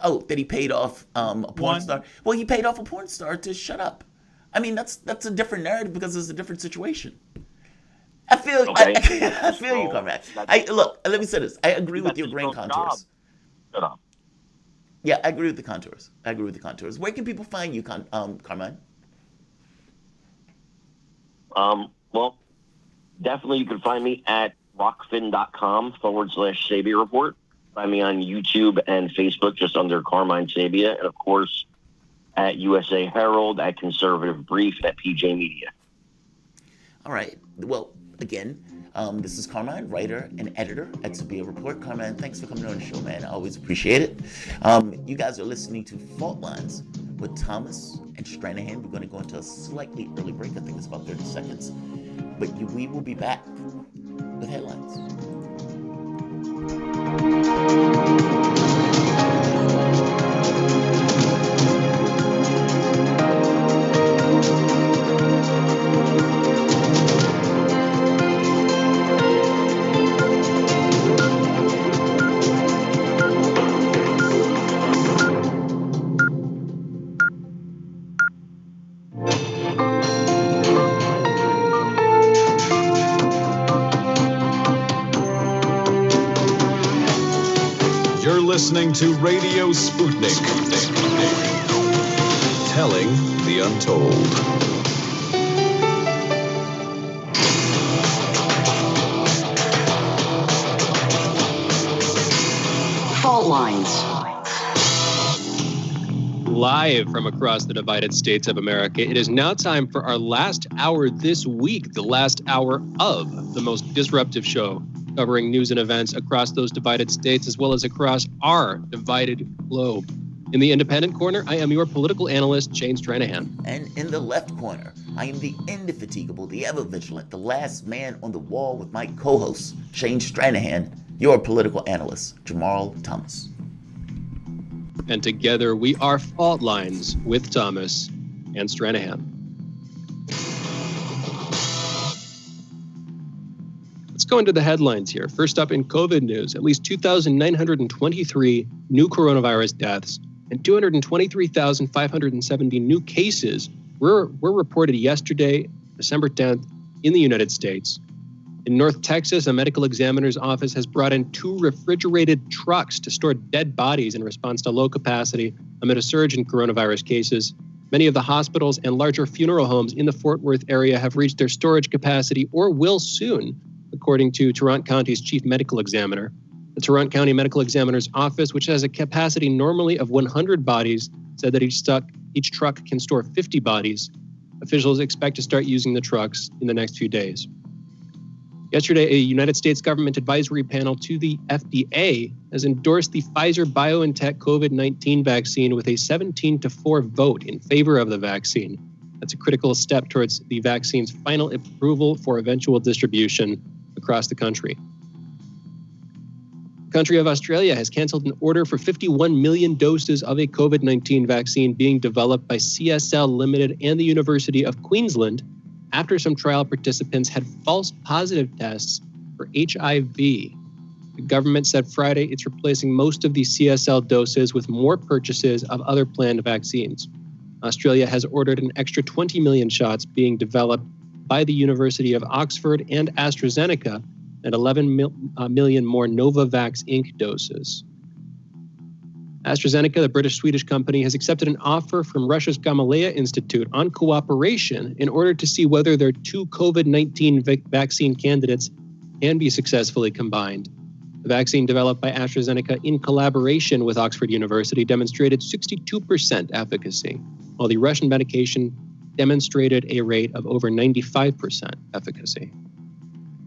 Oh, that he paid off a porn star? Well, he paid off a porn star to shut up. I mean, that's a different narrative because it's a different situation. I feel you, Carmine. Look, let me say this. I agree with your grand contours. Shut up. Yeah, I agree with the contours. Where can people find you, Carmine? Well, definitely you can find me at rockfin.com/Sabia Report. Find me on YouTube and Facebook just under Carmine Sabia. And of course, at USA Herald, at Conservative Brief, at PJ Media. All right. Well, again, this is Carmine, writer and editor at Sabia Report. Carmine, thanks for coming on the show, man. I always appreciate it. You guys are listening to Fault Lines with Thomas and Stranahan. We're going to go into a slightly early break. I think it's about 30 seconds. But we will be back with headlines. Listening to Radio Sputnik. Telling the untold. Fault lines. Live from across the divided states of America, it is now time for our last hour this week, the last hour of the most disruptive show, covering news and events across those divided states as well as across our divided globe. In the independent corner, I am your political analyst, Shane Stranahan. And in the left corner, I am the indefatigable, the ever-vigilant, the last man on the wall with my co-host, Shane Stranahan, your political analyst, Jamarl Thomas. And together we are Fault Lines with Thomas and Stranahan. Let's go into the headlines here. First up in COVID news, at least 2,923 new coronavirus deaths and 223,570 new cases were reported yesterday, December 10th, in the United States. In North Texas, a medical examiner's office has brought in 2 refrigerated trucks to store dead bodies in response to low capacity amid a surge in coronavirus cases. Many of the hospitals and larger funeral homes in the Fort Worth area have reached their storage capacity or will soon, according to Tarrant County's chief medical examiner. The Tarrant County Medical Examiner's Office, which has a capacity normally of 100 bodies, said that each truck can store 50 bodies. Officials expect to start using the trucks in the next few days. Yesterday, a United States government advisory panel to the FDA has endorsed the Pfizer-BioNTech COVID-19 vaccine with a 17-4 vote in favor of the vaccine. That's a critical step towards the vaccine's final approval for eventual distribution across the country. The country of Australia has canceled an order for 51 million doses of a COVID-19 vaccine being developed by CSL Limited and the University of Queensland after some trial participants had false positive tests for HIV. The government said Friday it's replacing most of the CSL doses with more purchases of other planned vaccines. Australia has ordered an extra 20 million shots being developed by the University of Oxford and AstraZeneca and 11 million more Novavax Inc. doses. AstraZeneca, the British-Swedish company, has accepted an offer from Russia's Gamaleya Institute on cooperation in order to see whether their 2 COVID-19 vaccine candidates can be successfully combined. The vaccine developed by AstraZeneca in collaboration with Oxford University demonstrated 62% efficacy, while the Russian medication demonstrated a rate of over 95% efficacy.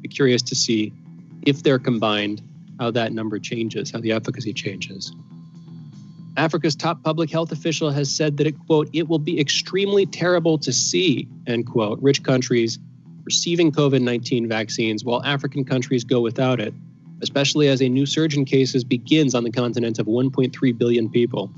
Be curious to see if they're combined, how that number changes, how the efficacy changes. Africa's top public health official has said that, quote, it will be extremely terrible to see, end quote, rich countries receiving COVID-19 vaccines while African countries go without it, especially as a new surge in cases begins on the continent of 1.3 billion people.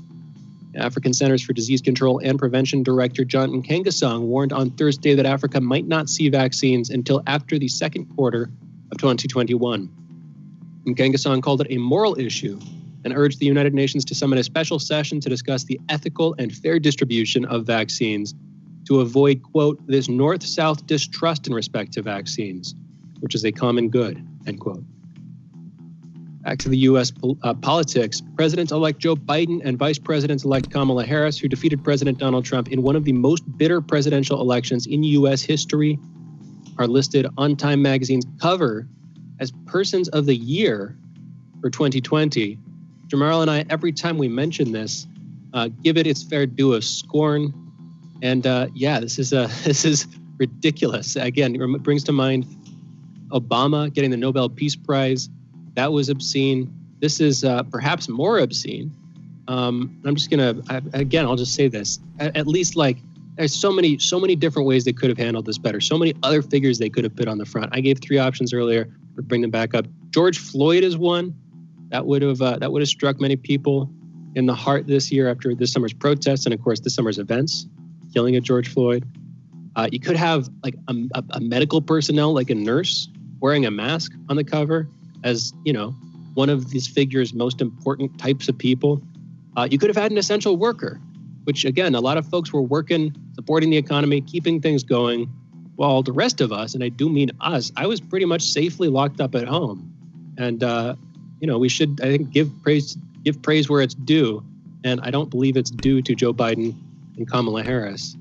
African Centers for Disease Control and Prevention Director John Nkengasong warned on Thursday that Africa might not see vaccines until after the second quarter of 2021. Nkengasong called it a moral issue and urged the United Nations to summon a special session to discuss the ethical and fair distribution of vaccines to avoid, quote, this north-south distrust in respect to vaccines, which is a common good, end quote. Back to the U.S. Politics, President-elect Joe Biden and Vice President-elect Kamala Harris, who defeated President Donald Trump in one of the most bitter presidential elections in U.S. history, are listed on Time Magazine's cover as Persons of the Year for 2020. Jamarl and I, every time we mention this, give it its fair due of scorn. And this is ridiculous. Again, it brings to mind Obama getting the Nobel Peace Prize. That was obscene. This is perhaps more obscene. I'm just I'll just say this. At least there's so many different ways they could have handled this better. So many other figures they could have put on the front. I gave 3 options earlier. We'll bring them back up. George Floyd is one that would have struck many people in the heart this year after this summer's protests and of course this summer's events, killing of George Floyd. You could have a medical personnel, like a nurse, wearing a mask on the cover as one of these figures' most important types of people. You could have had an essential worker, which again, a lot of folks were working, supporting the economy, keeping things going, while the rest of us, and I do mean us, I was pretty much safely locked up at home. And we should, I think, give praise where it's due, and I don't believe it's due to Joe Biden and Kamala Harris.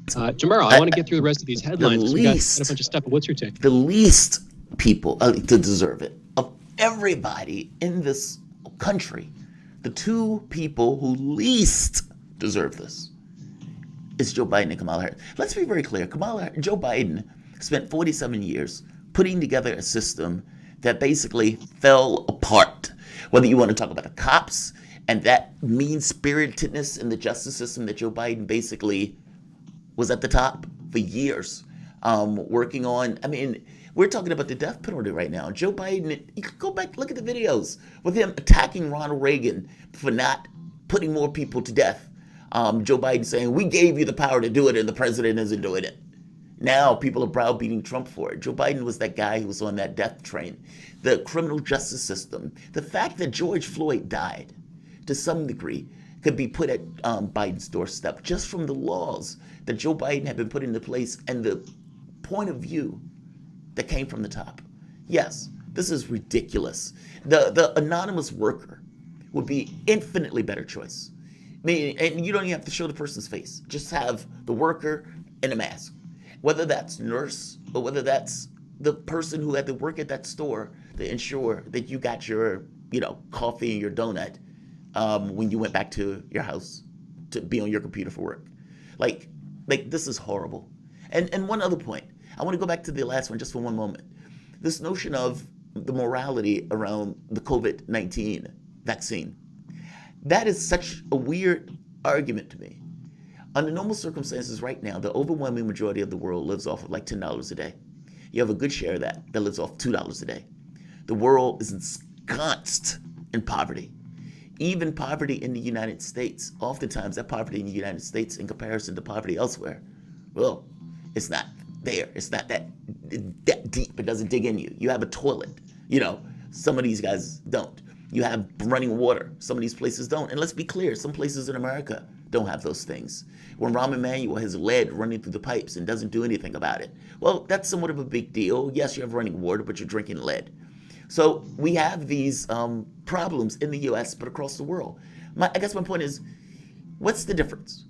Jamarl, I want to get through the rest of these headlines. We got a bunch of stuff. What's your take? The least people to deserve it of everybody in this country, the 2 people who least deserve this is Joe Biden and Kamala Harris. Let's be very clear. Joe Biden spent 47 years putting together a system that basically fell apart. Whether you want to talk about the cops and that mean-spiritedness in the justice system that Joe Biden basically was at the top for years, working on. I mean, we're talking about the death penalty right now. Joe Biden, you can go back, look at the videos with him attacking Ronald Reagan for not putting more people to death. Joe Biden saying, we gave you the power to do it and the president isn't doing it. Now people are browbeating Trump for it. Joe Biden was that guy who was on that death train. The criminal justice system, the fact that George Floyd died to some degree could be put at Biden's doorstep just from the laws that Joe Biden had been put into place and the point of view that came from the top. Yes, this is ridiculous. The anonymous worker would be infinitely better choice. I mean, and you don't even have to show the person's face. Just have the worker in a mask. Whether that's nurse or whether that's the person who had to work at that store to ensure that you got your, coffee and your donut when you went back to your house to be on your computer for work. Like this is horrible. And one other point, I want to go back to the last one just for one moment. This notion of the morality around the COVID-19 vaccine. That is such a weird argument to me. Under normal circumstances right now, the overwhelming majority of the world lives off of like $10 a day. You have a good share of that lives off $2 a day. The world is ensconced in poverty. Even poverty in the United States, oftentimes that poverty in the United States in comparison to poverty elsewhere, well, it's not there. It's not that deep. It doesn't dig in you. You have a toilet. Some of these guys don't. You have running water. Some of these places don't. And let's be clear, some places in America don't have those things. When Rahm Emanuel has lead running through the pipes and doesn't do anything about it, well, that's somewhat of a big deal. Yes, you have running water, but you're drinking lead. So we have these problems in the U.S., but across the world. I guess my point is, what's the difference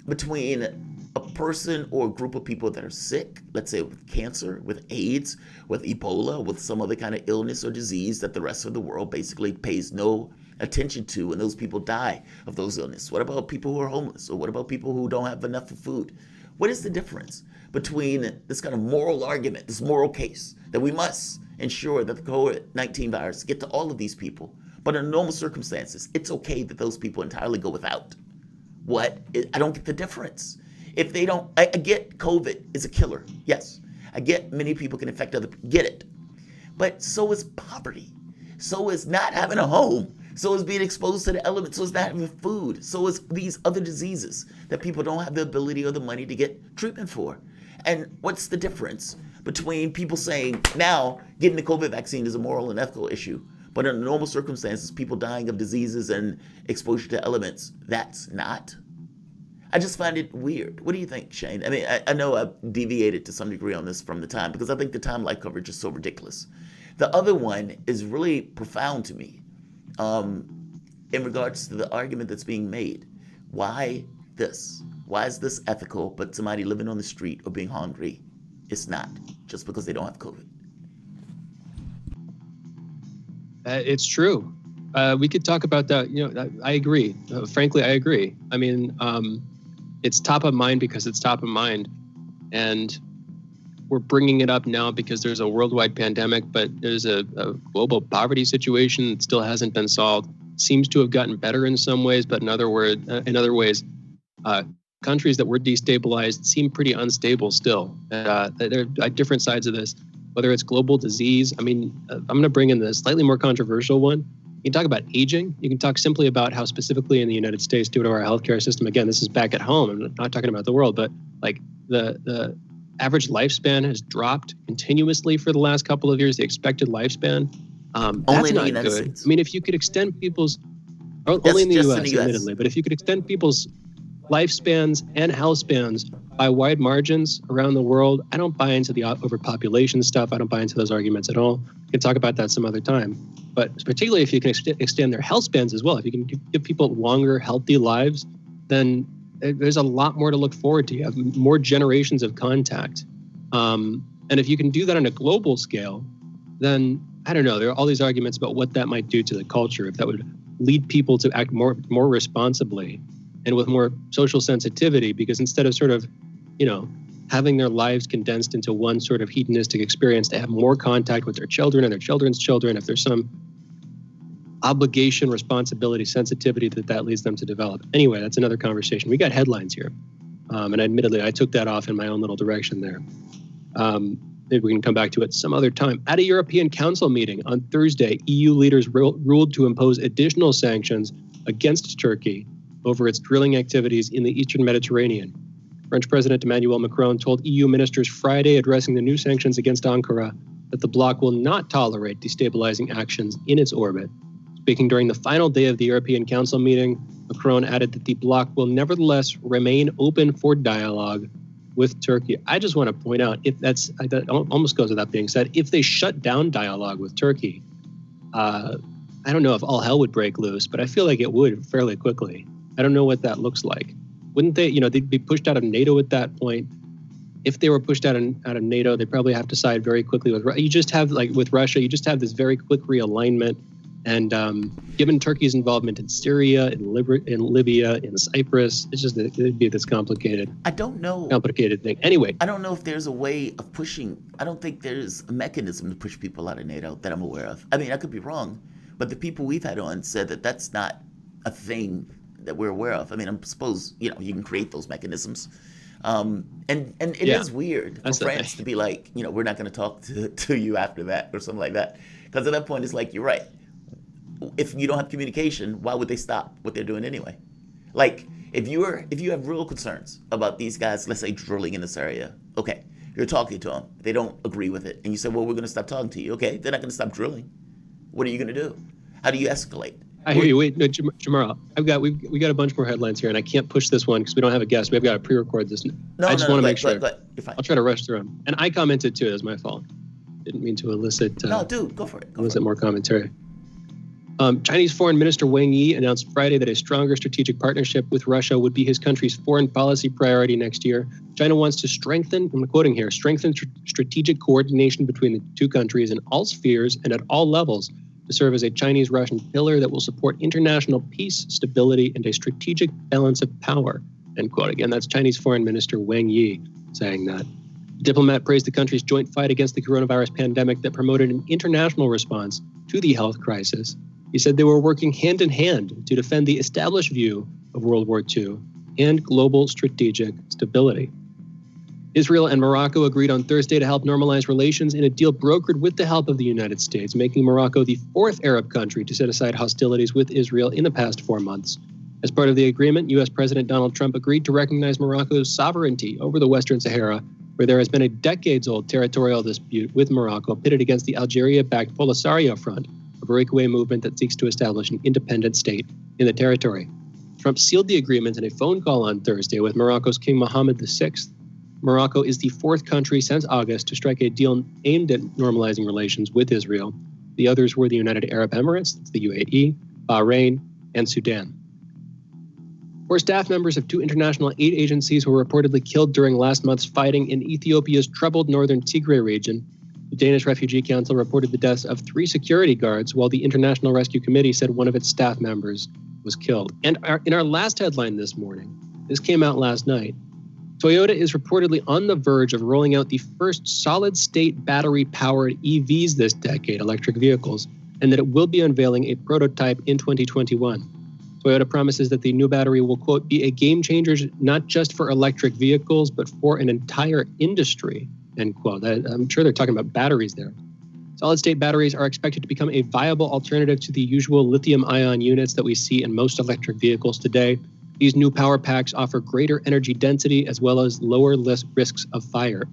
between a person or a group of people that are sick, let's say with cancer, with AIDS, with Ebola, with some other kind of illness or disease that the rest of the world basically pays no attention to, and those people die of those illnesses? What about people who are homeless? Or what about people who don't have enough food? What is the difference between this kind of moral argument, this moral case, that we must ensure that the COVID-19 virus get to all of these people, but in normal circumstances, it's okay that those people entirely go without? I don't get the difference. If they don't, I get COVID is a killer. Yes, I get many people can infect other people. Get it. But so is poverty. So is not having a home. So is being exposed to the elements. So is not having food. So is these other diseases that people don't have the ability or the money to get treatment for. And what's the difference between people saying now getting the COVID vaccine is a moral and ethical issue, but in normal circumstances, people dying of diseases and exposure to elements, that's not? I just find it weird. What do you think, Shane? I mean, I know I've deviated to some degree on this from the time because I think the timeline coverage is so ridiculous. The other one is really profound to me in regards to the argument that's being made. Why this? Why is this ethical, but somebody living on the street or being hungry is not, just because they don't have COVID? It's true. We could talk about that. I agree. Frankly, I agree. I mean, it's top of mind because it's top of mind. And we're bringing it up now because there's a worldwide pandemic, but there's a global poverty situation that still hasn't been solved. Seems to have gotten better in some ways, but in other ways, countries that were destabilized seem pretty unstable still. There are different sides of this, whether it's global disease. I mean, I'm going to bring in the slightly more controversial one. You can talk about aging. You can talk simply about how specifically in the United States, due to our healthcare system, again, this is back at home. I'm not talking about the world, but like the average lifespan has dropped continuously for the last couple of years. The expected lifespan, that's not good. I mean, if you could extend people's, only in the U.S., admittedly, but if you could extend people's lifespans and health spans by wide margins around the world, I don't buy into the overpopulation stuff. I don't buy into those arguments at all. We can talk about that some other time. But particularly if you can extend their health spans as well, if you can give people longer, healthy lives, then there's a lot more to look forward to. You have more generations of contact. And if you can do that on a global scale, then, I don't know, there are all these arguments about what that might do to the culture, if that would lead people to act more responsibly and with more social sensitivity, because instead of sort of, having their lives condensed into one sort of hedonistic experience, they have more contact with their children and their children's children. If there's some obligation, responsibility, sensitivity that leads them to develop. Anyway, that's another conversation. We got headlines here. And admittedly, I took that off in my own little direction there. Maybe we can come back to it some other time. At a European Council meeting on Thursday, EU leaders ruled to impose additional sanctions against Turkey over its drilling activities in the Eastern Mediterranean. French President Emmanuel Macron told EU ministers Friday, addressing the new sanctions against Ankara, that the bloc will not tolerate destabilizing actions in its orbit. Speaking during the final day of the European Council meeting, Macron added that the bloc will nevertheless remain open for dialogue with Turkey. I just want to point out, that almost goes without being said, if they shut down dialogue with Turkey, I don't know if all hell would break loose, but I feel like it would fairly quickly. I don't know what that looks like. Wouldn't they, they'd be pushed out of NATO at that point. If they were pushed out of NATO, they probably have to side very quickly with Russia. You just have, like with Russia, you just have this very quick realignment. And given Turkey's involvement in Syria, in Libya, in Cyprus, it'd be this complicated. I don't know. Complicated thing. Anyway. I don't know if there's a way of pushing. I don't think there's a mechanism to push people out of NATO that I'm aware of. I mean, I could be wrong, but the people we've had on said that that's not a thing that we're aware of. I mean, I suppose, you can create those mechanisms. And it is weird for France to be like, we're not going to talk to you after that or something like that. Because at that point, it's like, you're right. If you don't have communication, why would they stop what they're doing anyway? Like, if you have real concerns about these guys, let's say drilling in this area, okay, you're talking to them, they don't agree with it, and you say, well, we're going to stop talking to you. Okay, they're not going to stop drilling. What are you going to do? How do you escalate? I hear you. Wait, no, Jamarl, we got a bunch more headlines here, and I can't push this one because we don't have a guest. We've got to pre-record this. I just want to make sure. I'll try to rush through them. And I commented too. That's my fault. Didn't mean to elicit. No, dude, go for it. Elicit more commentary. Chinese Foreign Minister Wang Yi announced Friday that a stronger strategic partnership with Russia would be his country's foreign policy priority next year. China wants to strengthen, I'm quoting here, strengthen strategic coordination between the two countries in all spheres and at all levels to serve as a Chinese-Russian pillar that will support international peace, stability, and a strategic balance of power, end quote. Again, that's Chinese Foreign Minister Wang Yi saying that. The diplomat praised the country's joint fight against the coronavirus pandemic that promoted an international response to the health crisis. He said they were working hand in hand to defend the established view of World War II and global strategic stability. Israel and Morocco agreed on Thursday to help normalize relations in a deal brokered with the help of the United States, making Morocco the fourth Arab country to set aside hostilities with Israel in the past 4 months. As part of the agreement, U.S. President Donald Trump agreed to recognize Morocco's sovereignty over the Western Sahara, where there has been a decades-old territorial dispute with Morocco pitted against the Algeria-backed Polisario Front, a breakaway movement that seeks to establish an independent state in the territory. Trump sealed the agreement in a phone call on Thursday with Morocco's King Mohammed VI. Morocco is the fourth country since August to strike a deal aimed at normalizing relations with Israel. The others were the United Arab Emirates, the UAE, Bahrain, and Sudan. 4 staff members of 2 international aid agencies were reportedly killed during last month's fighting in Ethiopia's troubled northern Tigray region. The Danish Refugee Council reported the deaths of 3 security guards, while the International Rescue Committee said one of its staff members was killed. And in our last headline this morning, this came out last night, Toyota is reportedly on the verge of rolling out the first solid-state battery-powered EVs this decade, electric vehicles, and that it will be unveiling a prototype in 2021. Toyota promises that the new battery will, quote, be a game changer not just for electric vehicles, but for an entire industry, end quote. I'm sure they're talking about batteries there. Solid-state batteries are expected to become a viable alternative to the usual lithium-ion units that we see in most electric vehicles today. These new power packs offer greater energy density as well as lower risks of fire.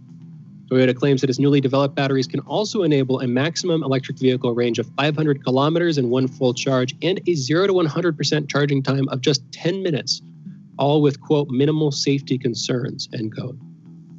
Toyota claims that its newly developed batteries can also enable a maximum electric vehicle range of 500 kilometers in one full charge and a 0 to 100% charging time of just 10 minutes, all with, quote, minimal safety concerns, end quote.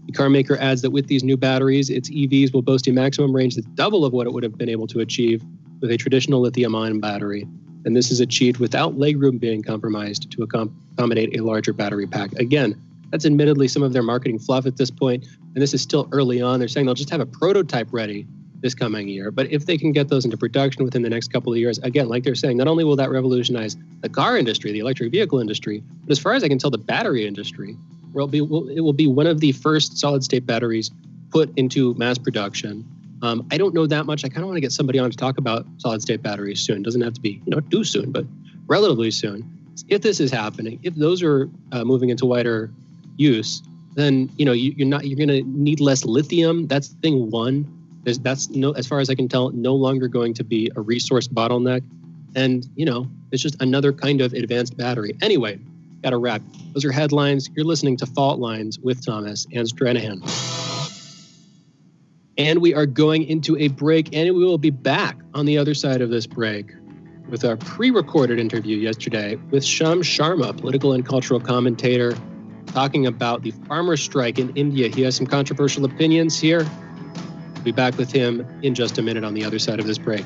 The car maker adds that with these new batteries, its EVs will boast a maximum range that's double of what it would have been able to achieve with a traditional lithium-ion battery. And this is achieved without legroom being compromised to accommodate a larger battery pack. Again, that's admittedly some of their marketing fluff at this point, and this is still early on. They're saying they'll just have a prototype ready this coming year. But if they can get those into production within the next couple of years, again, like they're saying, not only will that revolutionize the car industry, the electric vehicle industry, but as far as I can tell, the battery industry, where it will be one of the first solid-state batteries put into mass production. I don't know that much. I kind of want to get somebody on to talk about solid-state batteries soon. It doesn't have to be, too soon, but relatively soon. If this is happening, if those are moving into wider use, then you're going to need less lithium. That's thing one. As far as I can tell, no longer going to be a resource bottleneck, and it's just another kind of advanced battery. Anyway, got to wrap. Those are headlines. You're listening to Fault Lines with Thomas and Stranahan. And we are going into a break, and we will be back on the other side of this break with our pre-recorded interview yesterday with Sham Sharma, political and cultural commentator, talking about the farmer strike in India. He has some controversial opinions here. We'll be back with him in just a minute on the other side of this break.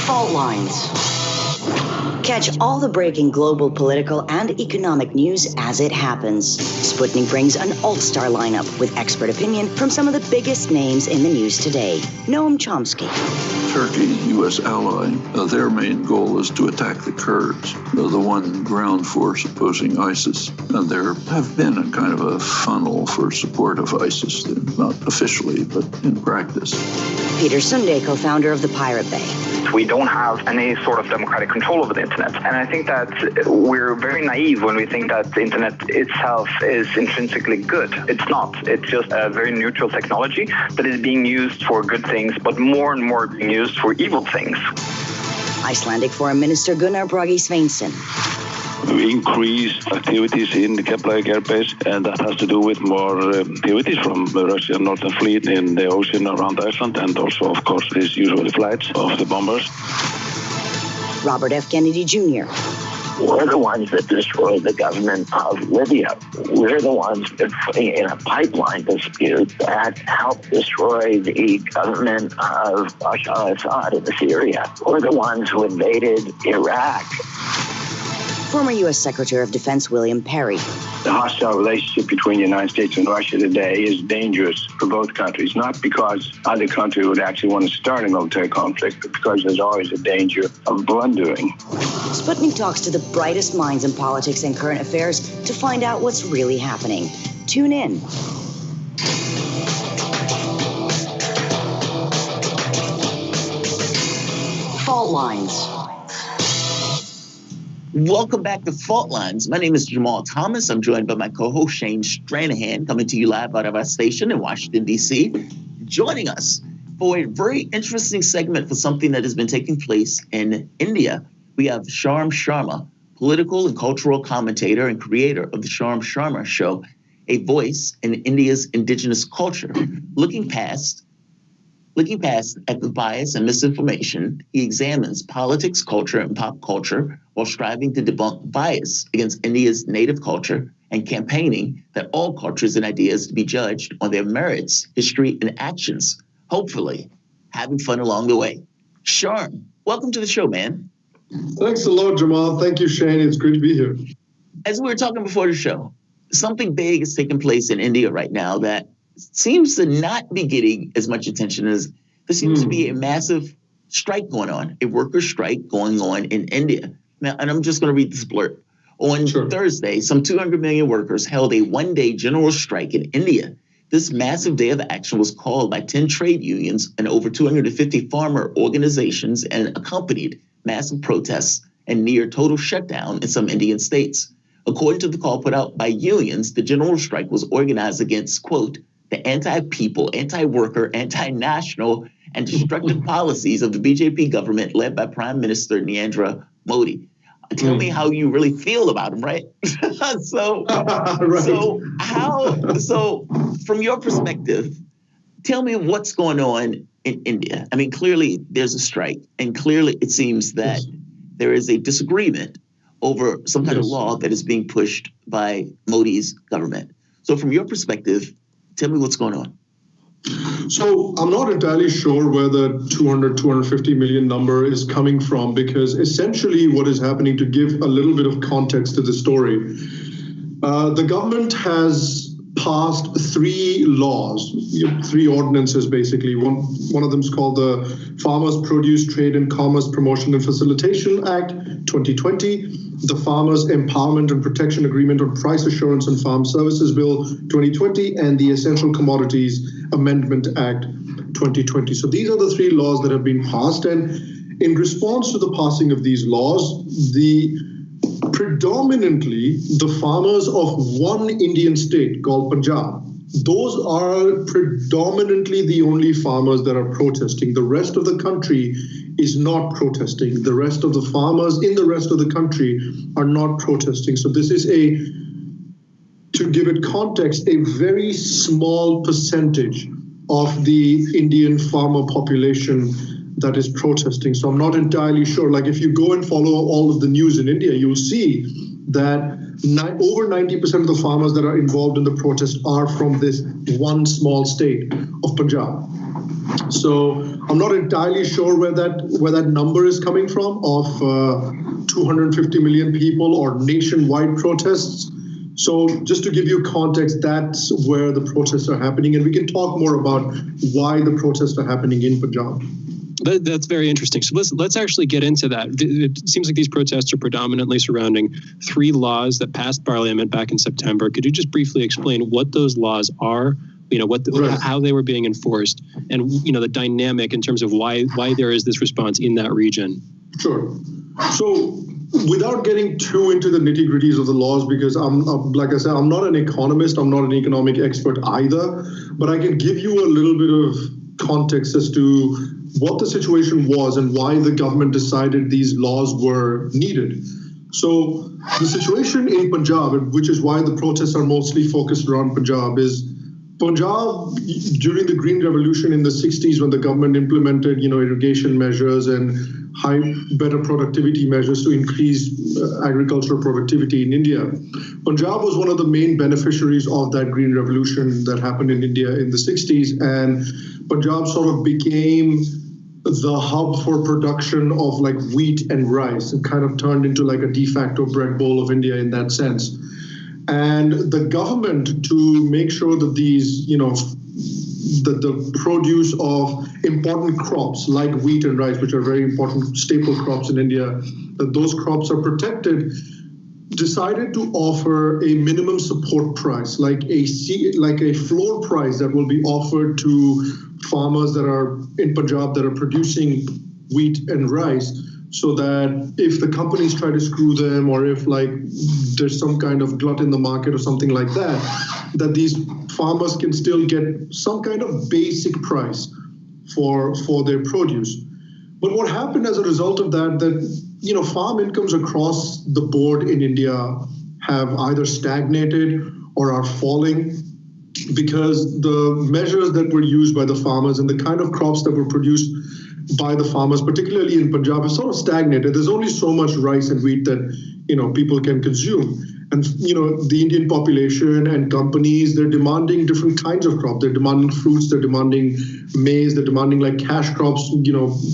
Fault Lines. Catch all the breaking global, political, and economic news as it happens. Sputnik brings an all-star lineup with expert opinion from some of the biggest names in the news today. Noam Chomsky. Turkey, U.S. ally, their main goal is to attack the Kurds, the one ground force opposing ISIS. And there have been a kind of a funnel for support of ISIS, not officially, but in practice. Peter Sunde, co-founder of the Pirate Bay. We don't have any sort of democratic control over the internet. And I think that we're very naive when we think that the internet itself is intrinsically good. It's not. It's just a very neutral technology that is being used for good things, but more and more being used for evil things. Icelandic Foreign Minister Gunnar Bragi Sveinsson. Increased activities in the Keflavik airbase, and that has to do with more activities from the Russian Northern Fleet in the ocean around Iceland, and also, of course, these usual flights of the bombers. Robert F. Kennedy Jr. We're the ones that destroyed the government of Libya. We're the ones that, in a pipeline dispute, that helped destroy the government of Bashar al-Assad in Syria. We're the ones who invaded Iraq. Former U.S. Secretary of Defense William Perry. The hostile relationship between the United States and Russia today is dangerous for both countries, not because either country would actually want to start a military conflict, but because there's always a danger of blundering. Sputnik talks to the brightest minds in politics and current affairs to find out what's really happening. Tune in. Fault Lines. Welcome back to Fault Lines. My name is Jamarl Thomas. I'm joined by my co-host Shane Stranahan, coming to you live out of our station in Washington, D.C. Joining us for a very interesting segment for something that has been taking place in India. We have Sham Sharma, political and cultural commentator and creator of the Sham Sharma Show, a voice in India's indigenous culture. Looking past ethnic bias and misinformation, he examines politics, culture, and pop culture while striving to debunk bias against India's native culture and campaigning that all cultures and ideas to be judged on their merits, history, and actions. Hopefully, having fun along the way. Sham, welcome to the show, man. Thanks a lot, Jamal. Thank you, Shane. It's great to be here. As we were talking before the show, something big is taking place in India right now that seems to not be getting as much attention as there seems to be a massive strike going on, a worker strike going on in India. Now, and I'm just going to read this blurb. On Thursday, some 200 million workers held a one-day general strike in India. This massive day of action was called by 10 trade unions and over 250 farmer organizations and accompanied massive protests and near total shutdown in some Indian states. According to the call put out by unions, the general strike was organized against, quote, the anti-people, anti-worker, anti-national, and destructive policies of the BJP government led by Prime Minister Narendra Modi. Tell me how you really feel about him, right? So from your perspective, tell me what's going on in India. I mean, clearly there's a strike, and clearly it seems that there is a disagreement over some kind of law that is being pushed by Modi's government. So from your perspective, tell me what's going on. So I'm not entirely sure where the 250 million number is coming from, because essentially what is happening, to give a little bit of context to the story, the government has passed 3 laws, 3 ordinances basically. One of them is called the Farmers Produce Trade and Commerce Promotion and Facilitation Act 2020. The Farmers Empowerment and Protection Agreement on Price Assurance and Farm Services Bill 2020, and the Essential Commodities Amendment Act 2020. So these are the 3 laws that have been passed, and in response to the passing of these laws, predominantly the farmers of one Indian state called Punjab, those are predominantly the only farmers that are protesting. The rest of the country is not protesting. The rest of the farmers in the rest of the country are not protesting. So this is to give it context, a very small percentage of the Indian farmer population that is protesting. So I'm not entirely sure. Like, if you go and follow all of the news in India, you'll see that over 90% of the farmers that are involved in the protest are from this one small state of Punjab. So I'm not entirely sure where that number is coming from of 250 million people or nationwide protests. So just to give you context, that's where the protests are happening. And we can talk more about why the protests are happening in Punjab. That's very interesting. So let's actually get into that. It seems like these protests are predominantly surrounding 3 laws that passed Parliament back in September. Could you just briefly explain what those laws are? How they were being enforced, and the dynamic in terms of why there is this response in that region. Sure. So without getting too into the nitty-gritties of the laws, because like I said, I'm not an economist, I'm not an economic expert either, but I can give you a little bit of context as to what the situation was and why the government decided these laws were needed. So the situation in Punjab, which is why the protests are mostly focused around Punjab, is Punjab, during the Green Revolution in the 60s, when the government implemented, irrigation measures and better productivity measures to increase agricultural productivity in India, Punjab was one of the main beneficiaries of that Green Revolution that happened in India in the 60s. And Punjab sort of became the hub for production of like wheat and rice, and kind of turned into like a de facto bread bowl of India in that sense. And the government, to make sure that these, the produce of important crops like wheat and rice, which are very important staple crops in India, that those crops are protected, decided to offer a minimum support price, like a floor price that will be offered to farmers that are in Punjab that are producing wheat and rice, so that if the companies try to screw them, or if like there's some kind of glut in the market or something like that, that these farmers can still get some kind of basic price for their produce. But what happened as a result of that, farm incomes across the board in India have either stagnated or are falling, because the measures that were used by the farmers and the kind of crops that were produced by the farmers, particularly in Punjab, is sort of stagnated. There's only so much rice and wheat that, people can consume. And, the Indian population and companies, they're demanding different kinds of crops. They're demanding fruits, they're demanding maize, they're demanding like cash crops,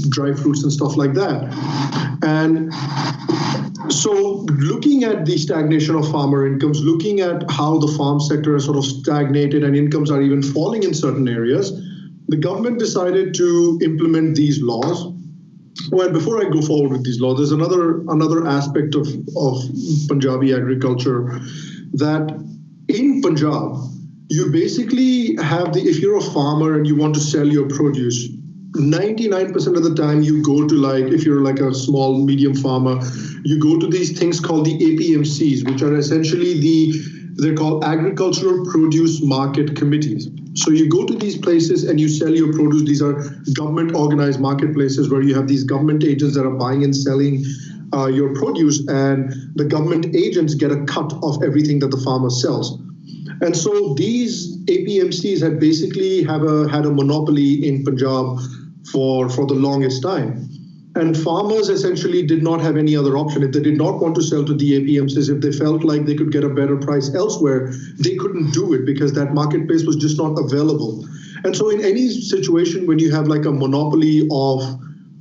dry fruits and stuff like that. And so looking at the stagnation of farmer incomes, looking at how the farm sector has sort of stagnated and incomes are even falling in certain areas, the government decided to implement these laws. Well, before I go forward with these laws, there's another aspect of Punjabi agriculture that in Punjab, you basically have if you're a farmer and you want to sell your produce, 99% of the time you go to if you're like a small, medium farmer, you go to these things called the APMCs, which are essentially they're called agricultural produce market committees. So you go to these places and you sell your produce. These are government organized marketplaces where you have these government agents that are buying and selling your produce, and the government agents get a cut of everything that the farmer sells. And so these APMCs had basically had a monopoly in Punjab for the longest time. And farmers essentially did not have any other option. If they did not want to sell to the APMCs, if they felt like they could get a better price elsewhere, they couldn't do it because that marketplace was just not available. And so in any situation when you have like a monopoly of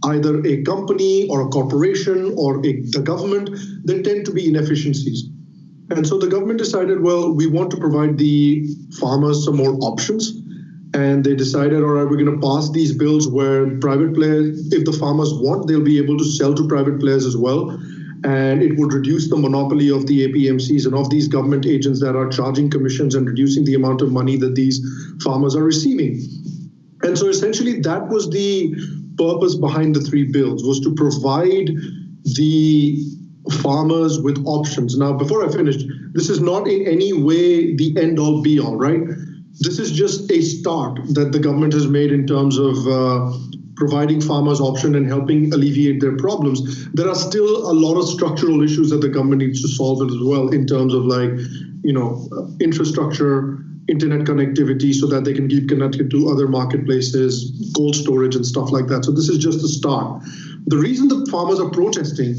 either a company or a corporation or the government, there tend to be inefficiencies. And so the government decided, well, we want to provide the farmers some more options. And they decided, all right, we're going to pass these bills where private players, if the farmers want, they'll be able to sell to private players as well. And it would reduce the monopoly of the APMCs and of these government agents that are charging commissions and reducing the amount of money that these farmers are receiving. And so essentially that was the purpose behind the three bills, was to provide the farmers with options. Now, before I finish, this is not in any way the end all be all, right? This is just a start that the government has made in terms of providing farmers option and helping alleviate their problems. There are still a lot of structural issues that the government needs to solve as well in terms of infrastructure, internet connectivity so that they can keep connected to other marketplaces, cold storage and stuff like that. So this is just the start. The reason the farmers are protesting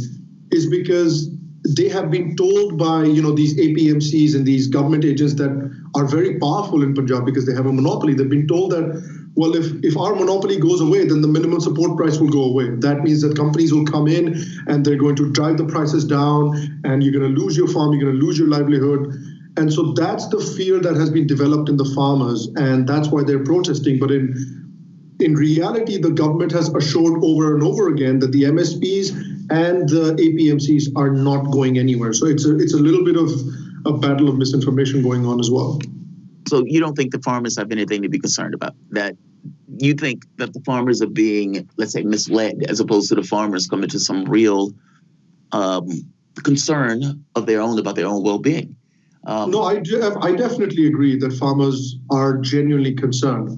is because they have been told by these APMCs and these government agents that are very powerful in Punjab because they have a monopoly. They've been told that, well, if our monopoly goes away, then the minimum support price will go away. That means that companies will come in and they're going to drive the prices down and you're going to lose your farm, you're going to lose your livelihood. And so that's the fear that has been developed in the farmers, and that's why they're protesting. But in reality, the government has assured over and over again that the MSPs and the APMCs are not going anywhere. So it's a little bit of a battle of misinformation going on as well. So you don't think the farmers have anything to be concerned about? That you think that the farmers are being, let's say, misled, as opposed to the farmers coming to some real concern of their own about their own well-being? No, I definitely agree that farmers are genuinely concerned.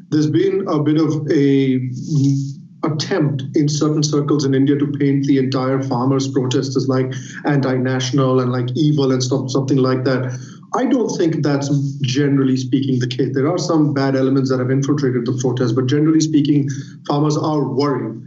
There's been a bit of a attempt in certain circles in India to paint the entire farmers' protest as like anti-national and like evil and something like that. I don't think that's generally speaking the case. There are some bad elements that have infiltrated the protest, but generally speaking, farmers are worried.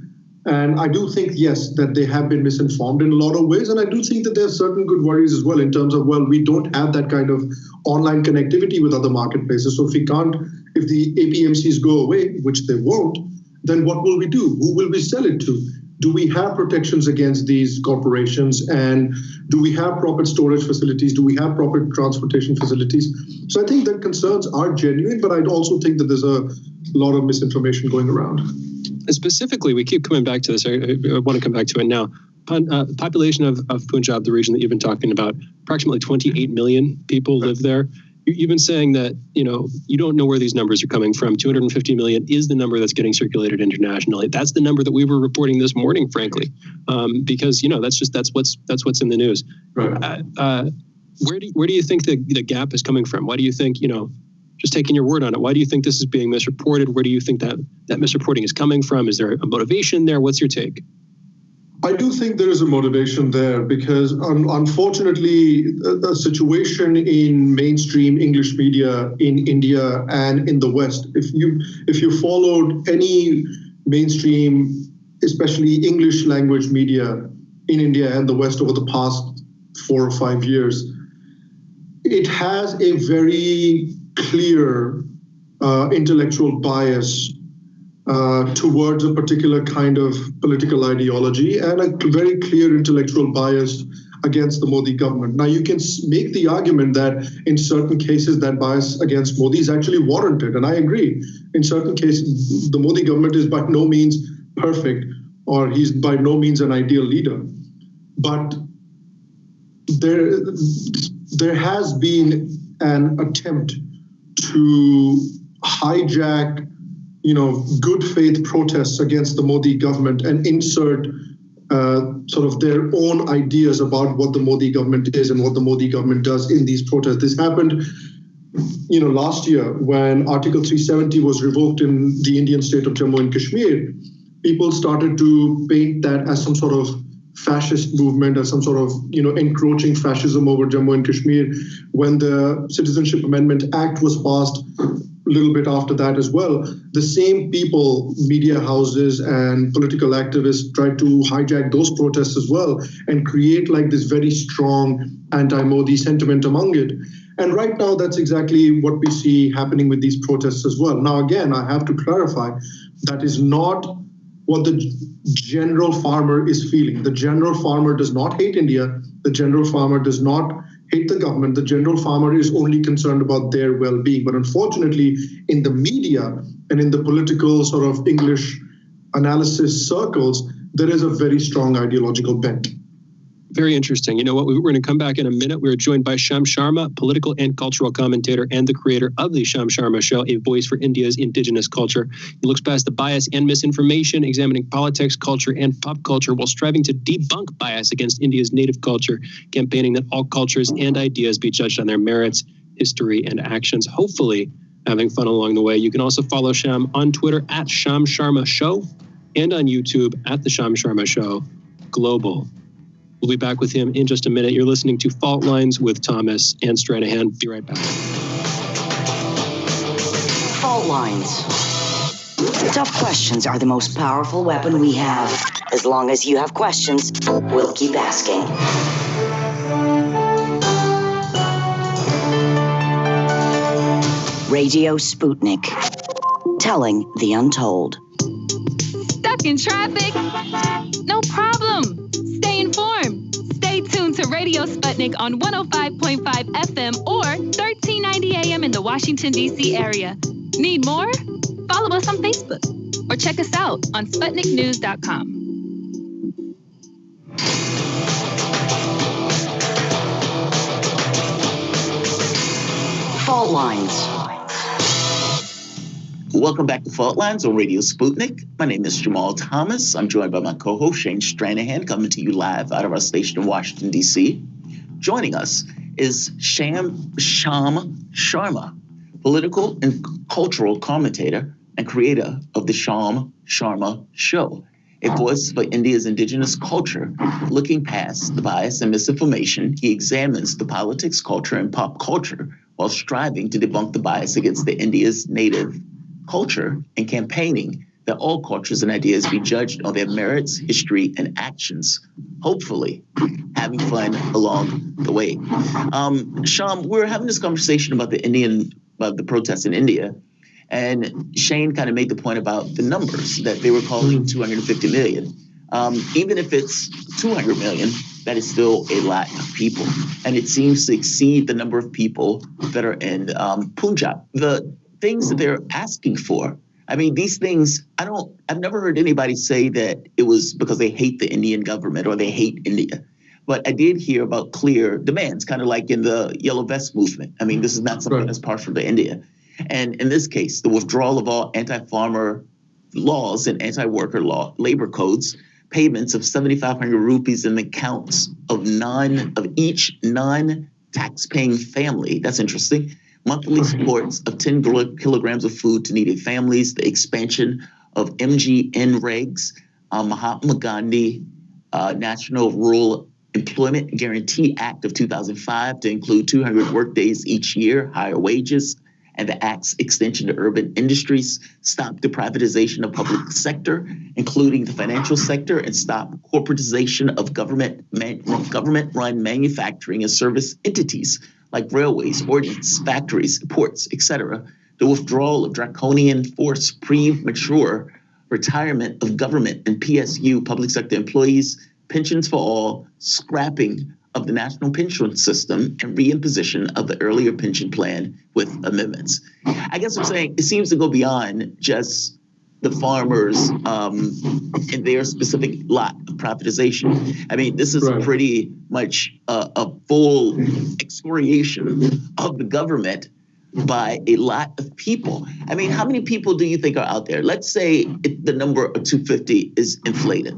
And I do think, yes, that they have been misinformed in a lot of ways. And I do think that there are certain good worries as well in terms of, well, we don't have that kind of online connectivity with other marketplaces. So if the APMCs go away, which they won't, then what will we do? Who will we sell it to? Do we have protections against these corporations? And do we have proper storage facilities? Do we have proper transportation facilities? So I think that concerns are genuine, but I also think that there's a lot of misinformation going around. And specifically, we keep coming back to this. I want to come back to it now. Population of Punjab, the region that you've been talking about, approximately 28 million people live there. You've been saying that, you don't know where these numbers are coming from. 250 million is the number that's getting circulated internationally. That's the number that we were reporting this morning, frankly, because, that's what's in the news. Right. Where do you think the gap is coming from? Why do you think, just taking your word on it, why do you think this is being misreported? Where do you think that misreporting is coming from? Is there a motivation there? What's your take? I do think there is a motivation there because unfortunately, the situation in mainstream English media in India and in the West, if you followed any mainstream, especially English language media in India and the West over the past 4 or 5 years, it has a very clear intellectual bias towards a particular kind of political ideology and a very clear intellectual bias against the Modi government. Now, you can make the argument that in certain cases that bias against Modi is actually warranted, and I agree. In certain cases, the Modi government is by no means perfect, or he's by no means an ideal leader. But there has been an attempt to hijack, good faith protests against the Modi government and insert sort of their own ideas about what the Modi government is and what the Modi government does in these protests. This happened, last year when Article 370 was revoked in the Indian state of Jammu and Kashmir. People started to paint that as some sort of fascist movement, as some sort of, encroaching fascism over Jammu and Kashmir. When the Citizenship Amendment Act was passed, a little bit after that as well, the same people, media houses and political activists tried to hijack those protests as well and create like this very strong anti-Modi sentiment among it. And right now, that's exactly what we see happening with these protests as well. Now, again, I have to clarify, that is not what the general farmer is feeling. The general farmer does not hate India. The general farmer does not hate the government. The general farmer is only concerned about their well-being. But unfortunately, in the media and in the political sort of English analysis circles, there is a very strong ideological bent. Very interesting. You know what? We're going to come back in a minute. We're joined by Sham Sharma, political and cultural commentator and the creator of the Sham Sharma Show, a voice for India's indigenous culture. He looks past the bias and misinformation, examining politics, culture, and pop culture while striving to debunk bias against India's native culture, campaigning that all cultures and ideas be judged on their merits, history, and actions. Hopefully, having fun along the way. You can also follow Sham on Twitter at Sham Sharma Show and on YouTube at the Sham Sharma Show Global. We'll be back with him in just a minute. You're listening to Fault Lines with Thomas and Stranahan. Be right back. Fault Lines. Tough questions are the most powerful weapon we have. As long as you have questions, we'll keep asking. Radio Sputnik. Telling the untold. Stuck in traffic? No problem. Stay informed. Stay tuned to Radio Sputnik on 105.5 FM or 1390 AM in the Washington, D.C. area. Need more? Follow us on Facebook or check us out on SputnikNews.com. Fault Lines. Welcome back to Fault Lines on Radio Sputnik. My name is Jamarl Thomas. I'm joined by my co-host, Shane Stranahan, coming to you live out of our station in Washington, D.C. Joining us is Sham Sharma, political and cultural commentator and creator of the Sham Sharma Show, a voice for India's indigenous culture. Looking past the bias and misinformation, he examines the politics, culture, and pop culture while striving to debunk the bias against the India's native culture and campaigning that all cultures and ideas be judged on their merits, history, and actions. Hopefully, having fun along the way. Sham, we're having this conversation about the protests in India, and Shane kind of made the point about the numbers that they were calling 250 million. Even if it's 200 million, that is still a lot of people, and it seems to exceed the number of people that are in Punjab. The things that they're asking for. I mean, these things, I've never heard anybody say that it was because they hate the Indian government or they hate India. But I did hear about clear demands, kind of like in the Yellow Vest movement. I mean, this is not something that's partial to India. And in this case, the withdrawal of all anti-farmer laws and anti-worker labor codes, payments of 7,500 rupees in the accounts of each non-tax-paying family. That's interesting. Monthly supports of 10 kilograms of food to needy families, the expansion of MGN regs, Mahatma Gandhi National Rural Employment Guarantee Act of 2005 to include 200 work days each year, higher wages, and the Act's extension to urban industries, stop the privatization of public sector, including the financial sector, and stop corporatization of government-run manufacturing and service entities like railways, ordnance, factories, ports, etc. The withdrawal of draconian forced premature retirement of government and PSU, public sector employees, pensions for all, scrapping of the national pension system, and reimposition of the earlier pension plan with amendments. I guess I'm saying it seems to go beyond just the farmers and their specific lot of privatization. I mean, this is pretty much a full excoriation of the government by a lot of people. I mean, how many people do you think are out there? Let's say the number of 250 is inflated,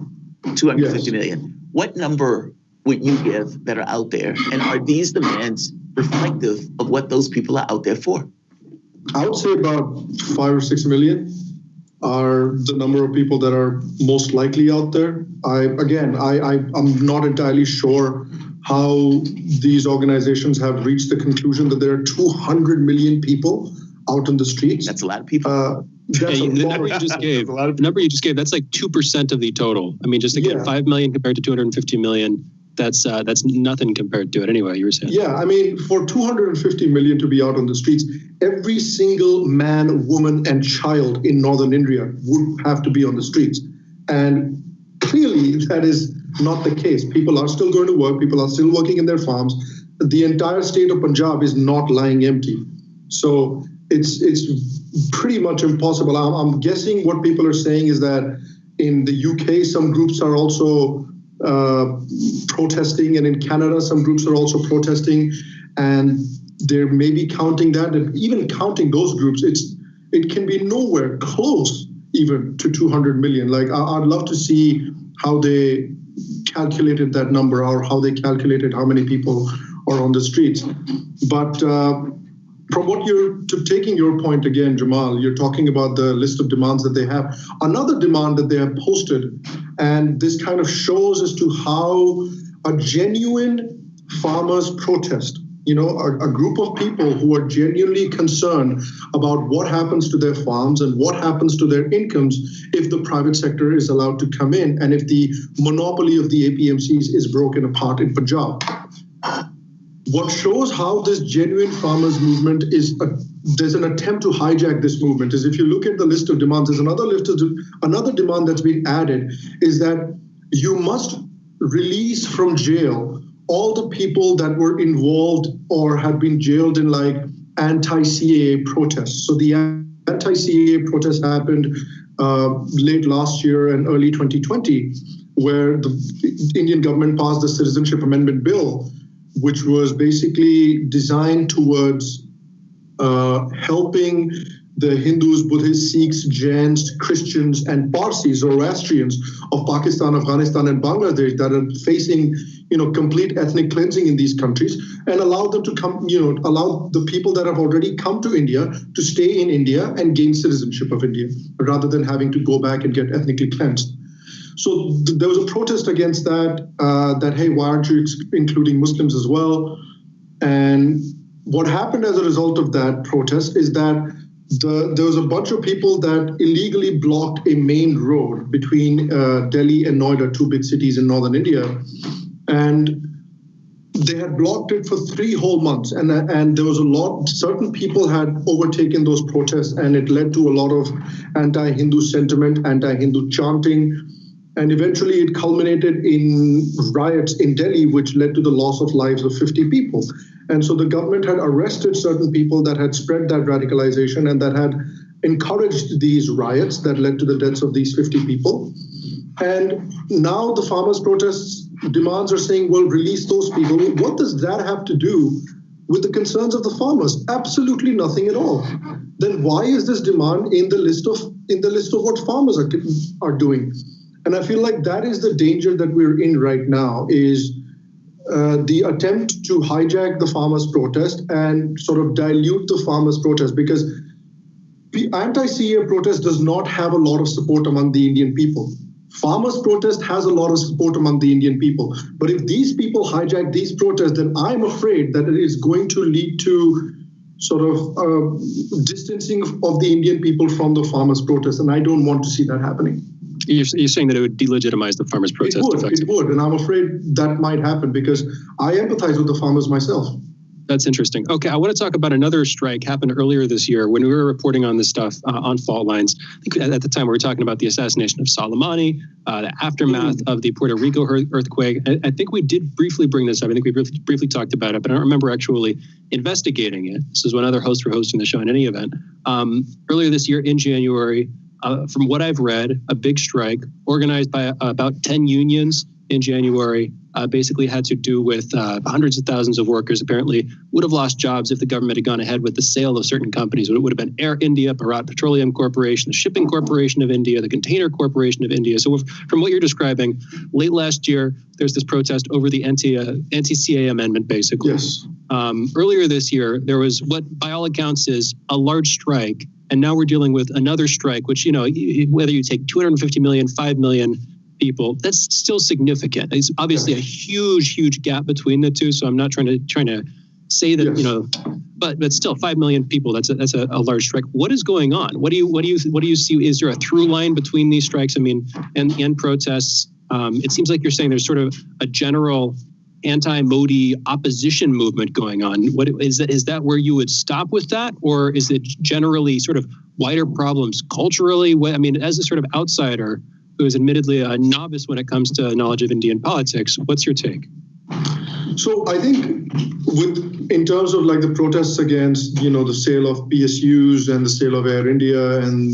250 million. What number would you give that are out there? And are these demands reflective of what those people are out there for? I would say about 5 or 6 million are the number of people that are most likely out there. I'm not entirely sure how these organizations have reached the conclusion that there are 200 million people out on the streets. That's a lot of people. The number you just gave, that's like 2% of the total. I mean, just again, 5 million compared to 250 million. That's nothing compared to it anyway, you were saying. Yeah, I mean, for 250 million to be out on the streets, every single man, woman, and child in northern India would have to be on the streets. And clearly that is not the case. People are still going to work. People are still working in their farms. The entire state of Punjab is not lying empty. So it's pretty much impossible. I'm guessing what people are saying is that in the UK, some groups are also protesting, and in Canada, some groups are also protesting, and they're maybe counting that, and even counting those groups, it can be nowhere close even to 200 million. Like, I'd love to see how they calculated that number, or how they calculated how many people are on the streets. But from what taking your point again, Jamal, you're talking about the list of demands that they have. Another demand that they have posted, and this kind of shows as to how a genuine farmers protest, a group of people who are genuinely concerned about what happens to their farms and what happens to their incomes if the private sector is allowed to come in, and if the monopoly of the APMCs is broken apart in Punjab. What shows how this genuine farmers movement there's an attempt to hijack this movement is if you look at the list of demands, there's another demand that's been added is that you must release from jail all the people that were involved or had been jailed in like anti-CAA protests. So the anti-CAA protest happened late last year and early 2020, where the Indian government passed the Citizenship Amendment Bill, which was basically designed towards helping the Hindus, Buddhists, Sikhs, Jains, Christians, and Parsis, Zoroastrians of Pakistan, Afghanistan, and Bangladesh that are facing, complete ethnic cleansing in these countries, and allow them to come, allow the people that have already come to India to stay in India and gain citizenship of India, rather than having to go back and get ethnically cleansed. So there was a protest against that, hey, why aren't you including Muslims as well? And what happened as a result of that protest is that there was a bunch of people that illegally blocked a main road between Delhi and Noida, two big cities in northern India. And they had blocked it for 3 whole months. And there was certain people had overtaken those protests, and it led to a lot of anti-Hindu sentiment, anti-Hindu chanting. And eventually it culminated in riots in Delhi, which led to the loss of lives of 50 people. And so the government had arrested certain people that had spread that radicalization and that had encouraged these riots that led to the deaths of these 50 people. And now the farmers' protests demands are saying, well, release those people. What does that have to do with the concerns of the farmers? Absolutely nothing at all. Then why is this demand in the list of what farmers are doing? And I feel like that is the danger that we're in right now, is the attempt to hijack the farmers' protest and sort of dilute the farmers' protest, because the anti-CAA protest does not have a lot of support among the Indian people. Farmers' protest has a lot of support among the Indian people. But if these people hijack these protests, then I'm afraid that it is going to lead to sort of distancing of the Indian people from the farmers' protest, and I don't want to see that happening. You're saying that it would delegitimize the farmers' protest? It would, and I'm afraid that might happen because I empathize with the farmers myself. That's interesting. Okay, I want to talk about another strike happened earlier this year when we were reporting on this stuff on fault lines. I think at the time we were talking about the assassination of Soleimani, the aftermath of the Puerto Rico earthquake. I think we did briefly bring this up. I think we briefly talked about it, but I don't remember actually investigating it. This is when other hosts were hosting the show in any event. Earlier this year in January, from what I've read, a big strike organized by about 10 unions in January basically had to do with hundreds of thousands of workers apparently would have lost jobs if the government had gone ahead with the sale of certain companies. It would have been Air India, Bharat Petroleum Corporation, the Shipping Corporation of India, the Container Corporation of India. So from what you're describing, late last year, there's this protest over the anti-CA amendment, basically. Yes. Earlier this year, there was what by all accounts is a large strike. And now we're dealing with another strike, which, whether you take 250 million, 5 million people, that's still significant. It's obviously a huge gap between the two. So I'm not trying to say that, but still 5 million people, that's a large strike. What is going on? What do you see? Is there a through line between these strikes? I mean, and protests? It seems like you're saying there's sort of a general anti-Modi opposition movement going on. What is that where you would stop with that? Or is it generally sort of wider problems culturally? I mean, as a sort of outsider who is admittedly a novice when it comes to knowledge of Indian politics, what's your take? So I think in terms of like the protests against, the sale of PSUs and the sale of Air India and,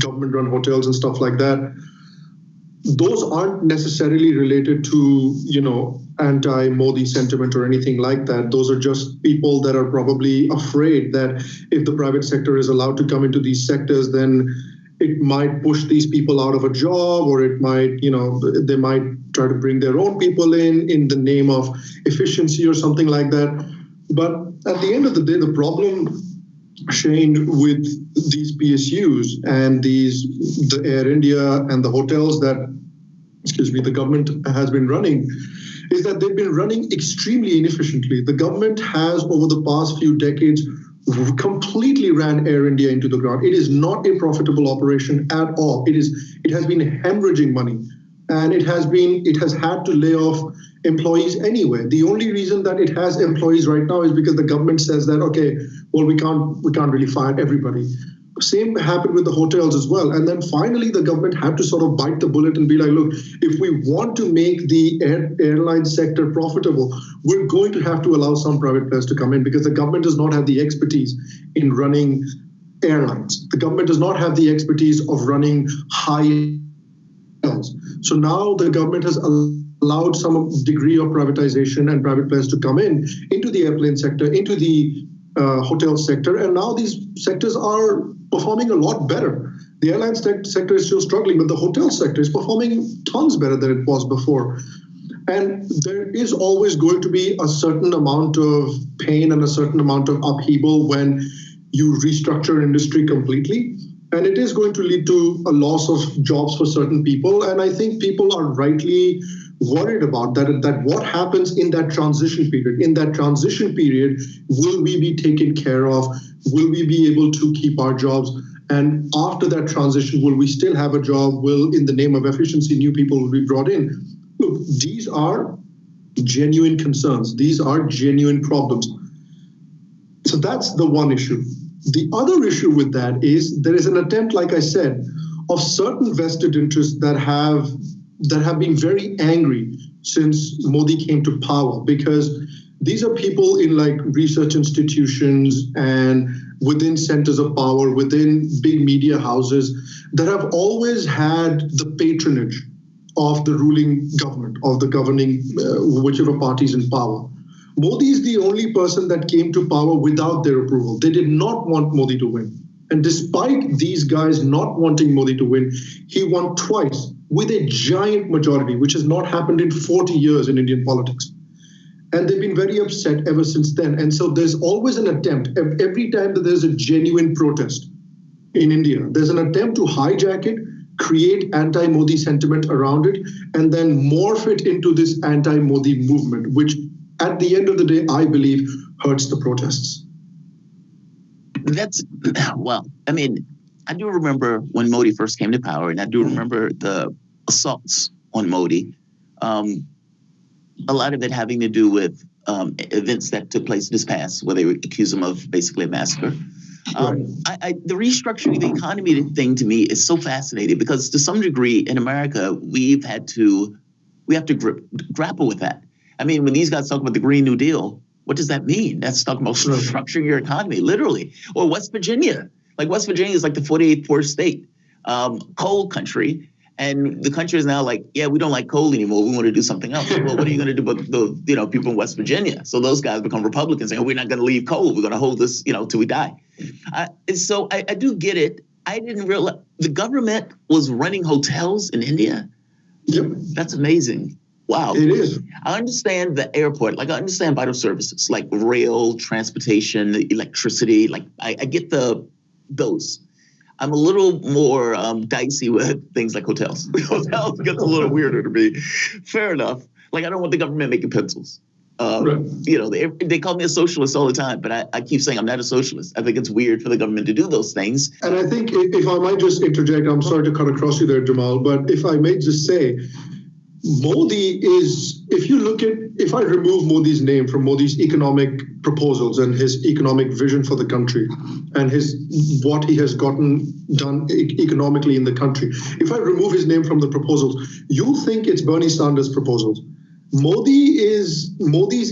government-run hotels and stuff like that, those aren't necessarily related to, anti-Modi sentiment or anything like that. Those are just people that are probably afraid that if the private sector is allowed to come into these sectors, then it might push these people out of a job, or it might, they might try to bring their own people in the name of efficiency or something like that. But at the end of the day, the problem, Shane, with these PSUs and the Air India and the hotels that, the government has been running, is that they've been running extremely inefficiently. The government has, over the past few decades, completely ran Air India into the ground. It is not a profitable operation at all. It has been hemorrhaging money, and it has had to lay off employees anyway. The only reason that it has employees right now is because the government says that, okay, well, we can't really fire everybody. Same happened with the hotels as well. And then finally, the government had to sort of bite the bullet and be like, look, if we want to make the airline sector profitable, we're going to have to allow some private players to come in, because the government does not have the expertise in running airlines. The government does not have the expertise of running high hotels. So now the government has allowed some degree of privatization and private players to come into the airplane sector, into the hotel sector, and now these sectors are performing a lot better. The airline sector is still struggling, but the hotel sector is performing tons better than it was before. And there is always going to be a certain amount of pain and a certain amount of upheaval when you restructure industry completely. And it is going to lead to a loss of jobs for certain people. And I think people are rightly worried about that what happens in that transition period. In that transition period, will we be taken care of? Will we be able to keep our jobs? And after that transition, will we still have a job? Will, in the name of efficiency, new people will be brought in? Look, these are genuine concerns. These are genuine problems. So that's the one issue. The other issue with that is there is an attempt, like I said, of certain vested interests that have been very angry since Modi came to power, because these are people in like research institutions and within centers of power, within big media houses that have always had the patronage of the ruling government, of the governing, whichever party is in power. Modi is the only person that came to power without their approval. They did not want Modi to win. And despite these guys not wanting Modi to win, he won twice with a giant majority, which has not happened in 40 years in Indian politics. And they've been very upset ever since then. And so there's always an attempt, every time that there's a genuine protest in India, there's an attempt to hijack it, create anti-Modi sentiment around it, and then morph it into this anti-Modi movement, which at the end of the day, I believe, hurts the protests. Well, I mean, I do remember when Modi first came to power, and I do remember the assaults on Modi. A lot of it having to do with events that took place this past, where they would accuse him of basically a massacre. The restructuring the economy thing to me is so fascinating because to some degree in America, we have to grapple with that. I mean, when these guys talk about the Green New Deal, what does that mean? That's talking about structuring your economy, literally. Or West Virginia. Like West Virginia is like the 48th poorest state, coal country. And the country is now like, yeah, we don't like coal anymore. We want to do something else. Well, what are you going to do about the people in West Virginia? So those guys become Republicans saying, we're not going to leave coal. We're going to hold this, till we die. So I do get it. I didn't realize the government was running hotels in India. Yep. That's amazing. Wow. It is. I understand the airport. Like I understand vital services like rail, transportation, electricity. Like I get those. I'm a little more dicey with things like hotels. Hotels gets a little weirder to me. Fair enough. Like I don't want the government making pencils. They call me a socialist all the time, but I keep saying I'm not a socialist. I think it's weird for the government to do those things. And I think if I might just interject, I'm sorry to cut across you there, Jamal, but if I may just say, Modi is, if I remove Modi's name from Modi's economic proposals and his economic vision for the country and what he has gotten done economically in the country, if I remove his name from the proposals, you'll think it's Bernie Sanders' proposals. Modi's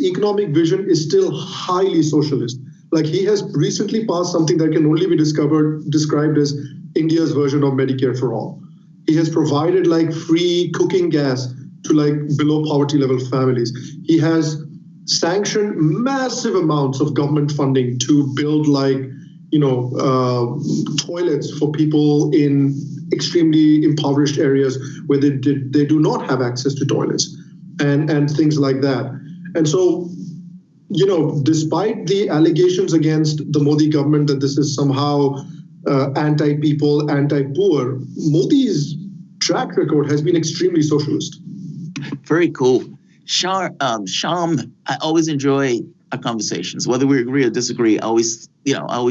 economic vision is still highly socialist. Like he has recently passed something that can only be described as India's version of Medicare for all. He has provided like free cooking gas to like below poverty level families. He has sanctioned massive amounts of government funding to build toilets for people in extremely impoverished areas where they do not have access to toilets and things like that. And so, despite the allegations against the Modi government that this is somehow anti-people, anti-poor, Modi's track record has been extremely socialist. Very cool. Sham, I always enjoy our conversations, whether we agree or disagree. I always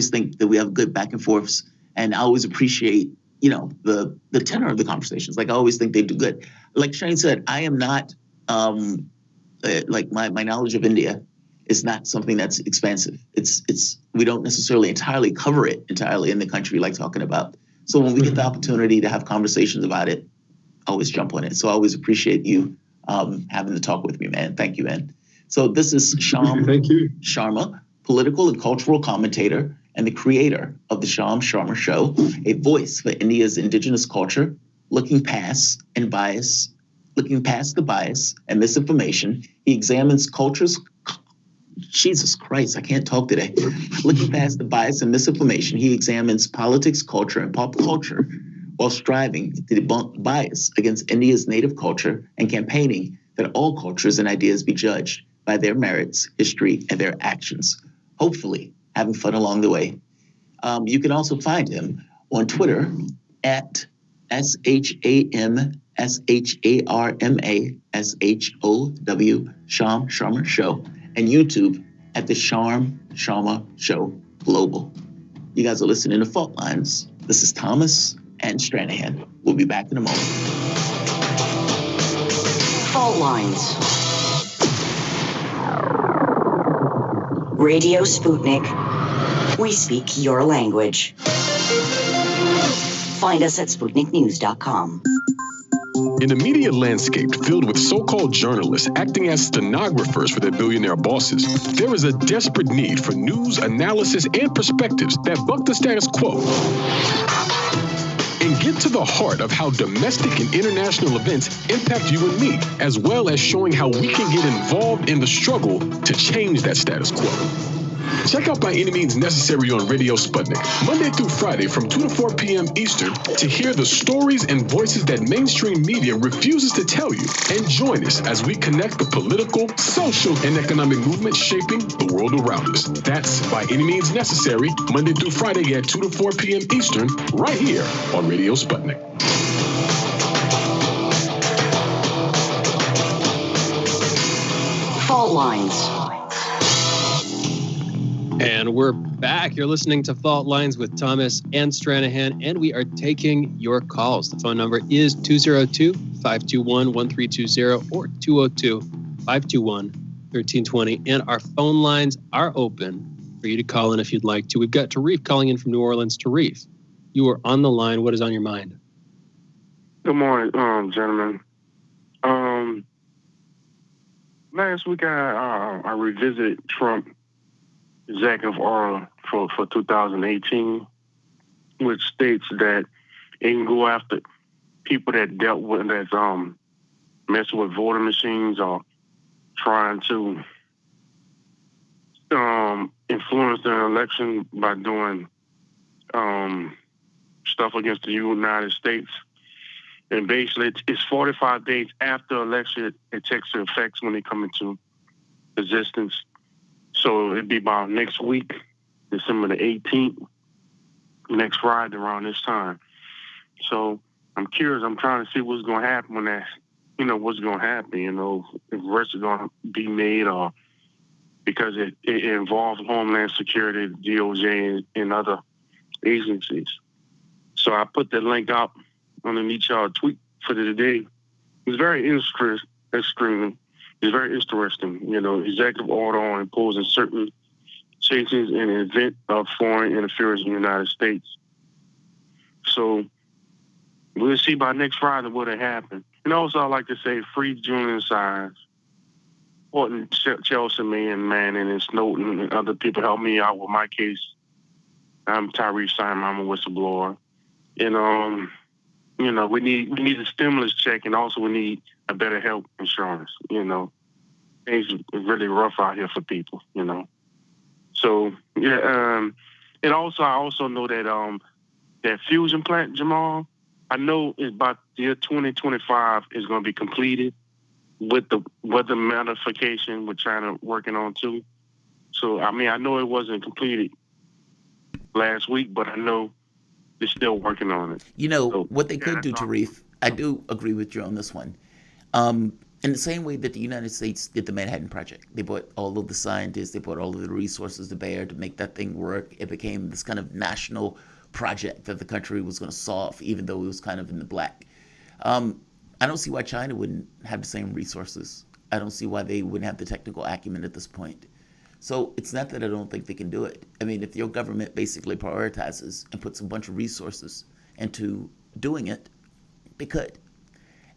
think that we have good back and forths, and I always appreciate, the tenor of the conversations. Like I always think they do good. Like Shane said, I am not my knowledge of India is not something that's expansive. We don't necessarily entirely cover it entirely in the country like talking about. So when we get the opportunity to have conversations about it, I always jump on it. So I always appreciate you having to talk with me, man. Thank you, man. So this is Sham Sharma, political and cultural commentator and the creator of the Sham Sharma Show, a voice for India's indigenous culture, looking past the bias and misinformation. He examines cultures. Jesus Christ, I can't talk today. Looking past the bias and misinformation, he examines politics, culture, and pop culture while striving to debunk bias against India's native culture and campaigning that all cultures and ideas be judged by their merits, history, and their actions. Hopefully, having fun along the way. You can also find him on Twitter at ShamSharma, Sham Sharma Show, and YouTube at the Sham Sharma Show Global. You guys are listening to Fault Lines. This is Thomas and Stranahan. We'll be back in a moment. Fault Lines. Radio Sputnik. We speak your language. Find us at SputnikNews.com. In a media landscape filled with so-called journalists acting as stenographers for their billionaire bosses, there is a desperate need for news, analysis, and perspectives that buck the status quo and get to the heart of how domestic and international events impact you and me, as well as showing how we can get involved in the struggle to change that status quo. Check out By Any Means Necessary on Radio Sputnik, Monday through Friday from 2 to 4 p.m. Eastern to hear the stories and voices that mainstream media refuses to tell you. And join us as we connect the political, social, and economic movements shaping the world around us. That's By Any Means Necessary, Monday through Friday at 2 to 4 p.m. Eastern, right here on Radio Sputnik. Fault Lines. And we're back. You're listening to Fault Lines with Thomas and Stranahan, and we are taking your calls. The phone number is 202-521-1320 or 202-521-1320. And our phone lines are open for you to call in if you'd like to. We've got Tarif calling in from New Orleans. Tarif, you are on the line. What is on your mind? Good morning, gentlemen. Last week I revisited Trump executive order for 2018, which states that it can go after people that dealt with that's messing with voting machines or trying to influence the election by doing stuff against the United States. And basically, it's 45 days after election it takes effect when they come into existence. So it'd be about next week, December the 18th, next Friday around this time. So I'm curious. I'm trying to see what's going to happen when that, what's going to happen, if arrests are going to be made or because it involves Homeland Security, DOJ, and other agencies. So I put the link up underneath y'all tweet for today. It's very interesting. It's very interesting, executive order on imposing certain sanctions in the event of foreign interference in the United States. So we'll see by next Friday what will happen. And also, I'd like to say free Julian Assange, supporting Chelsea Manning and Snowden and other people help me out with my case. I'm Tyree Simon. I'm a whistleblower. And, we need a stimulus check, and also we need a better health insurance, Things are really rough out here for people, So, yeah, and also, I also know that that fusion plant, Jamal, I know it's about the year 2025 is going to be completed with the weather modification we're China working on too. So, I know it wasn't completed last week, but I know they're still working on it. What they could do, Tarif, I do agree with you on this one. In the same way that the United States did the Manhattan Project. They brought all of the scientists, they brought all of the resources to bear to make that thing work. It became this kind of national project that the country was going to solve, even though it was kind of in the black. I don't see why China wouldn't have the same resources. I don't see why they wouldn't have the technical acumen at this point. So it's not that I don't think they can do it. If your government basically prioritizes and puts a bunch of resources into doing it, they could.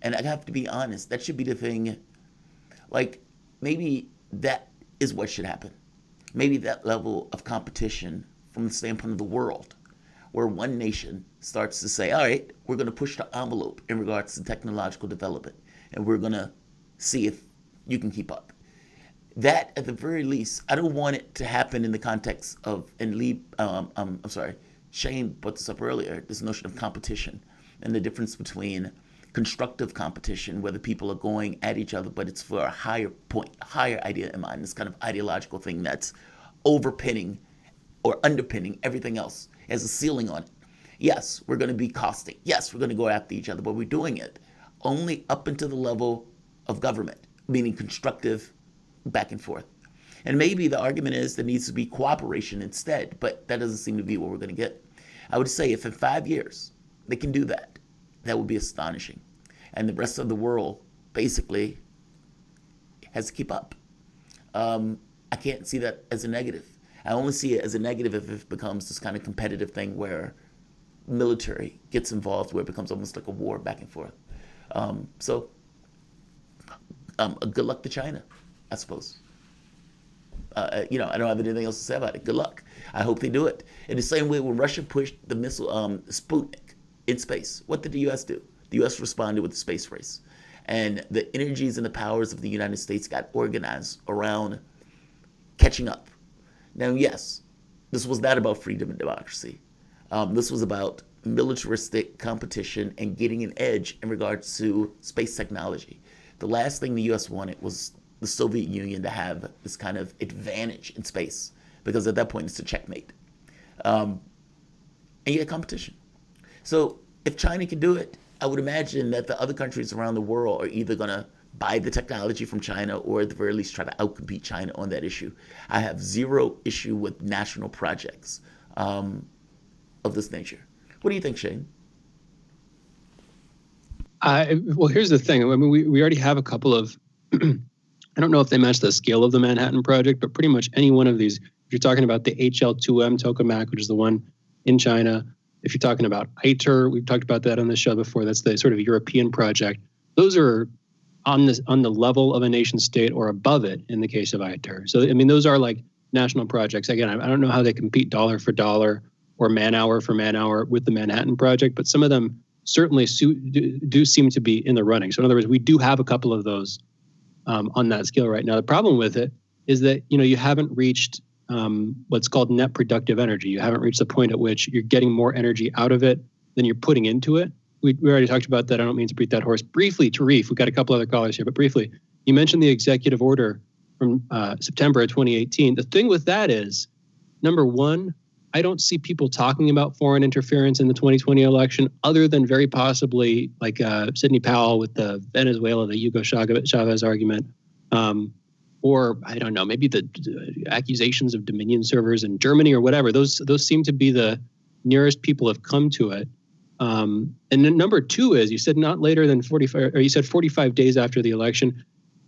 And I have to be honest, that should be the thing. Like, maybe that is what should happen. Maybe that level of competition from the standpoint of the world, where one nation starts to say, all right, we're going to push the envelope in regards to technological development, and we're going to see if you can keep up. That, at the very least, I don't want it to happen in the context of, Shane brought this up earlier, this notion of competition and the difference between constructive competition, where the people are going at each other, but it's for a higher point, a higher idea in mind, this kind of ideological thing that's overpinning or underpinning everything else, has a ceiling on it. Yes, we're going to be caustic. Yes, we're going to go after each other, but we're doing it only up into the level of government, meaning constructive back and forth. And maybe the argument is there needs to be cooperation instead, but that doesn't seem to be what we're going to get. I would say if in 5 years they can do that, that would be astonishing. And the rest of the world basically has to keep up. I can't see that as a negative. I only see it as a negative if it becomes this kind of competitive thing where military gets involved, where it becomes almost like a war back and forth. Good luck to China, I suppose. I don't have anything else to say about it. Good luck. I hope they do it. In the same way when Russia pushed the missile Sputnik in space, what did the U.S. do? The U.S. responded with the space race. And the energies and the powers of the United States got organized around catching up. Now, yes, this was not about freedom and democracy. This was about militaristic competition and getting an edge in regards to space technology. The last thing the U.S. wanted was the Soviet Union to have this kind of advantage in space, because at that point it's a checkmate. And you get competition. So if China can do it, I would imagine that the other countries around the world are either going to buy the technology from China, or at the very least try to outcompete China on that issue. I have zero issue with national projects of this nature. What do you think, Shane? Well, here's the thing. I mean, we already have a couple of, I don't know if they match the scale of the Manhattan Project, but pretty much any one of these, if you're talking about the HL2M tokamak, which is the one in China, if you're talking about ITER, we've talked about that on the show before, that's the sort of European project. Those are on the level of a nation state or above it in the case of ITER. So, I mean, those are like national projects. Again, I don't know how they compete dollar for dollar or man hour for man hour with the Manhattan Project, but some of them certainly do seem to be in the running. So in other words, we do have a couple of those on that scale right now. The problem with it is that, you haven't reached what's called net productive energy. You haven't reached the point at which you're getting more energy out of it than you're putting into it. We already talked about that. I don't mean to beat that horse. Briefly, Tarif, we've got a couple other callers here, but briefly, you mentioned the executive order from September of 2018. The thing with that is, number one, I don't see people talking about foreign interference in the 2020 election other than very possibly like Sidney Powell with the Venezuela, the Hugo Chavez argument. Or I don't know, maybe the accusations of Dominion servers in Germany or whatever. Those seem to be the nearest people have come to it. And then number two is, you said not later than 45, or you said 45 days after the election.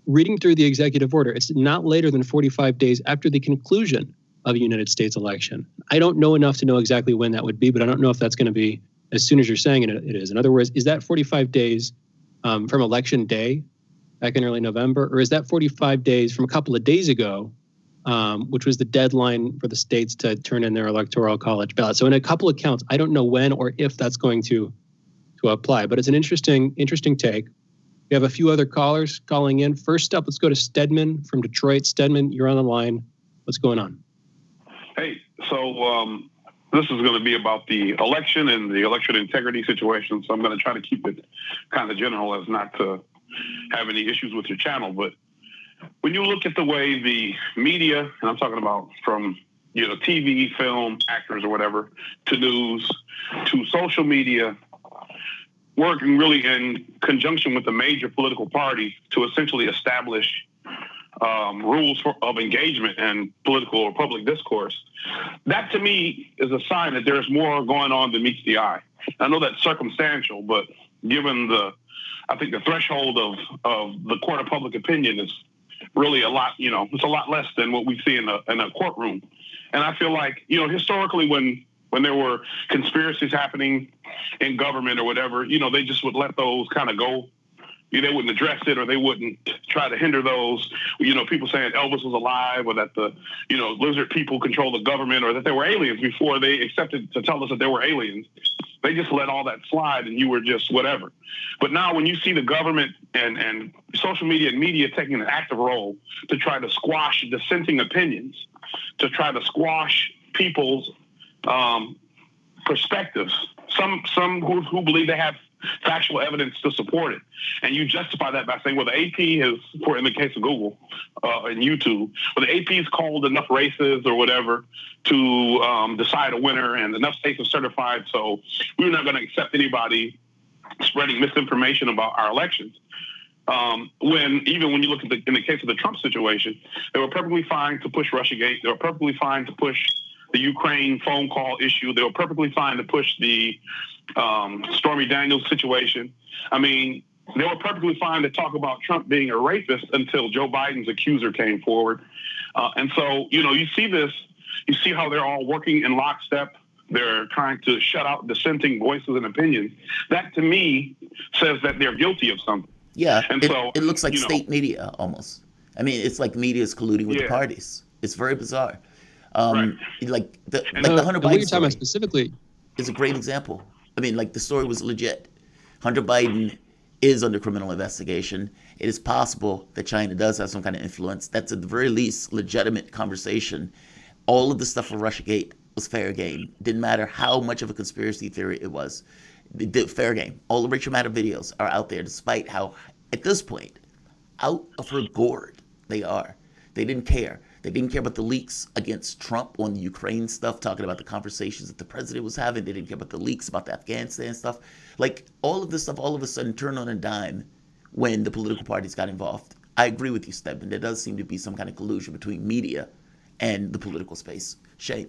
Reading through the executive order, it's not later than 45 days after the conclusion of a United States election. I don't know enough to know exactly when that would be, but I don't know if that's going to be as soon as you're saying it is. In other words, is that 45 days from election day back in early November, or is that 45 days from a couple of days ago, which was the deadline for the states to turn in their electoral college ballot? So in a couple of counts, I don't know when or if that's going to apply, but it's an interesting take. We have a few other callers calling in. First up, let's go to Stedman from Detroit. Stedman, you're on the line. What's going on? Hey, so this is going to be about the election and the election integrity situation. So I'm going to try to keep it kind of general as not to have any issues with your channel. But when you look at the way the media, and I'm talking about from TV, film, actors or whatever, to news, to social media, working really in conjunction with the major political party to essentially establish rules of engagement and political or public discourse, that to me is a sign that there's more going on than meets the eye. I know that's circumstantial, but given I think the threshold of the court of public opinion is really a lot, it's a lot less than what we see in a courtroom. And I feel like, historically when there were conspiracies happening in government or whatever, they just would let those kind of go. They wouldn't address it, or they wouldn't try to hinder those, people saying Elvis was alive, or that the, lizard people control the government, or that there were aliens before they accepted to tell us that there were aliens. They just let all that slide and you were just whatever. But now when you see the government and social media and media taking an active role to try to squash dissenting opinions, to try to squash people's perspectives, some who believe they have factual evidence to support it. And you justify that by saying, well, the AP is, in the case of Google and YouTube, well, the AP's called enough races or whatever to decide a winner, and enough states are certified, so we're not going to accept anybody spreading misinformation about our elections. When you look at in the case of the Trump situation, they were perfectly fine to push Russiagate. They were perfectly fine to push the Ukraine phone call issue. They were perfectly fine to push the Stormy Daniels situation. I mean, they were perfectly fine to talk about Trump being a rapist until Joe Biden's accuser came forward. And so, you see this, you see how they're all working in lockstep. They're trying to shut out dissenting voices and opinions. That, to me, says that they're guilty of something. Yeah, and it looks like state media almost. I mean, it's like media is colluding with the parties. It's very bizarre. Right. Like the Hunter Biden story specifically is a great example. I mean, like the story was legit. Hunter Biden is under criminal investigation. It is possible that China does have some kind of influence. That's at the very least legitimate conversation. All of the stuff for Russiagate was fair game. Didn't matter how much of a conspiracy theory it was. Fair game. All the Rachel Maddow videos are out there, despite how, at this point, out of her gourd they are. They didn't care. They didn't care about the leaks against Trump on the Ukraine stuff, talking about the conversations that the president was having. They didn't care about the leaks about the Afghanistan stuff. Like, all of this stuff all of a sudden turned on a dime when the political parties got involved. I agree with you, Stedman. There does seem to be some kind of collusion between media and the political space. Shane.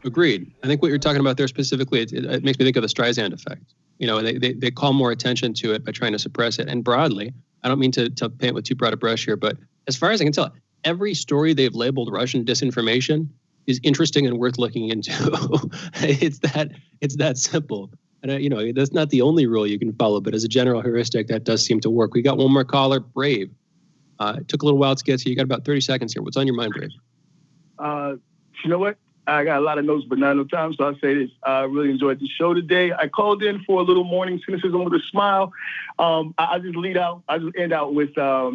Agreed. I think what you're talking about there specifically, it makes me think of the Streisand effect. You know, they call more attention to it by trying to suppress it. And broadly, I don't mean to paint with too broad a brush here, but as far as I can tell, every story they've labeled Russian disinformation is interesting and worth looking into. It's that simple. And that's not the only rule you can follow, but as a general heuristic, that does seem to work. We got one more caller, Brave. It took a little while to get to you. You got about 30 seconds here. What's on your mind, Brave? You know what? I got a lot of notes, but not enough time, so I'll say this. I really enjoyed the show today. I called in for a little morning cynicism with a smile. I just end out with, I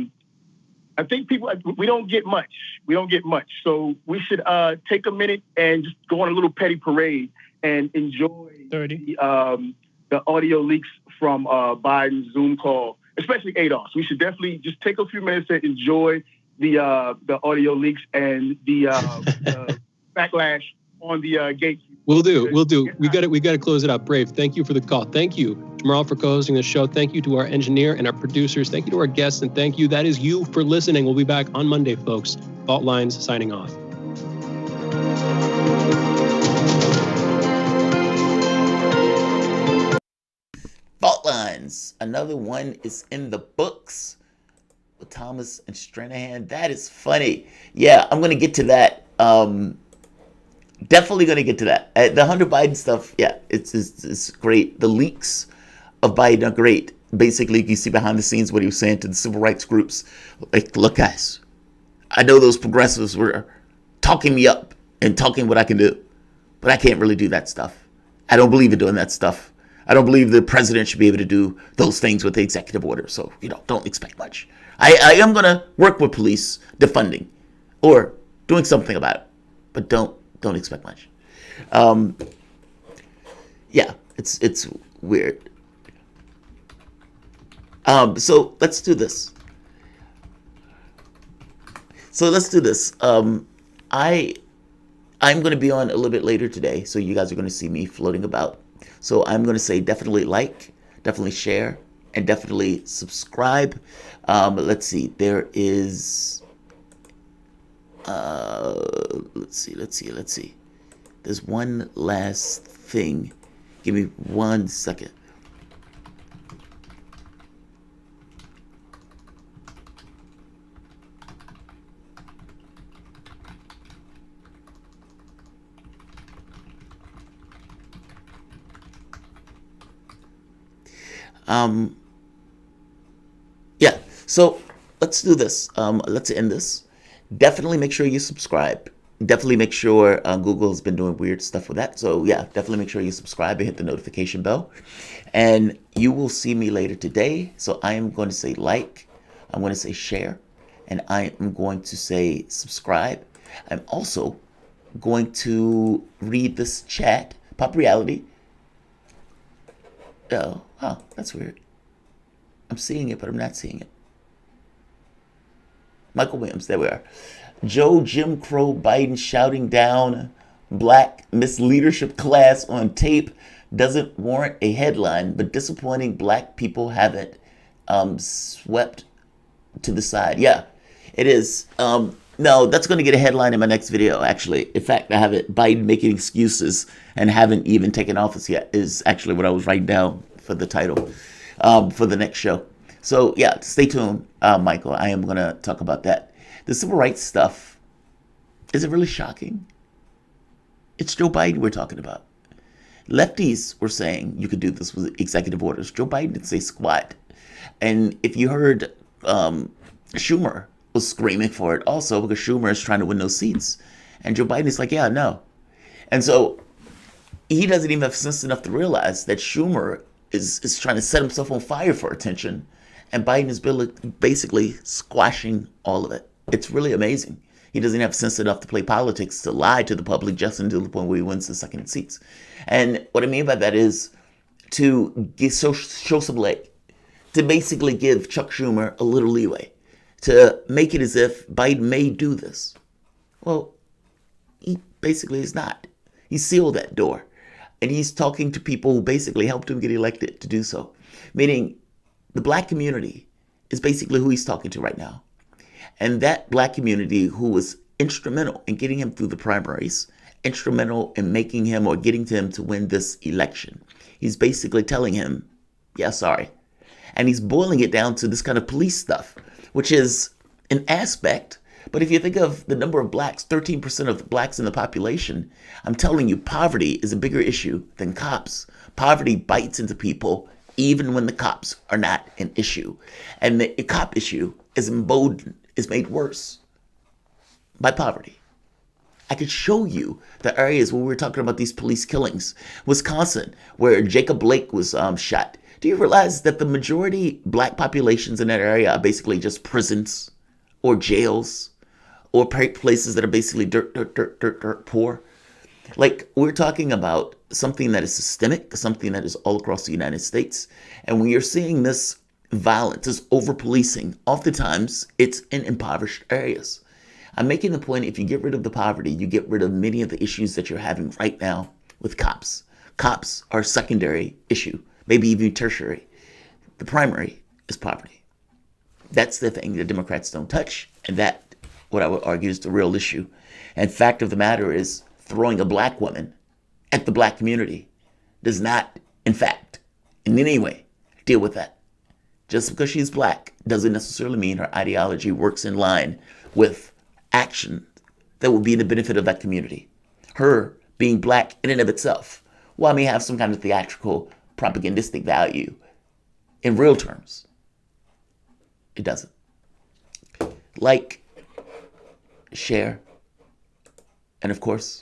think people, we don't get much. So we should take a minute and just go on a little petty parade and enjoy the audio leaks from Biden's Zoom call, especially ADOS. We should definitely just take a few minutes to enjoy the audio leaks and the backlash on the gate. We'll do. We got to close it up. Brave, thank you for the call. Thank you, Jamarl, for co-hosting the show. Thank you to our engineer and our producers. Thank you to our guests, and thank you. That is you for listening. We'll be back on Monday, folks. Fault Lines signing off. Fault Lines. Another one is in the books with Thomas and Stranahan. That is funny. Yeah, I'm going to get to that. Definitely going to get to that. The Hunter Biden stuff, yeah, it's great. The leaks of Biden are great. Basically, you see behind the scenes what he was saying to the civil rights groups. Like, look, guys, I know those progressives were talking me up and talking what I can do, but I can't really do that stuff. I don't believe in doing that stuff. I don't believe the president should be able to do those things with the executive order. So, don't expect much. I am going to work with police defunding or doing something about it, but don't expect much. Yeah, it's weird. So let's do this. I'm going to be on a little bit later today, so you guys are going to see me floating about. So I'm going to say definitely like, definitely share, and definitely subscribe. Let's see. There is. Let's see. There's one last thing. Give me 1 second. Yeah, so let's do this. Let's end this. Definitely make sure you subscribe. Definitely make sure Google's been doing weird stuff with that. So yeah, definitely make sure you subscribe and hit the notification bell. And you will see me later today. So I am going to say like, I'm going to say share, and I am going to say subscribe. I'm also going to read this chat. Pop Reality. Oh, wow, that's weird. I'm seeing it, but I'm not seeing it. Michael Williams, there we are. Joe Jim Crow Biden shouting down black misleadership class on tape doesn't warrant a headline, but disappointing black people have it swept to the side. Yeah, it is. No, that's going to get a headline in my next video, actually. In fact, I have it, Biden making excuses and haven't even taken office yet, is actually what I was writing down for the title for the next show. So yeah, stay tuned, Michael. I am going to talk about that. The civil rights stuff, is it really shocking? It's Joe Biden we're talking about. Lefties were saying you could do this with executive orders. Joe Biden didn't say squat. And if you heard Schumer was screaming for it also because Schumer is trying to win those seats. And Joe Biden is like, yeah, no. And so he doesn't even have sense enough to realize that Schumer is trying to set himself on fire for attention. And Biden is basically squashing all of it. It's really amazing. He doesn't have sense enough to play politics, to lie to the public just until the point where he wins the second seats. And what I mean by that is to show some leg, to basically give Chuck Schumer a little leeway, to make it as if Biden may do this. Well, he basically is not. He sealed that door. And he's talking to people who basically helped him get elected to do so. Meaning the black community is basically who he's talking to right now. And that black community who was instrumental in getting him through the primaries, instrumental in making him or getting to him to win this election. He's basically telling him, yeah, sorry. And he's boiling it down to this kind of police stuff, which is an aspect. But if you think of the number of blacks, 13% of the blacks in the population, I'm telling you, poverty is a bigger issue than cops. Poverty bites into people even when the cops are not an issue. And the cop issue is emboldened, is made worse by poverty. I could show you the areas where we were talking about these police killings. Wisconsin, where Jacob Blake was shot. Do you realize that the majority black populations in that area are basically just prisons or jails or places that are basically dirt poor? Like, we're talking about something that is systemic, something that is all across the United States. And when you're seeing this violence, this over-policing, oftentimes it's in impoverished areas. I'm making the point, if you get rid of the poverty, you get rid of many of the issues that you're having right now with cops. Cops are a secondary issue, maybe even tertiary. The primary is poverty. That's the thing that Democrats don't touch, and that, what I would argue, is the real issue. And fact of the matter is, throwing a black woman at the black community does not, in fact, in any way, deal with that. Just because she's black doesn't necessarily mean her ideology works in line with action that will be in the benefit of that community. Her being black in and of itself, while it may have some kind of theatrical, propagandistic value, in real terms, it doesn't. Like, share, and of course,